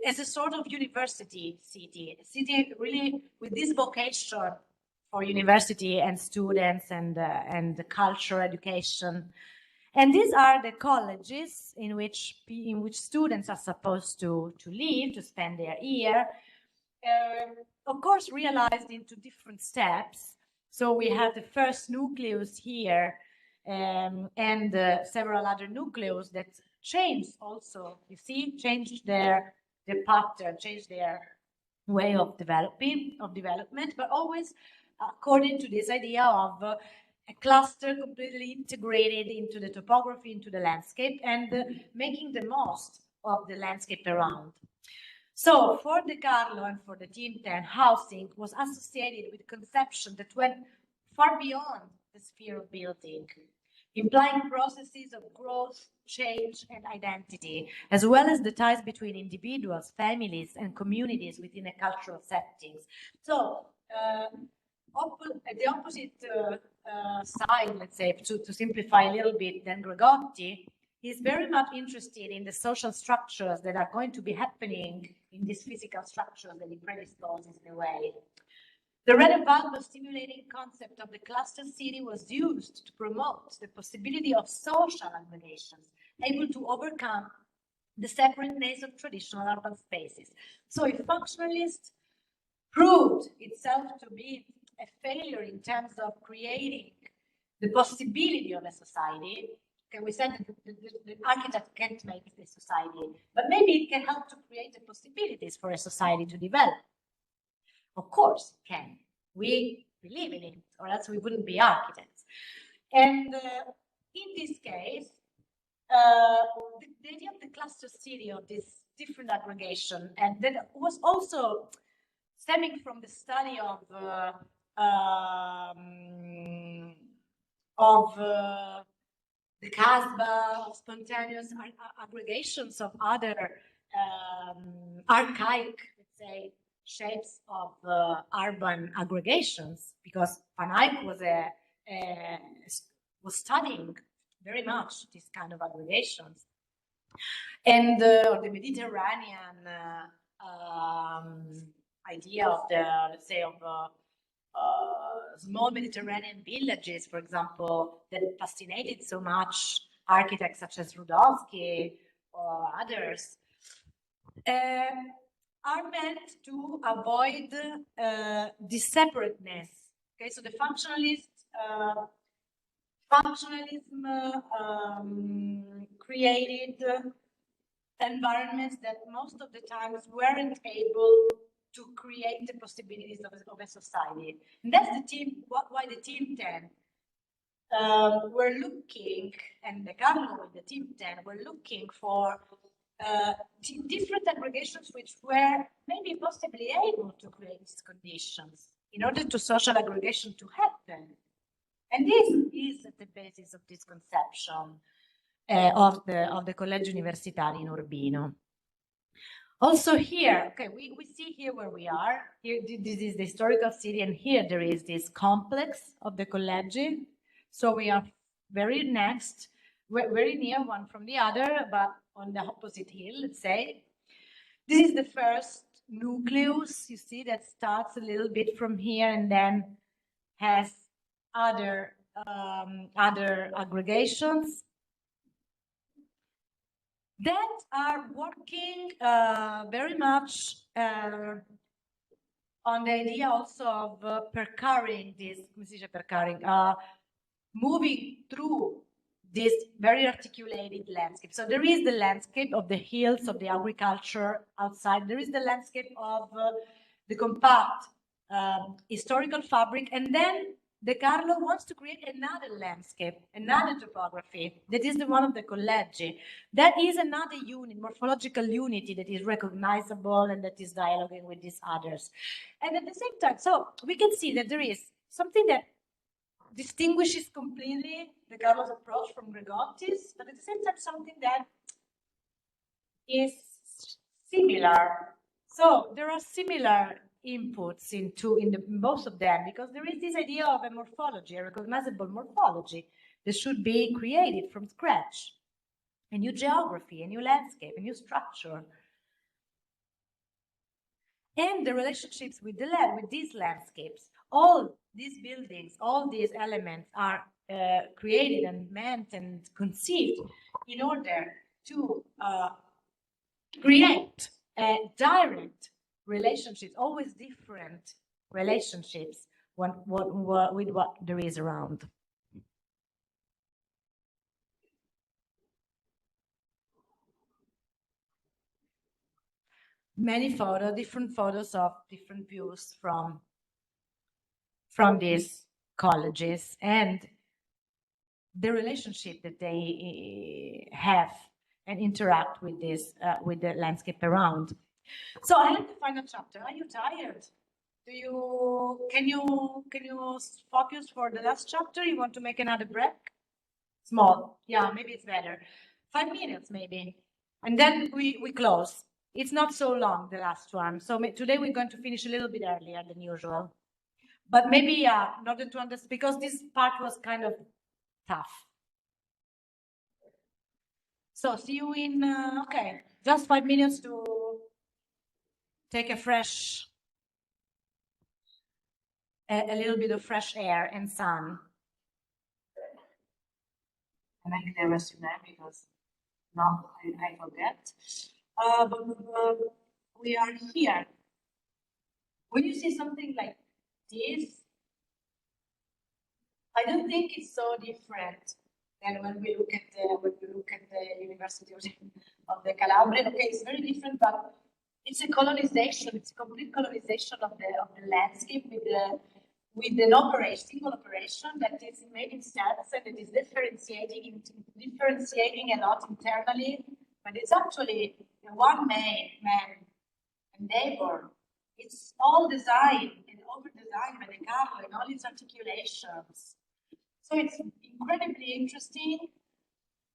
As a sort of university city, a city really with this vocation for university and students and culture education. And these are the colleges in which students are supposed to live, to spend their year. Of course, realized into different steps. So we have the first nucleus here, and several other nucleus that change also. You see, change their pattern, change their way of development, but always according to this idea of a cluster completely integrated into the topography, into the landscape, and making the most of the landscape around. So for De Carlo and for the Team 10, housing was associated with conception that went far beyond the sphere of building, implying processes of growth, change, and identity, as well as the ties between individuals, families, and communities within a cultural settings. So the opposite side, let's say, to simplify a little bit, than Gregotti, he's very much interested in the social structures that are going to be happening in these physical structures that he predisposes in a way. The René Valbo stimulating concept of the cluster city was used to promote the possibility of social aggregations, able to overcome the separateness of traditional urban spaces. So if functionalist proved itself to be a failure in terms of creating the possibility of a society, okay, we said that the architect can't make the society, but maybe it can help to create the possibilities for a society to develop. Of course, it can. We believe in it, or else we wouldn't be architects. And in this case, the idea of the cluster city, of this different aggregation, and that was also stemming from the study of the Casbah, of spontaneous aggregations of other archaic, let's say, shapes of urban aggregations, because Van Eyck was studying very much these kind of aggregations, and the Mediterranean idea of the, let's say, of small Mediterranean villages, for example, that fascinated so much architects such as Rudowski or others, are meant to avoid this separateness. Okay, so the functionalism created environments that most of the times weren't able to create the possibilities of a society. And that's the team, why the Team 10 were looking, and De Carlo with the Team 10 were looking for different aggregations which were maybe possibly able to create these conditions in order to social aggregation to happen. And this is at the basis of this conception of the Collegio Universitario in Urbino. Also here, okay, we see here where we are. Here, this is the historical city, and here there is this complex of the Collegi. So we are very next, very near one from the other, but on the opposite hill, let's say. This is the first nucleus, you see, that starts a little bit from here and then has other aggregations that are working very much on the idea also of percarring this, moving through this very articulated landscape. So there is the landscape of the hills, of the agriculture outside. There is the landscape of the compact historical fabric, and then De Carlo wants to create another landscape, another topography. That is the one of the collegi. That is another unit, morphological unity that is recognizable and that is dialoguing with these others. And at the same time, so we can see that there is something that distinguishes completely De Carlo's approach from Gregotti's, but at the same time something that is similar. So there are similar inputs in both of them, because there is this idea of a morphology, a recognizable morphology that should be created from scratch, a new geography, a new landscape, a new structure. And the relationships with these landscapes, all these buildings, all these elements are created and meant and conceived in order to create direct relationships, always different relationships with what there is around. Many photos, different photos of different views from these colleges and the relationship that they have and interact with this with the landscape around. So I like the final chapter. Are you tired? Can you focus for the last chapter? You want to make another break? Small. Yeah, maybe it's better. 5 minutes maybe. And then we close. It's not so long, the last one. So today we're going to finish a little bit earlier than usual. But maybe, in order to understand, because this part was kind of tough. So see you in, okay, just 5 minutes to take a little bit of fresh air and sun. And I can resume because no, I forget. But we are here. When you see something like this, I don't think it's so different than when we look at the University of the Calabria. Okay, it's very different, but it's a colonization. It's a complete colonization of the landscape with an single operation that is made in steps and it is differentiating a lot internally, but it's actually one man and neighbor. It's all designed and over-designed by De Carlo in all its articulations. So it's incredibly interesting,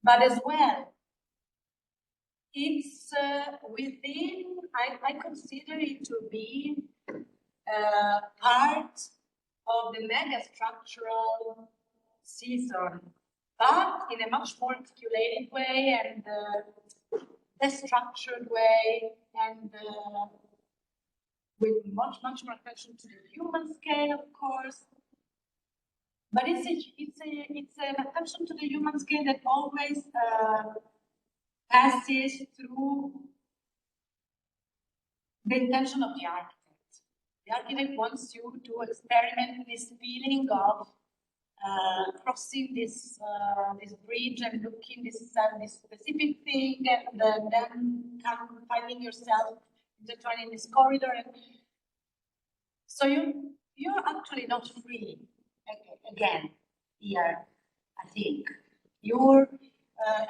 but as well, it's within, I consider it to be part of the mega structural season, but in a much more articulated way and less structured way, and with much more attention to the human scale, of course. But it's an attention to the human scale that always passes through the intention of the architect. The architect wants you to experiment this feeling of crossing this bridge and looking this specific thing, and then finding yourself intertwining this corridor. And so you're actually not free again here. I think you're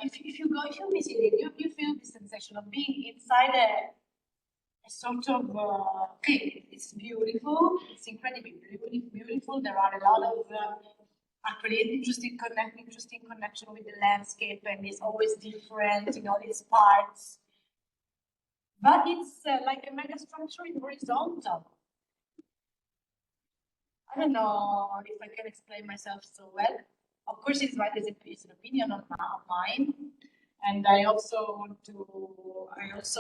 if you visit it, you feel the sensation of being inside a sort of okay, it's beautiful, it's incredibly beautiful. There are a lot of actually interesting connection with the landscape, and it's always different in all its parts. But it's like a mega structure in horizontal. I don't know if I can explain myself so well. Of course, it's right, it's an opinion of mine, and I also want to, let's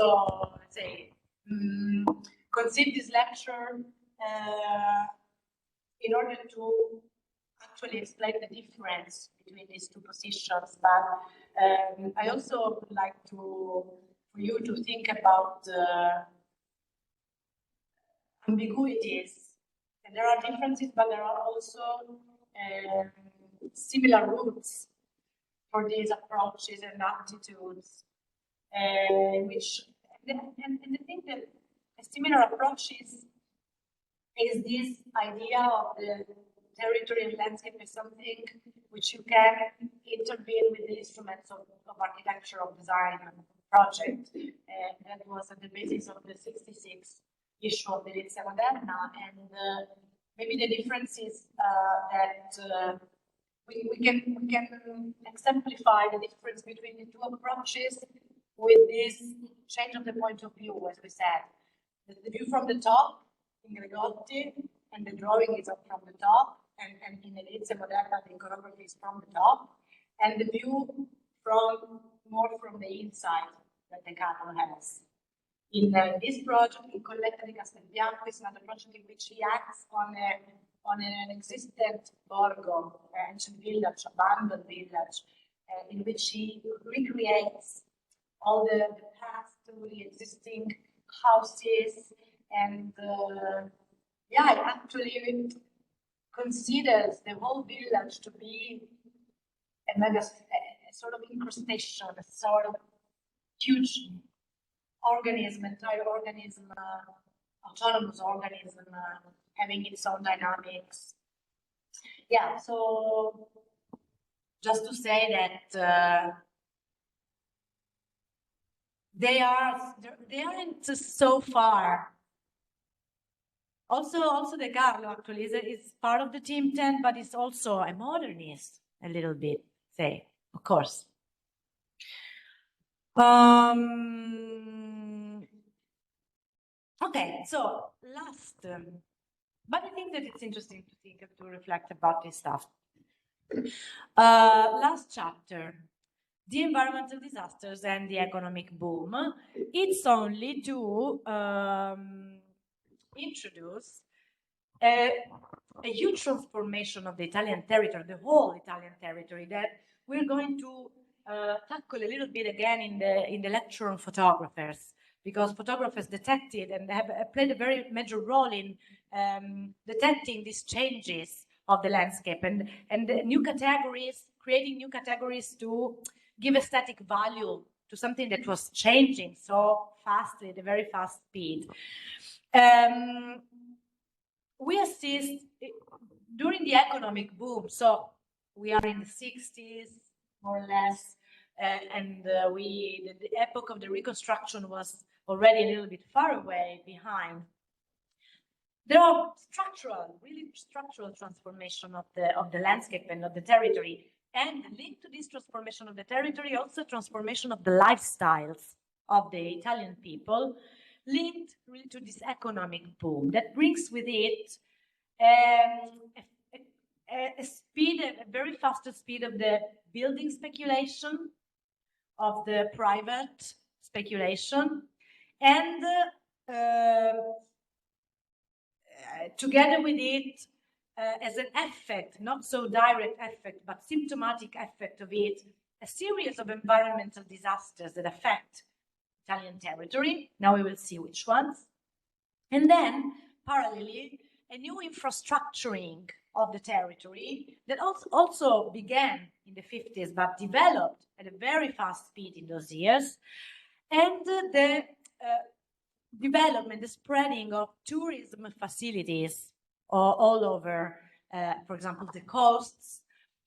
say, conceive this lecture in order to actually explain the difference between these two positions. But I also would like for you to think about ambiguities. And there are differences, but there are also similar roots for these approaches and attitudes, and I think that a similar approach is this idea of the territory and landscape is something which you can intervene with the instruments of architectural design project. And that was at the basis of the 66 issue of the Edilizia Moderna. And maybe the difference is that we can exemplify the difference between the two approaches with this change of the point of view, as we said. The view from the top in Gregotti, and the drawing is up from the top, and in Edilizia Moderna, the iconography is from the top, and the view from more from the inside that the Carlo has. In this project, in Colletta di Castelbianco, is another project in which he acts on an existent borgo, ancient village, abandoned village, in which he recreates all the past, the existing houses, and yeah, it actually considers the whole village to be a sort of incrustation, a sort of huge organism, entire organism, autonomous organism, having its own dynamics. Yeah, so just to say that they aren't so far. Also De Carlo actually is part of the Team 10, but is also a modernist a little bit, say, of course. Okay, so last, but I think that it's interesting to reflect about this stuff. Last chapter, the environmental disasters and the economic boom. It's only to introduce a huge transformation of the Italian territory, the whole Italian territory, that we're going to tackle a little bit again in the lecture on photographers, because photographers detected and have played a very major role in detecting these changes of the landscape and new categories, creating new categories to give aesthetic value to something that was changing so fastly at a very fast speed. We assist during the economic boom, so we are in the 60s, more or less, and the epoch of the reconstruction was already a little bit far away behind. There are really structural transformation of the landscape and of the territory, and linked to this transformation of the territory, also transformation of the lifestyles of the Italian people, linked really to this economic boom that brings with it a very faster speed of the building speculation, of the private speculation, and together with it, as an effect, not so direct effect, but symptomatic effect of it, a series of environmental disasters that affect Italian territory. Now we will see which ones. And then, parallelly, a new infrastructuring of the territory that also began in the 50s, but developed at a very fast speed in those years. And the development, the spreading of tourism facilities all over, for example, the coasts,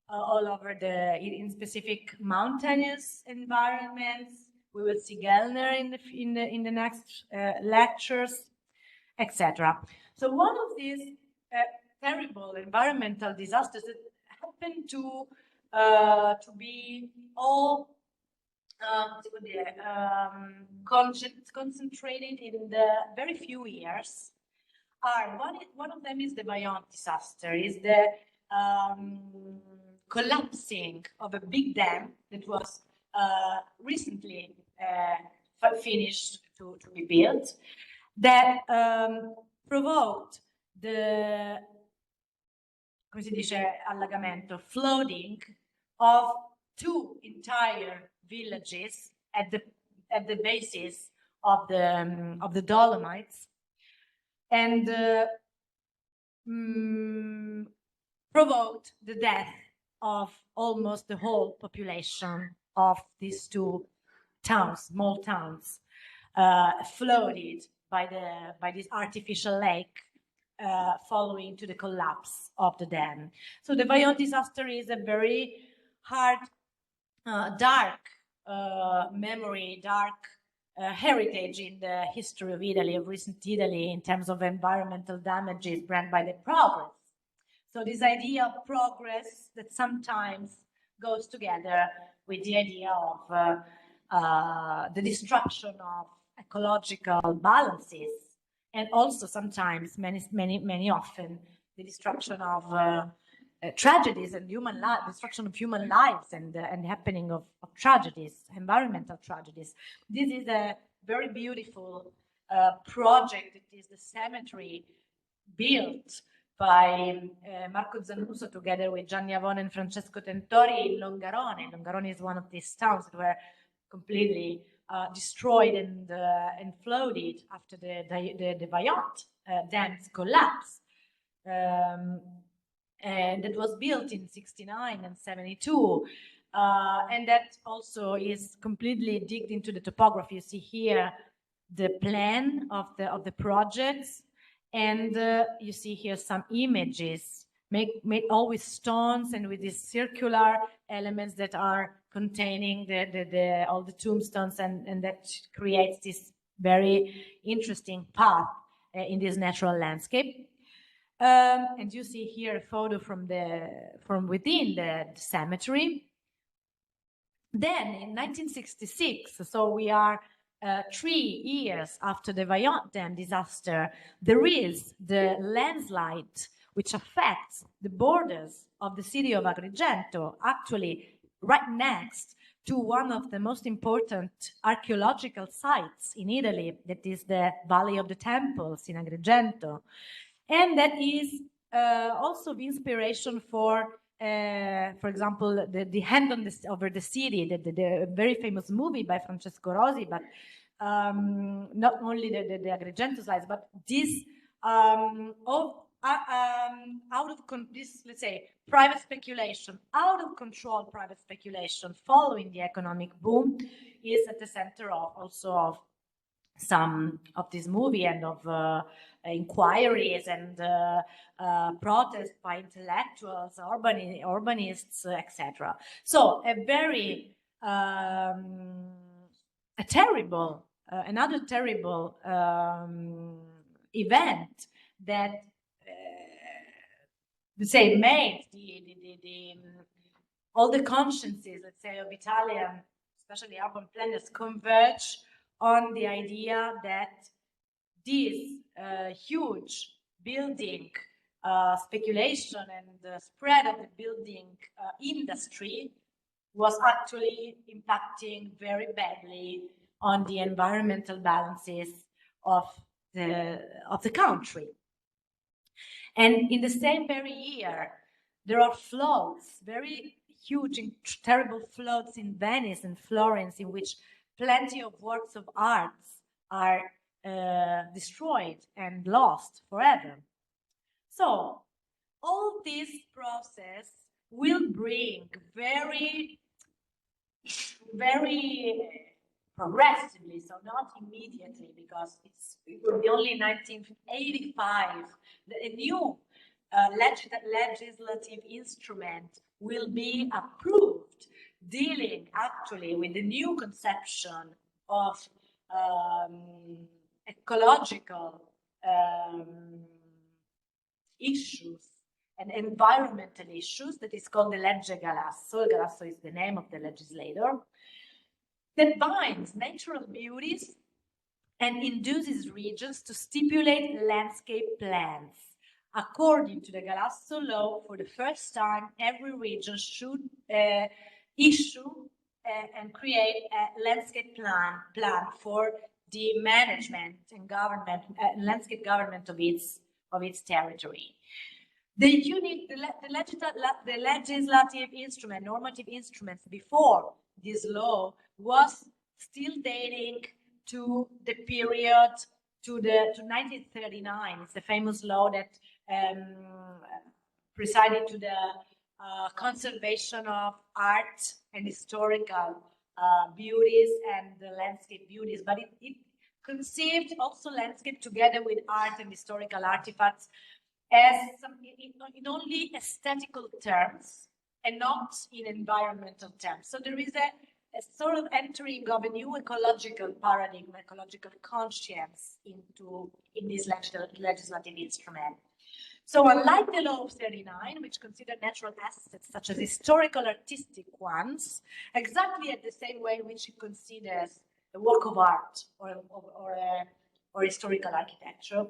all over in specific mountainous environments. We will see Gellner in the next lectures, etc. So one of these terrible environmental disasters that happened to be all concentrated in the very few years are one of them is the Vajont disaster, is the collapsing of a big dam that was recently finished to be built, that provoked the, come si dice, allagamento, flooding of two entire villages at the basis of the Dolomites, and provoked the death of almost the whole population of these two towns, small towns, flooded by this artificial lake following to the collapse of the dam. So the Vajont disaster is a very hard, dark memory, dark heritage in the history of Italy, of recent Italy, in terms of environmental damages brought by the progress. So this idea of progress that sometimes goes together with the idea of the destruction of ecological balances, and also sometimes, many often, the destruction of tragedies and human life, destruction of human lives, and happening of tragedies, environmental tragedies. This is a very beautiful project. It is the cemetery built by Marco Zannuso together with Gianni Avon and Francesco Tentori in Longarone. Longarone is one of these towns that were completely destroyed and flooded after the Vajont dam's collapse. And that was built in 69 and 72. And that also is completely digged into the topography. You see here the plan of the projects, and you see here some images made all with stones and with these circular elements that are containing all the tombstones, and that creates this very interesting path in this natural landscape. And you see here a photo from within the cemetery. Then in 1966, so we are 3 years after the Vajont Dam disaster, there is the landslide which affects the borders of the city of Agrigento, actually right next to one of the most important archaeological sites in Italy, that is the Valley of the Temples in Agrigento. And that is also the inspiration for example, the Hand over the City, the very famous movie by Francesco Rosi, but not only the Agrigento slides, but this this, let's say, private speculation, out of control private speculation following the economic boom is at the center of also of some of this movie and of inquiries and protests by intellectuals, urbanists, etc. So a very another terrible event that say made all the consciences, let's say, of Italian, especially urban planners, converge on the idea that this huge building speculation and the spread of the building industry was actually impacting very badly on the environmental balances of the country. And in the same very year, there are floods, very huge and terrible floods in Venice and Florence, in which plenty of works of arts are destroyed and lost forever. So all this process will bring very progressively, so not immediately, because it will be only in 1985 that a new legislative instrument will be approved, dealing actually with the new conception of ecological issues and environmental issues, that is called the Legge Galasso. Galasso is the name of the legislator, that binds natural beauties and induces regions to stipulate landscape plans. According to the Galasso law, for the first time, every region should issue and create a landscape plan for the management and government, landscape government of its territory. The legislative instrument, normative instruments before this law was still dating to the period to 1939. It's the famous law that presided to the conservation of art and historical beauties and the landscape beauties, but it conceived also landscape together with art and historical artifacts as in only aesthetical terms and not in environmental terms. So there is a sort of entering of a new ecological paradigm, ecological conscience in this legislative instrument. So unlike the law of 39, which considered natural assets such as historical artistic ones, exactly at the same way in which it considers a work of art or historical architecture,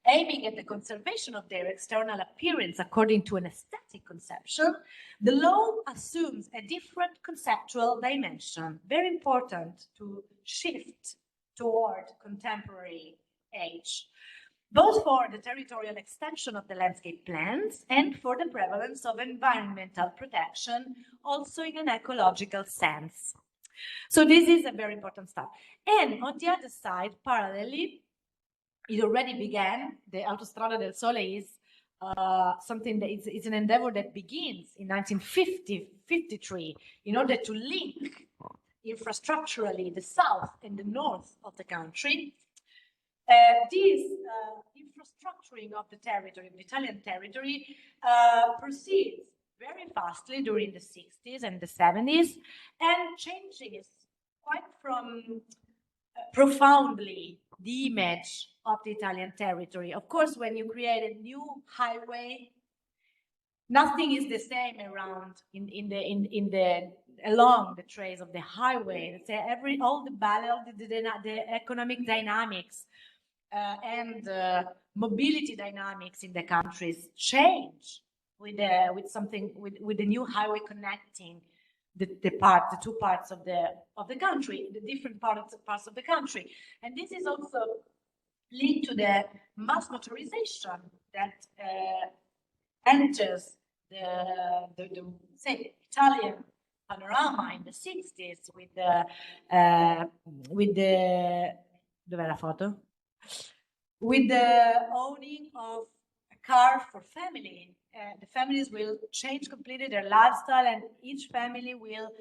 aiming at the conservation of their external appearance according to an aesthetic conception, the law assumes a different conceptual dimension, very important to shift toward contemporary age, both for the territorial extension of the landscape plans and for the prevalence of environmental protection, also in an ecological sense. So this is a very important stuff. And on the other side, parallelly, it already began. The Autostrada del Sole is something that is an endeavor that begins in 1953 in order to link infrastructurally the south and the north of the country. This infrastructuring of the territory, of the Italian territory, proceeds very fastly during the 60s and the 70s and changes quite from profoundly the image of the Italian territory. Of course, when you create a new highway, nothing is the same around along the trace of the highway. Let's say all the economic dynamics and mobility dynamics in the countries change with the new highway connecting the two parts of the country, the different parts of the country. And this is also linked to the mass motorization that enters the say Italian panorama in the 60s with the owning of a car for family. The families will change completely their lifestyle, and each family will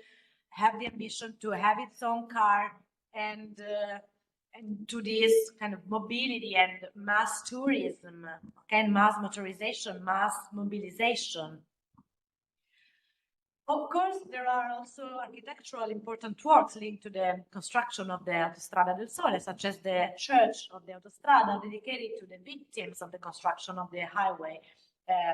have the ambition to have its own car, and to this kind of mobility and mass tourism, and mass motorization, mass mobilization. Of course, there are also architectural important works linked to the construction of the Autostrada del Sole, such as the Church of the Autostrada, dedicated to the victims of the construction of the highway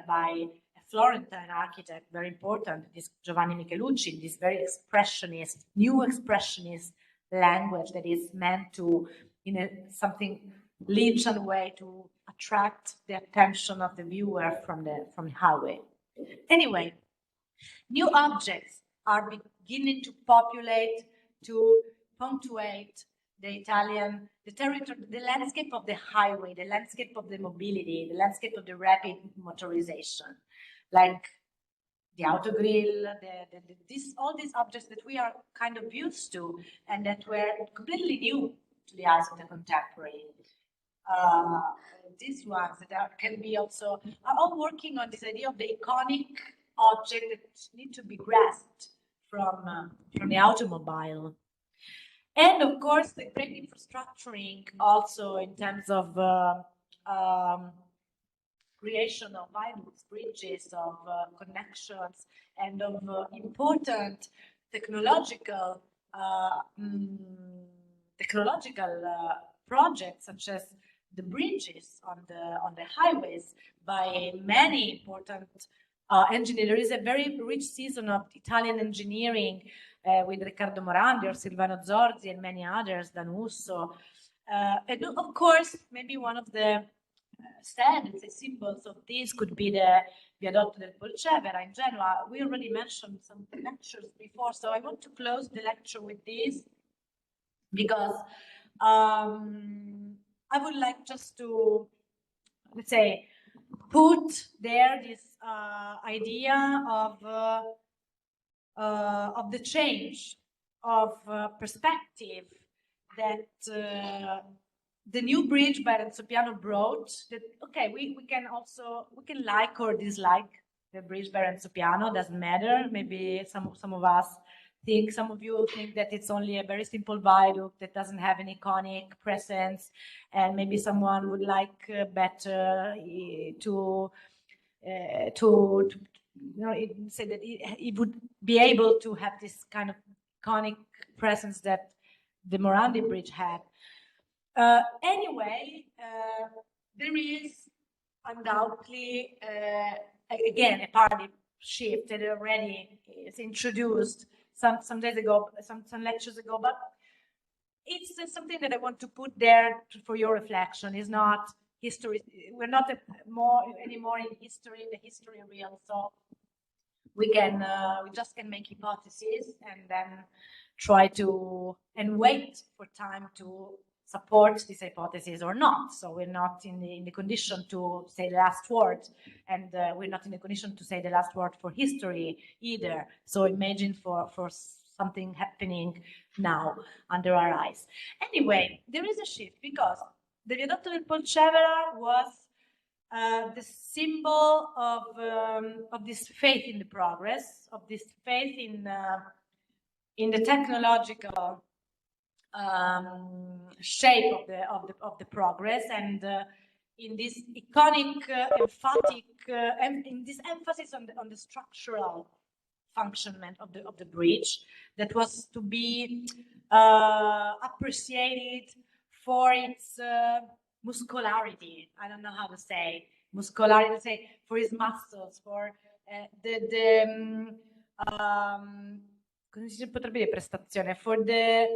by a Florentine architect, very important, this Giovanni Michelucci, this very expressionist, new expressionist language that is meant to, in a something Lynchian way, to attract the attention of the viewer from the highway. Anyway, new objects are beginning to populate, to punctuate the territory, the landscape of the highway, the landscape of the mobility, the landscape of the rapid motorization, like the autogrill, all these objects that we are kind of used to and that were completely new to the eyes of the contemporary. These ones that can be also are all working on this idea of the iconic object that need to be grasped from the automobile. And of course, the great infrastructuring also in terms of creation of viaducts, bridges, of connections, and of important technological projects, such as the bridges on the highways by many important engineers. There is a very rich season of Italian engineering with Riccardo Morandi or Silvano Zorzi and many others, Danusso. And of course, maybe one of the standards and symbols of this could be the Viadotto del Polcevera in Genoa. We already mentioned some lectures before, so I want to close the lecture with this because I would like just to, let's say, put there this idea of the change of perspective that the new bridge by Renzo Piano brought. That okay, we can like or dislike the bridge by Renzo Piano, doesn't matter. Maybe some of us think, some of you think that it's only a very simple viaduct that doesn't have an iconic presence, and maybe someone would like better to say that it would be able to have this kind of iconic presence that the Morandi Bridge had. Anyway, there is undoubtedly, again, a paradigm shift that already is introduced some days ago, some lectures ago, but it's something that I want to put there for your reflection. Is not history. We're not anymore in history, the history real. So we just can make hypotheses and then try to and wait for time to support this hypothesis or not. So we're not in the condition to say the last word, and we're not in the condition to say the last word for history either. So imagine for something happening now under our eyes. Anyway, there is a shift because the Viadotto del Polcevera was the symbol of this faith in the progress, of this faith in the technological shape of the progress, and in this iconic, emphatic, and in this emphasis on the structural functionment of the bridge that was to be appreciated for its muscularity. I don't know how to say muscularity. Say for its muscles, for come si potrebbe dire prestazione, for the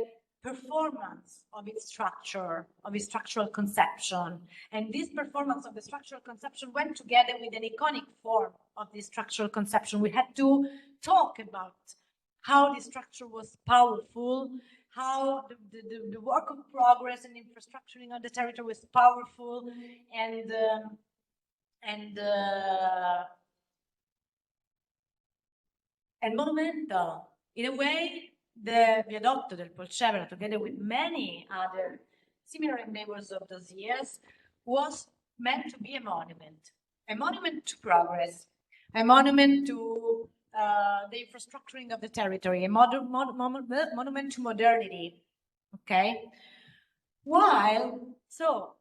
performance of its structure, of its structural conception. And this performance of the structural conception went together with an iconic form of this structural conception. We had to talk about how the structure was powerful, how the work of progress and infrastructuring on the territory was powerful and monumental. In a way, the Viadotto del Polcevera, together with many other similar neighbors of those years, was meant to be a monument to progress, a monument to the infrastructuring of the territory, a monument to modernity. Okay, so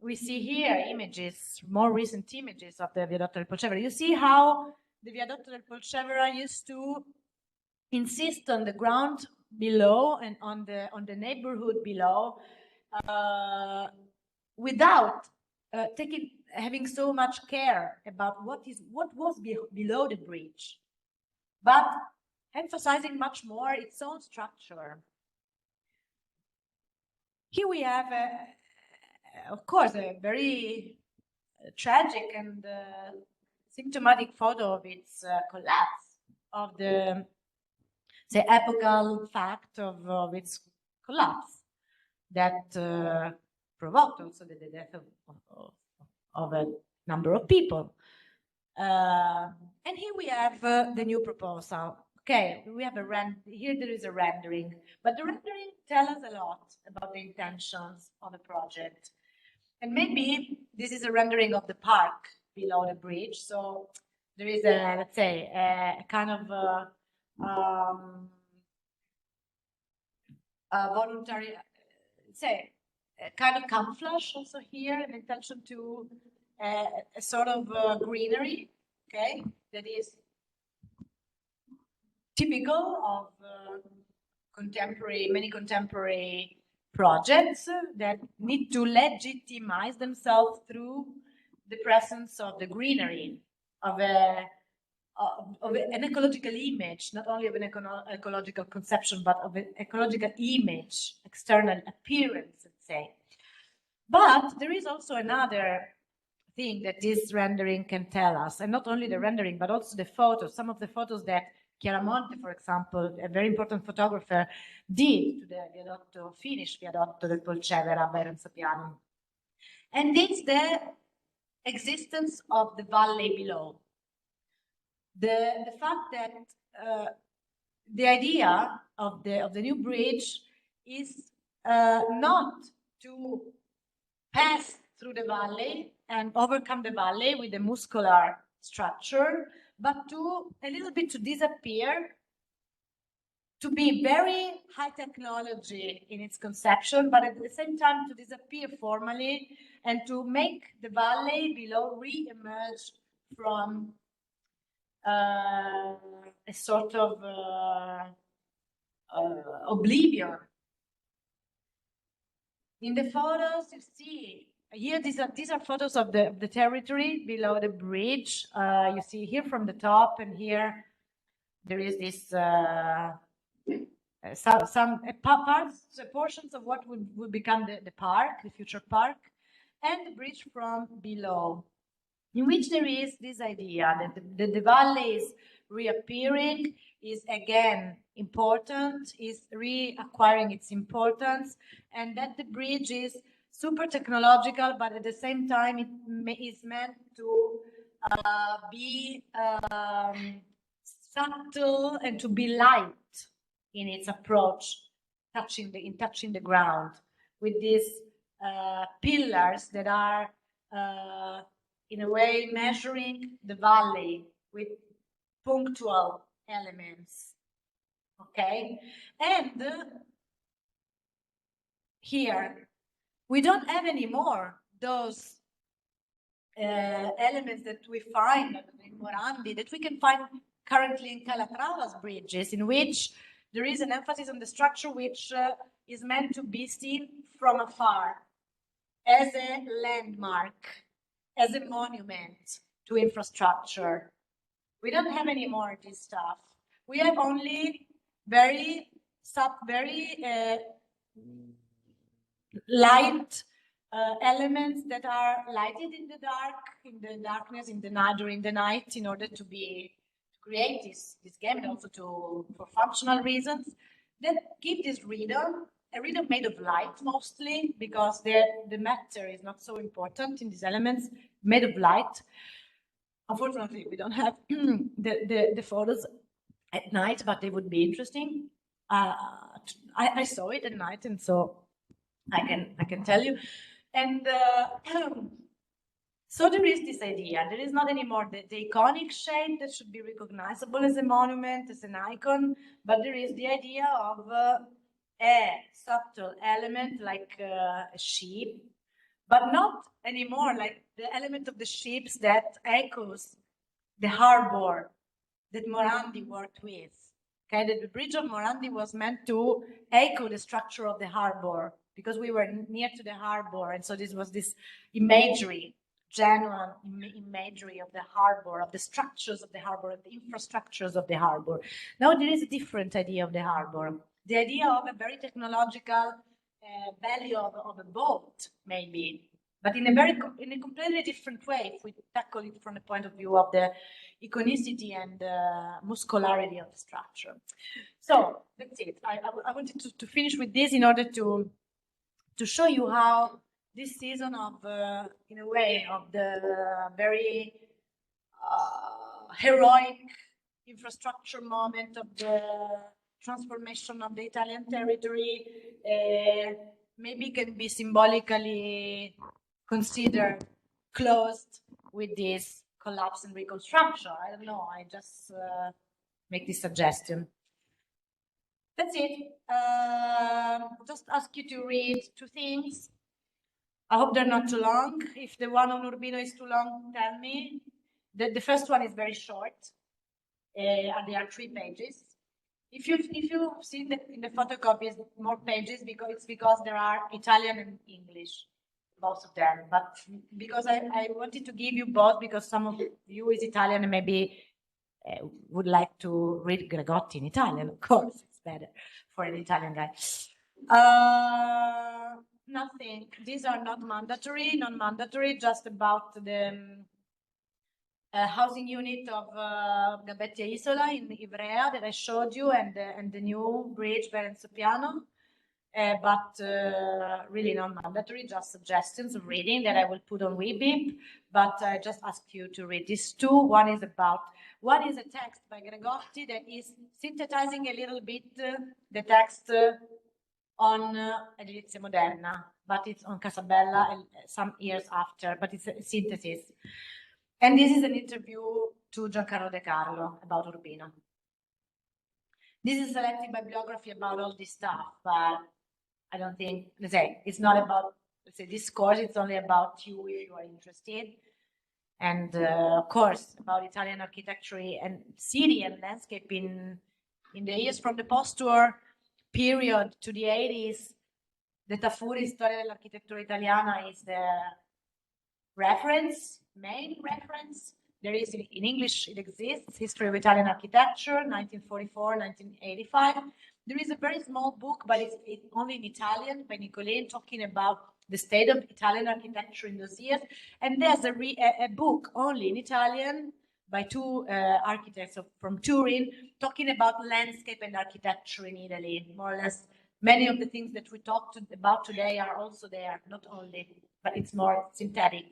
we see here images, more recent images of the Viadotto del Polcevera. You see how the Viadotto del Polcevera used to insist on the ground below and on the neighborhood below, without having so much care about what was below the bridge, but emphasizing much more its own structure. Here we have, of course, a very tragic and symptomatic photo of its collapse, of the epochal fact of its collapse that provoked also the death of a number of people. And here we have the new proposal. Okay, we have here there is a rendering, but the rendering tells us a lot about the intentions of the project. And maybe this is a rendering of the park below the bridge. So there is a, let's say, a kind of voluntary, say, a kind of camouflage also here, an intention to a sort of greenery, okay, that is typical of many contemporary projects that need to legitimize themselves through the presence of the greenery, of an ecological image, not only of an ecological conception, but of an ecological image, external appearance, let's say. But there is also another thing that this rendering can tell us, and not only the rendering, but also the photos, some of the photos that Chiaramonte, for example, a very important photographer, did to the finished Viadotto del Polcevera by Renzo Piano. And it's the existence of the valley below. The fact that the idea of the new bridge is not to pass through the valley and overcome the valley with a muscular structure, but to a little bit to disappear to be very high technology in its conception, but at the same time to disappear formally and to make the valley below re-emerge from a sort of oblivion. In the photos, you see here these are photos of the territory below the bridge. You see here from the top, and here there is this some parts, portions of what would become the park, the future park, and the bridge from below, in which there is this idea that the valley is reappearing, is again important, is reacquiring its importance, and that the bridge is super technological, but at the same time it is meant to be subtle and to be light in its approach, touching the ground, with these pillars that are in a way measuring the valley with punctual elements. Okay, and here we don't have anymore those elements that we find in Morandi, that we can find currently in Calatrava's bridges, in which there is an emphasis on the structure which is meant to be seen from afar as a landmark, as a monument to infrastructure. We don't have anymore this stuff. We have only very light elements that are lighted in the dark, in the darkness, in the night, during the night, in order to create this game, and also for functional reasons, that give this rhythm, a rhythm made of light mostly, because the matter is not so important in these elements, made of light. Unfortunately, we don't have the photos at night, but they would be interesting. I saw it at night, and so I can tell you. And so there is this idea. There is not anymore the iconic shape that should be recognizable as a monument, as an icon, but there is the idea of a subtle element like a sheep, but not anymore like the element of the ships that echoes the harbor that Morandi worked with. Okay, the bridge of Morandi was meant to echo the structure of the harbor, because we were near to the harbor, and so this was this imagery, genuine imagery of the harbor, of the structures of the harbor, of the infrastructures of the harbor. Now there is a different idea of the harbor, the idea of a very technological value of a boat, maybe, but in a completely different way if we tackle it from the point of view of the iconicity and muscularity of the structure. So that's it. I wanted to finish with this in order to show you how this season of, in a way, of the very heroic infrastructure moment of the transformation of the Italian territory maybe can be symbolically considered closed with this collapse and reconstruction. I don't know, I just make this suggestion. That's it. Just ask you to read two things. I hope they're not too long. If the one on Urbino is too long, tell me. The first one is very short, and there are 3 pages. If you've seen that in the photocopies more pages, because there are Italian and English, both of them. But because I wanted to give you both, because some of you is Italian and maybe would like to read Gregotti in Italian, of course. It's better for an Italian guy. Nothing. These are not mandatory, non-mandatory, just about the housing unit of Gabettia Isola in Ivrea that I showed you, and the new bridge Verenzo Piano. But really non-mandatory, just suggestions of reading that I will put on Weebip. But I just ask you to read these 2. One is a text by Gregotti that is synthesizing a little bit the text on Edilizia Moderna, but it's on Casabella some years after, but it's a synthesis. And this is an interview to Giancarlo De Carlo about Urbino. This is selective bibliography about all this stuff, but I don't think, let's say, it's not about, let's say, this course, it's only about you if you are interested. And of course, about Italian architecture and city and landscape in the years from the post-war period to the 80s, the Tafuri Storia dell'Architettura Italiana is the reference, main reference. There is, in English, it exists, History of Italian Architecture, 1944, 1985. There is a very small book, but it's only in Italian, by Nicolin, talking about the state of Italian architecture in those years. And there's a book only in Italian by two architects from Turin, talking about landscape and architecture in Italy, more or less. Many of the things that we talked about today are also there, not only, but it's more synthetic.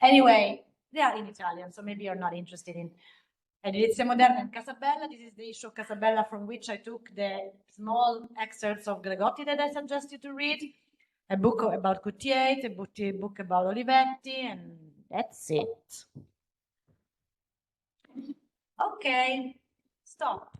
Anyway, they are in Italian, so maybe you're not interested in Edilizia Moderna and Casabella. This is the issue of Casabella from which I took the small excerpts of Gregotti that I suggest you to read, a book about Coutier, a book about Olivetti, and that's it. Okay, stop.